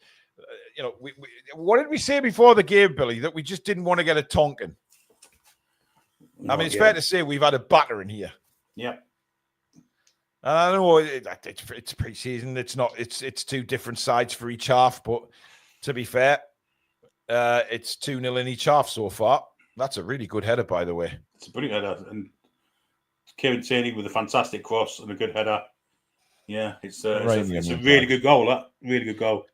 what did we say before the game, Billy? That we just didn't want to get a Tonkin. I mean, it's fair to say we've had a batter in here. Yeah. And I know it's pre-season. It's two different sides for each half. But to be fair, it's 2-0 in each half so far. That's a really good header, by the way. It's a brilliant header. And Kieran Tierney with a fantastic cross and a good header. Yeah, it's a really good goal. That really good goal.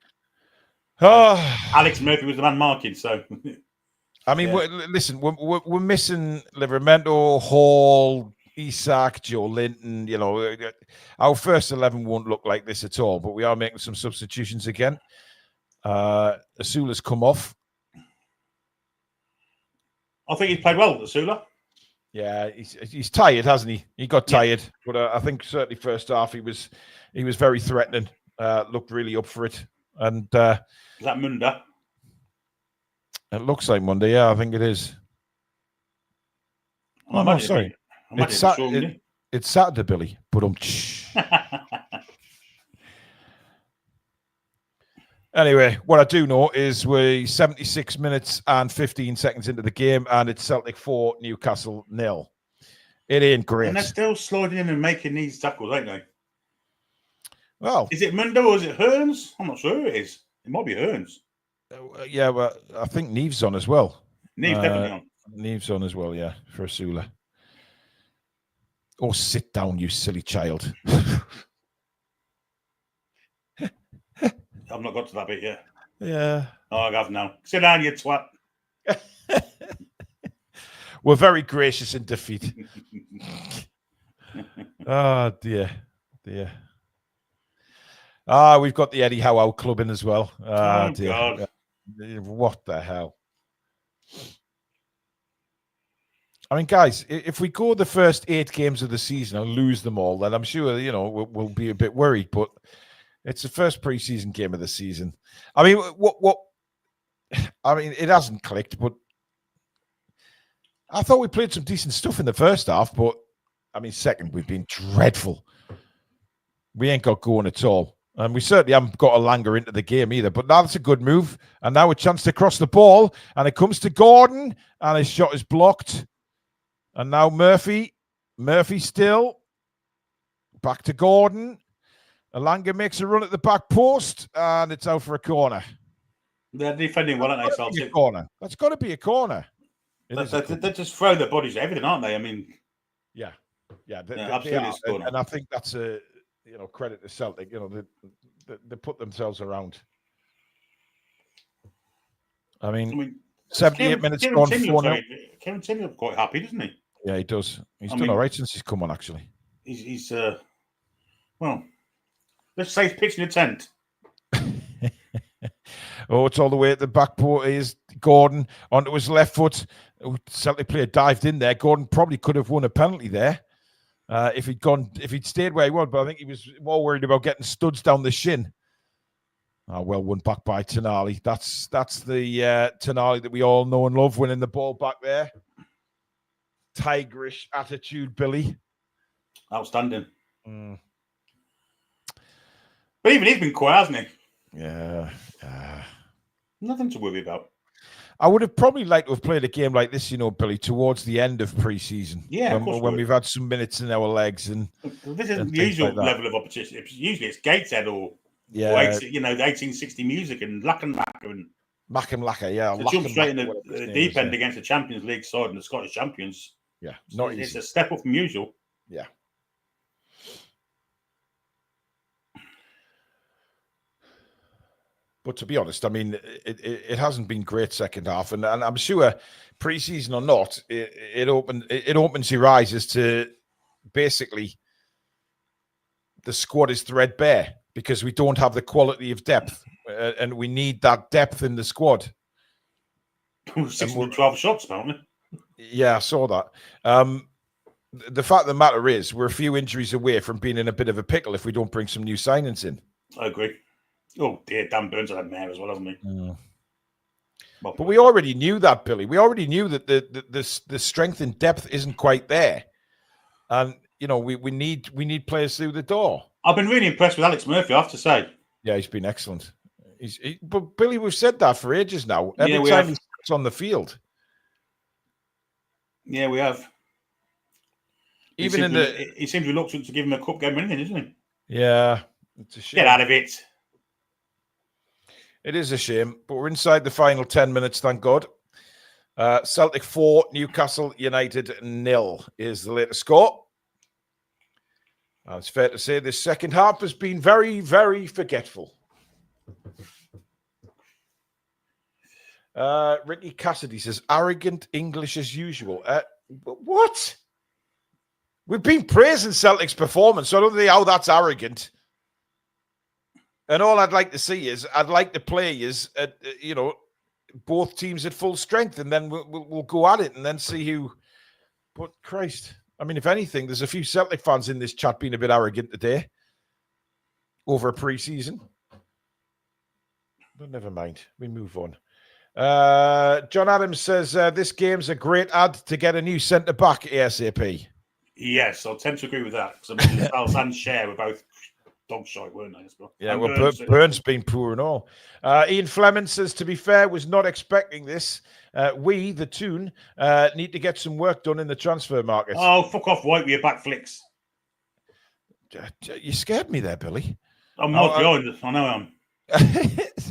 Alex Murphy was the man marking. So, I mean, listen, we're missing Livramento, Hall, Isak, Joe Linton. Our first 11 won't look like this at all. But we are making some substitutions again. Asula's come off. I think he's played well, Asula. Yeah, he's tired, hasn't he? He got tired, but I think certainly first half he was very threatening. Looked really up for it, and is that Monday? It looks like Monday. Yeah, I think it is. Oh no, sorry, it's Saturday, Billy. But Anyway, what I do know is we're 76 minutes and 15 seconds into the game, and it's Celtic 4, Newcastle 0. It ain't great. And they're still sliding in and making these tackles, ain't they? Well, is it Mundo or is it Hearns? I'm not sure who it is. It might be Hearns. Yeah, well, I think Neve's on as well. Neve's definitely on. Neve's on as well, yeah, for Asula. Oh, sit down, you silly child. I've not got to that bit yet. Yeah. Oh, I have now. Sit down, you twat. We're very gracious in defeat. Oh, dear. We've got the Eddie Howe club in as well. Oh, dear. God. What the hell? I mean, guys, if we go the first 8 games of the season and lose them all, then I'm sure, we'll be a bit worried. But it's the first preseason game of the season. I mean, it hasn't clicked, but I thought we played some decent stuff in the first half. But I mean, second, we've been dreadful. We ain't got going at all. And we certainly haven't got a Langer into the game either. But now that's a good move. And now a chance to cross the ball. And it comes to Gordon. And his shot is blocked. And now Murphy. Murphy still. Back to Gordon. Langer makes a run at the back post. And it's out for a corner. They're defending well, aren't they, Celtic? Corner. That's got to be a corner. They're just throwing their bodies at everything, aren't they? I mean... Yeah. Absolutely. And I think that's a credit to Celtic. They put themselves around. I mean 78 minutes gone. Kevin Tinney's quite happy, doesn't he? Yeah, he does. He's done all right since he's come on. Actually, he's well, let's say he's pitching a tent. Oh, it's all the way at the back post. Is Gordon onto his left foot. Celtic player dived in there. Gordon probably could have won a penalty there if he'd stayed where he was. But I think he was more worried about getting studs down the shin. Well won back by Tonali. That's the Tonali that we all know and love, winning the ball back there. Tigerish attitude, Billy. Outstanding. But even he's been quiet, hasn't he? Yeah. Nothing to worry about. I would have probably liked to have played a game like this, Billy, towards the end of pre-season. Yeah, when we've had some minutes in our legs. And this isn't the usual level of opposition. Usually it's Gateshead or the 1860 music and Lackenmacher and Lackenmacher, yeah. To jump straight in the deep end against the Champions League side and the Scottish champions. Yeah, it's a step up from usual. Yeah. But to be honest, I mean, it hasn't been great second half, and I'm sure pre-season or not, it opens your eyes as to basically the squad is threadbare because we don't have the quality of depth, and we need that depth in the squad. 12 shots, apparently. Yeah, I saw that. The fact of the matter is, we're a few injuries away from being in a bit of a pickle if we don't bring some new signings in. I agree. Oh dear, Dan Burns had a mare as well, hasn't he? But we already knew that, Billy. We already knew that the strength and depth isn't quite there, and we need players through the door. I've been really impressed with Alex Murphy, I have to say. Yeah, he's been excellent. But Billy, we've said that for ages now. Every time he's on the field. Yeah, we have. He seems reluctant to give him a cup game or anything, isn't he? Yeah, it's a shame. Get out of it. It is a shame, but we're inside the final 10 minutes, thank God. Celtic 4, Newcastle United 0 is the latest score. It's fair to say this second half has been very, very forgetful. Ricky Cassidy says, arrogant English as usual. What? We've been praising Celtic's performance, so I don't see how that's arrogant. And all I'd like to see is, I'd like to play is, both teams at full strength, and then we'll go at it and then see who. But Christ, I mean, if anything, there's a few Celtic fans in this chat being a bit arrogant today over pre-season. But never mind, we move on. John Adams says this game's a great ad to get a new centre back ASAP. Yes, I'll tend to agree with that because I mean, Styles and Cher were both dog shite, weren't they? Yeah, well, Burns been poor and all. Ian Fleming says, to be fair, was not expecting this. We, the Toon, need to get some work done in the transfer market. Oh, fuck off, White, with your back flicks. You scared me there, Billy. I'm not behind. I know I am.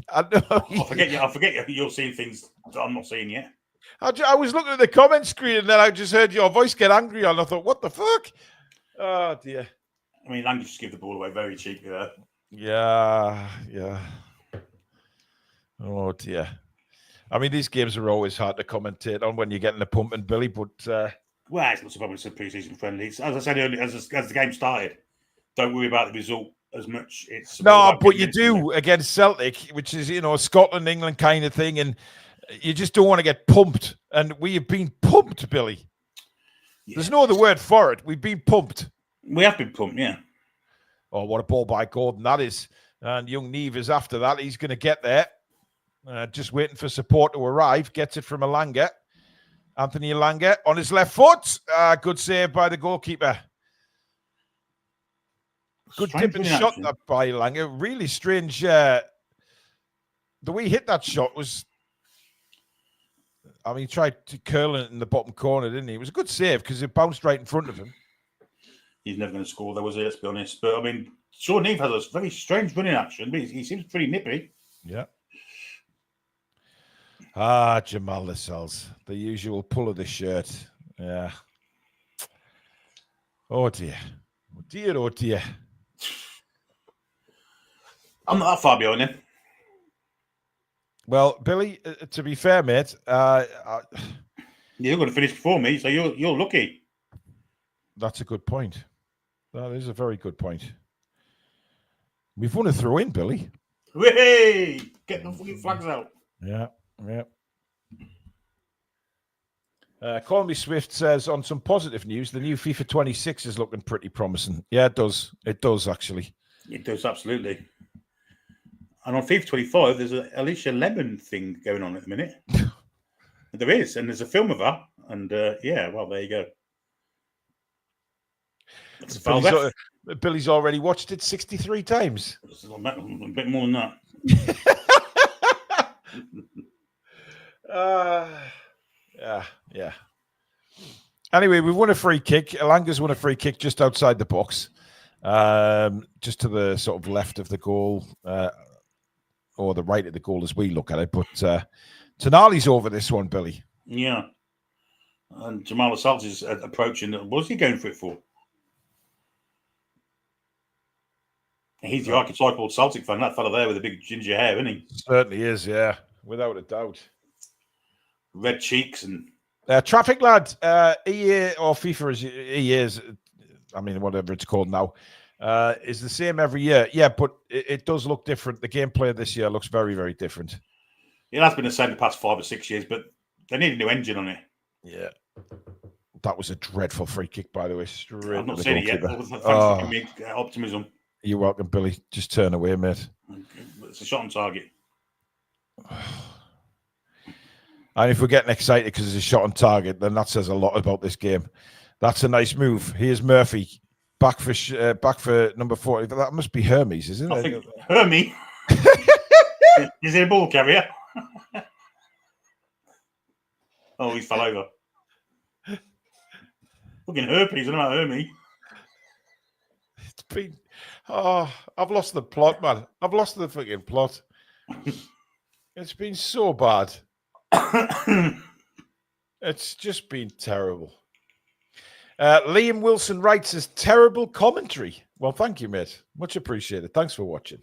I know. I forget you're seeing things that I'm not seeing yet. I was looking at the comment screen and then I just heard your voice get angry and I thought, what the fuck? Oh, dear. I mean, Lang just give the ball away very cheaply there. Yeah. Oh, dear. I mean, these games are always hard to commentate on when you're getting the pump and Billy, but... Well, it's not so problem. It's a pre-season friendly. As I said earlier, as the game started, don't worry about the result as much. No, but you do against Celtic, which is, Scotland, England kind of thing, and you just don't want to get pumped. And we have been pumped, Billy. Yeah. There's no other word for it. We've been pumped. We have been pumped, yeah. Oh, what a ball by Gordon that is. And young Neve is after that. He's going to get there. Just waiting for support to arrive. Gets it from Elanga. Anthony Elanga on his left foot. Good save by the goalkeeper. Good dipping shot that by Langer. Really strange. The way he hit that shot was, I mean, he tried to curl it in the bottom corner, didn't he? It was a good save because it bounced right in front of him. He's never going to score, though, was he? Let's be honest. But I mean, Sean Neve has a very strange running action, but he seems pretty nippy. Yeah. Jamal Lascelles, the usual pull of the shirt. Yeah. Oh dear. Oh dear, oh dear. I'm not that far behind him. Well, Billy, to be fair, mate, you're going to finish before me, so you're lucky. That's a good point. That is a very good point. We've won a throw-in, Billy. Hey! Get the fucking flags out. Yeah. Call Me Swift says, on some positive news, the new FIFA 26 is looking pretty promising. Yeah, it does. It does, actually. It does, absolutely. And on FIFA 25, there's an Alicia Lemon thing going on at the minute. There is, and there's a film of her. And, yeah, well, there you go. Billy's already watched it 63 times. A bit more than that. Yeah. Anyway, we've won a free kick. Elanga's won a free kick just outside the box, just to the sort of left of the goal, or the right of the goal as we look at it. But Tonali's over this one, Billy. Yeah. And Jamal Lascelles is approaching. What's he going for it for? He's the archetypal Celtic fan, that fella there with the big ginger hair, isn't he? Certainly is, yeah, without a doubt. Red cheeks and... Traffic Lad, EA or FIFA as EA is, I mean, whatever it's called now, is the same every year. Yeah, but it does look different. The gameplay this year looks very, very different. It has been the same the past 5 or 6 years, but they need a new engine on it. Yeah. That was a dreadful free kick, by the way. I've not seen it yet. Thanks for optimism. You're welcome, Billy. Just turn away, mate. It's a shot on target. And if we're getting excited because it's a shot on target, then that says a lot about this game. That's a nice move. Here's Murphy back for number 40. That must be Hermes, isn't it? I think Hermes. Is he a ball carrier? Oh, he fell over. Fucking herpes. I don't know about Hermes. It's been... Oh, I've lost the plot, man. I've lost the fucking plot. It's been so bad. It's just been terrible. Liam Wilson writes as terrible commentary. Well, thank you, mate. Much appreciated. Thanks for watching.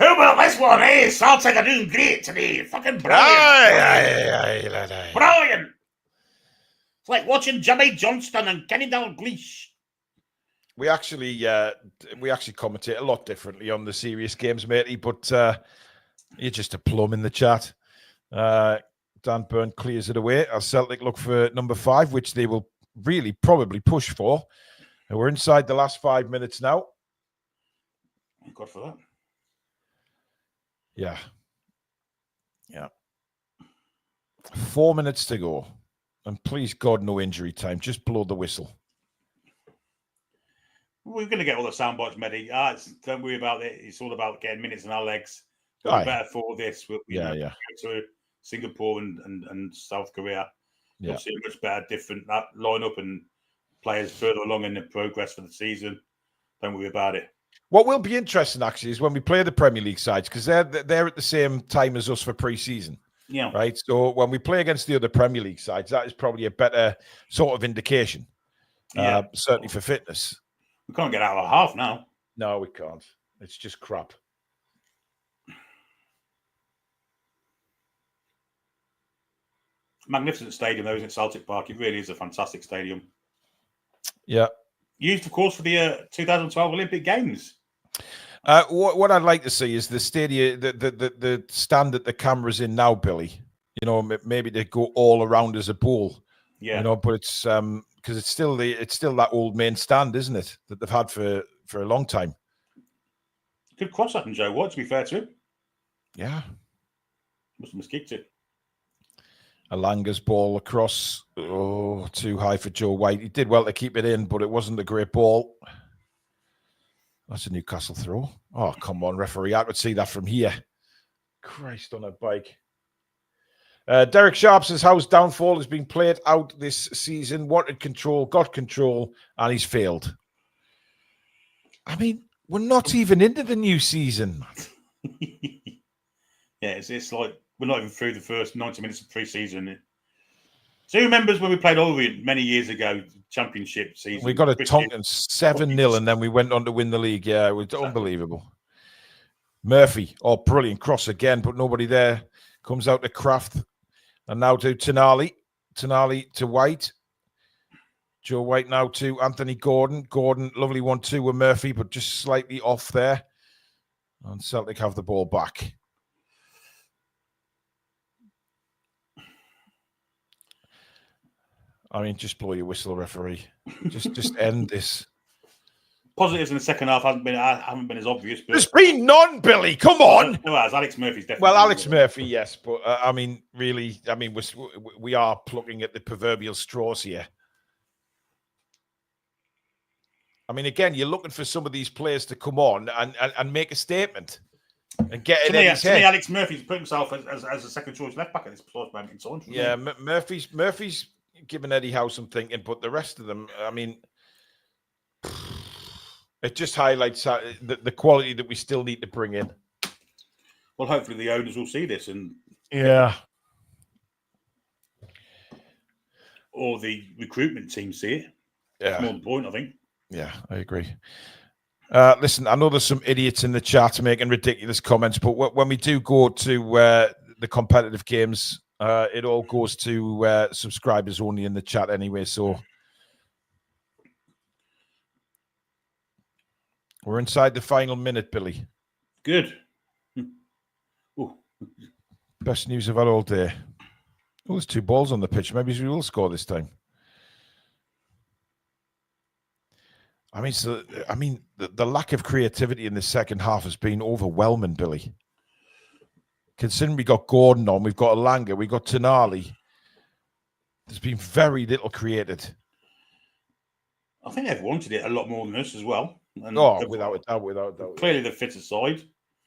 How about this one? Hey, Celtic are doing great today. Fucking brilliant. Brilliant. It's like watching Jimmy Johnston and Kenny Dalglish. We actually commentate a lot differently on the serious games, matey, but you're just a plum in the chat. Dan Byrne clears it away as Celtic look for number 5, which they will really probably push for. And we're inside the last 5 minutes now. Thank God for that. Yeah. 4 minutes to go. And please, God, no injury time. Just blow the whistle. We're going to get all the sound bites, Mehdi. Don't worry about it. It's all about getting minutes in our legs. We're better for this. Go to Singapore and South Korea. You'll see a much better, different lineup and players further along in the progress for the season. Don't worry about it. What will be interesting, actually, is when we play the Premier League sides, because they're at the same time as us for pre-season. Yeah. Right? So when we play against the other Premier League sides, that is probably a better sort of indication. Yeah. Certainly for fitness. We can't get out of a half now. No, we can't. It's just crap. Magnificent stadium, though, isn't it? Celtic Park. It really is a fantastic stadium. Yeah. Used, of course, for the 2012 Olympic Games. What I'd like to see is the stadium, the stand that the camera's in now, Billy. You know, maybe they go all around as a bowl. Yeah. You know, but it's because it's still that old main stand, isn't it? That they've had for a long time. Good cross up from Joe White, to be fair to him. Yeah. Must have kicked it. Alanga's ball across. Oh, too high for Joe White. He did well to keep it in, but it wasn't a great ball. That's a Newcastle throw. Oh, come on, referee. I could see that from here. Christ on a bike. Derek Sharp says Howe's downfall has been played out this season. Wanted control, got control, and he's failed. I mean, we're not even into the new season. Yeah, it's like we're not even through the first 90 minutes of pre-season. So who remembers when we played Orient many years ago, championship season? We got a Tonkin 7-0, and then we went on to win the league. Yeah, it was unbelievable. Murphy, brilliant cross again, but nobody there. Comes out to Kraft, and now to Tonali. Tonali to White. Joe White now to Anthony Gordon. Gordon, lovely 1-2 with Murphy, but just slightly off there. And Celtic have the ball back. I mean, just blow your whistle, referee. Just end this. Positives in the second half haven't been as obvious. But there's been none, Billy. Come on. No, Alex Murphy's definitely. Well, Alex Murphy, yes, but I mean, really, I mean, we are plucking at the proverbial straws here. I mean, again, you're looking for some of these players to come on and make a statement and get it in his head. To me, Alex Murphy's put himself as a second choice left back at this moment in time. Yeah, Murphy's giving Eddie Howe some thinking, but the rest of them, I mean, it just highlights the quality that we still need to bring in. Well, hopefully the owners will see this and or the recruitment team see it. Yeah, that's more the point, I think. Yeah, I agree. Listen, I know there's some idiots in the chat making ridiculous comments, but when we do go to the competitive games, it all goes to subscribers only in the chat anyway. So we're inside the final minute, Billy. Good. Best news I've had all day. Oh, there's 2 balls on the pitch. Maybe we will score this time. I mean, the lack of creativity in the second half has been overwhelming, Billy. Considering we got Gordon on, we've got Alanga, we've got Tonali. There's been very little created. I think they've wanted it a lot more than us as well. And without a doubt. Clearly the fitter side.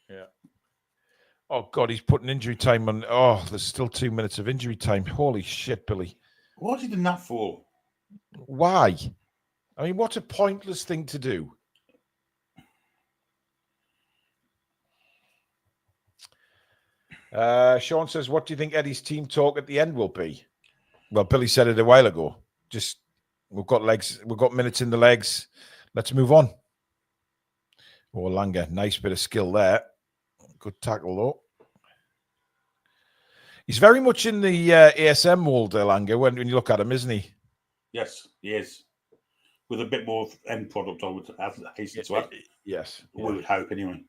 Yeah. Oh, God, he's putting injury time on. Oh, there's still 2 minutes of injury time. Holy shit, Billy. What has he done that for? Why? I mean, what a pointless thing to do. Sean says, what do you think Eddie's team talk at the end will be? Well, Billy said it a while ago. Just, we've got legs, we've got minutes in the legs. Let's move on. Oh, Langer, nice bit of skill there. Good tackle, though. He's very much in the ASM mold, Langer, when you look at him, isn't he? Yes, he is. With a bit more end product, I would hasten to add. Yes. We would hope, anyway.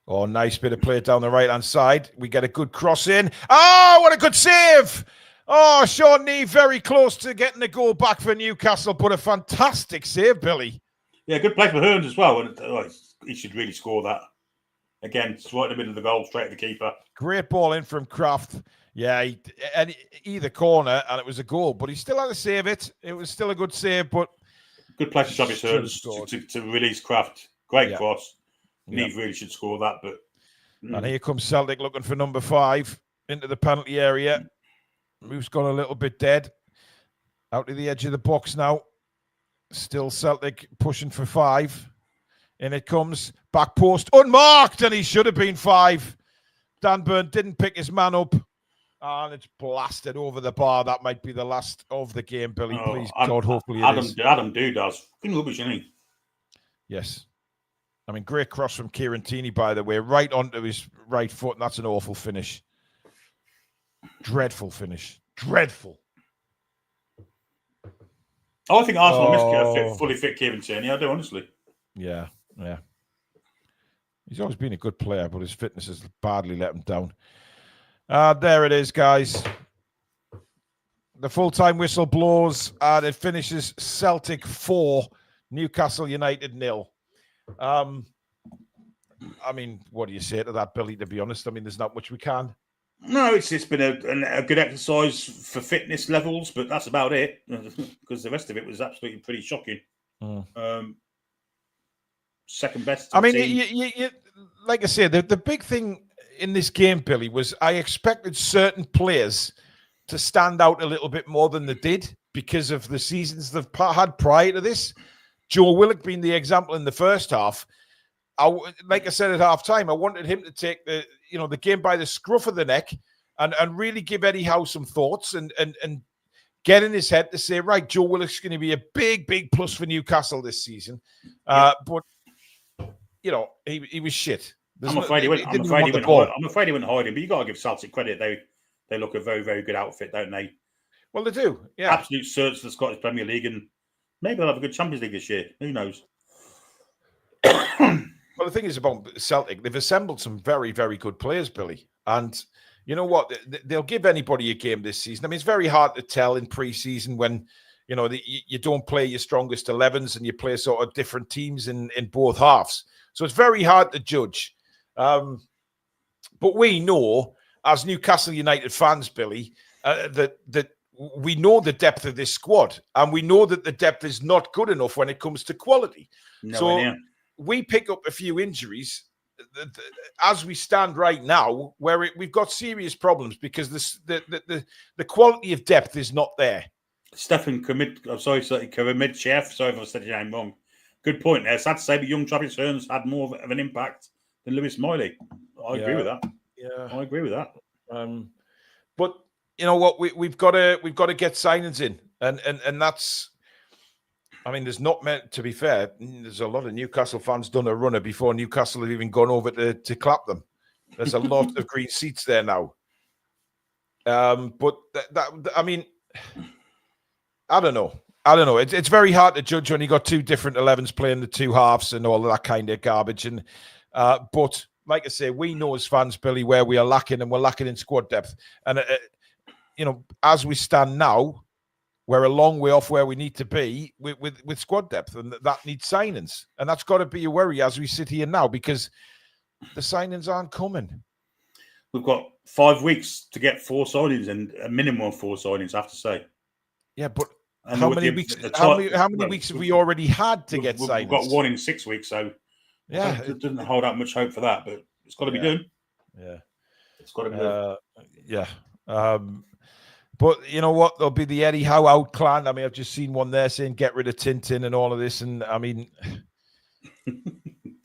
Oh, nice bit of play down the right-hand side. We get a good cross in. Oh, what a good save! Oh, Sean Nee very close to getting the goal back for Newcastle, but a fantastic save, Billy. Yeah, good play for Hearns as well. And he should really score that. Again, it's right in the middle of the goal, straight at the keeper. Great ball in from Kraft. Yeah, either corner, and it was a goal, but he still had to save it. It was still a good save, but... Good play to Travis Hearns to release Kraft. Great cross. Yeah. Neve really should score that, but... And here comes Celtic looking for number 5 into the penalty area. Move's gone a little bit dead. Out to the edge of the box now. Still Celtic pushing for 5. In it comes. Back post. Unmarked, and he should have been 5. Dan Burn didn't pick his man up. And it's blasted over the bar. That might be the last of the game, Billy. Please, God, hopefully it is. Adam Dudas. Fucking rubbish, isn't he? Yes. I mean, great cross from Kieran Tierney, by the way, right onto his right foot, and that's an awful finish. Dreadful finish. Dreadful. I think Arsenal missed a fully fit Kieran Tierney. I do, honestly. Yeah. He's always been a good player, but his fitness has badly let him down. There it is, guys. The full-time whistle blows, and it finishes Celtic 4, Newcastle United 0. I mean, what do you say to that, Billy, to be honest? I mean, there's not much we can. No, it's been a good exercise for fitness levels, but that's about it, because the rest of it was absolutely pretty shocking. second best. I mean, you, like I said, the big thing in this game, Billy, was I expected certain players to stand out a little bit more than they did because of the seasons they've had prior to this. Joe Willock being the example in the first half. Like I said at half time, I wanted him to take the game by the scruff of the neck and really give Eddie Howe some thoughts and get in his head to say, right, Joe Willock's going to be a big, big plus for Newcastle this season. But, he was shit. I'm afraid he went hiding, but you got to give Celtic credit. They look a very, very good outfit, don't they? Well, they do. Yeah. Absolute search for the Scottish Premier League, and maybe they'll have a good Champions League this year. Who knows? Well, the thing is about Celtic, they've assembled some very, very good players, Billy. And you know what? They'll give anybody a game this season. I mean, it's very hard to tell in pre-season when, you don't play your strongest 11s and you play sort of different teams in both halves. So it's very hard to judge. But we know, as Newcastle United fans, Billy, that we know the depth of this squad, and we know that the depth is not good enough when it comes to quality. We pick up a few injuries as we stand right now, where we've got serious problems because the quality of depth is not there. Stefan Kamid-Chef, sorry if I said your name wrong. Good point there. Sad to say, but young Travis Hearns had more of an impact than Lewis Miley. I agree with that. Yeah, I agree with that. But you know what? We've got to get signings in, and that's. I mean, there's not meant to be fair. There's a lot of Newcastle fans done a runner before Newcastle have even gone over to clap them. There's a lot of green seats there now. But I mean, I don't know. It's very hard to judge when you got two different 11s playing the two halves and all of that kind of garbage. And but like I say, we know as fans, Billy, where we are lacking, and we're lacking in squad depth. And as we stand now, we're a long way off where we need to be with squad depth, and that needs signings. And that's got to be a worry as we sit here now because the signings aren't coming. We've got 5 weeks to get 4 signings, and a minimum of 4 signings, I have to say. Yeah, but how many weeks have we already had to get signings? We've got 1 in 6 weeks, so yeah, it doesn't hold out much hope for that, but it's got to be done. Yeah. It's got to be done. Yeah. But you know what? There'll be the Eddie Howe out clan. I mean, I've just seen one there saying get rid of Tintin and all of this. And I mean,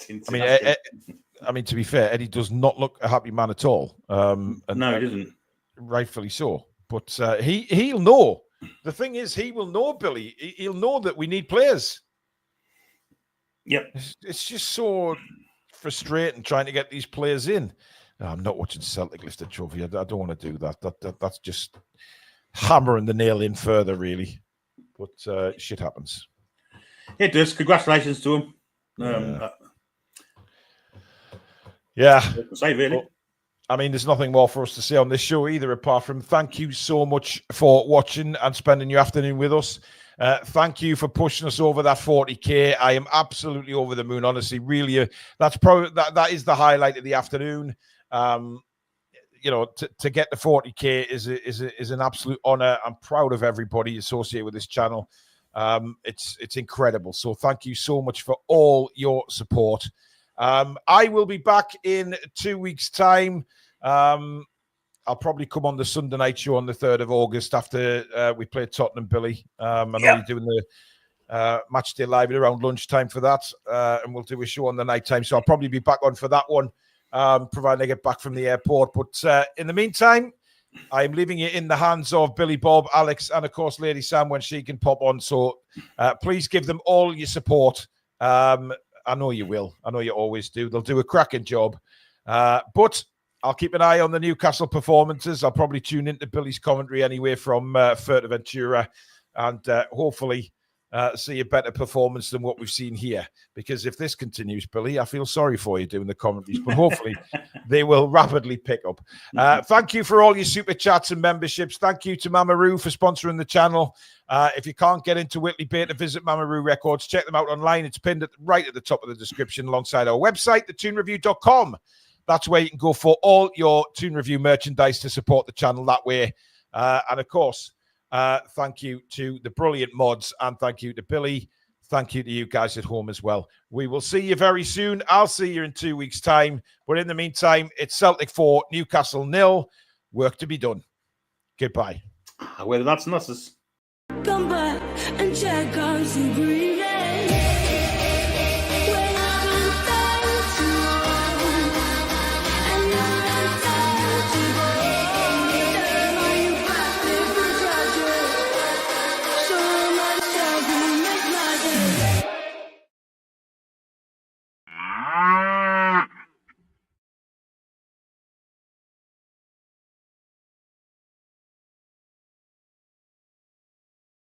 to be fair, Eddie does not look a happy man at all. No, he doesn't. Rightfully so. But he'll know. The thing is, he will know, Billy. He'll know that we need players. Yep. It's just so frustrating trying to get these players in. No, I'm not watching Celtic lift a trophy. I don't want to do that. That's just hammering the nail in further, really. But shit happens. It does. Congratulations to him. Say really. But, I mean, there's nothing more for us to say on this show either, apart from thank you so much for watching and spending your afternoon with us. Thank you for pushing us over that 40k. I am absolutely over the moon, honestly. Really, that's probably that is the highlight of the afternoon. To get the 40k is an absolute honor. I'm proud of everybody associated with this channel. It's incredible. So thank you so much for all your support. I will be back in 2 weeks' time. I'll probably come on the Sunday night show on the 3rd of August after we play Tottenham, Billy. I know you're doing the Matchday live at around lunchtime for that, and we'll do a show on the night time. So I'll probably be back on for that one, provided I get back from the airport. But in the meantime, I'm leaving it in the hands of Billy Bob, Alex, and of course Lady Sam when she can pop on. So please give them all your support. I know you will. I know you always do. They'll do a cracking job. But I'll keep an eye on the Newcastle performances. I'll probably tune into Billy's commentary anyway from Fuerteventura, and hopefully see a better performance than what we've seen here. Because if this continues, Billy, I feel sorry for you doing the commentaries, but hopefully they will rapidly pick up. Thank you for all your super chats and memberships. Thank you to Mamaroo for sponsoring the channel. If you can't get into Whitley Bay to visit Mamaroo Records, check them out online. It's pinned right at the top of the description alongside our website, thetoonreview.com. That's where you can go for all your Toon Review merchandise to support the channel that way. And of course, thank you to the brilliant mods, and thank you to Billy. thank you to you guys at home as well. We will see you very soon. I'll see you in 2 weeks' time. But in the meantime, it's Celtic 4, Newcastle 0. Work to be done. Goodbye. Well, that's nuts. Come back and check out the green.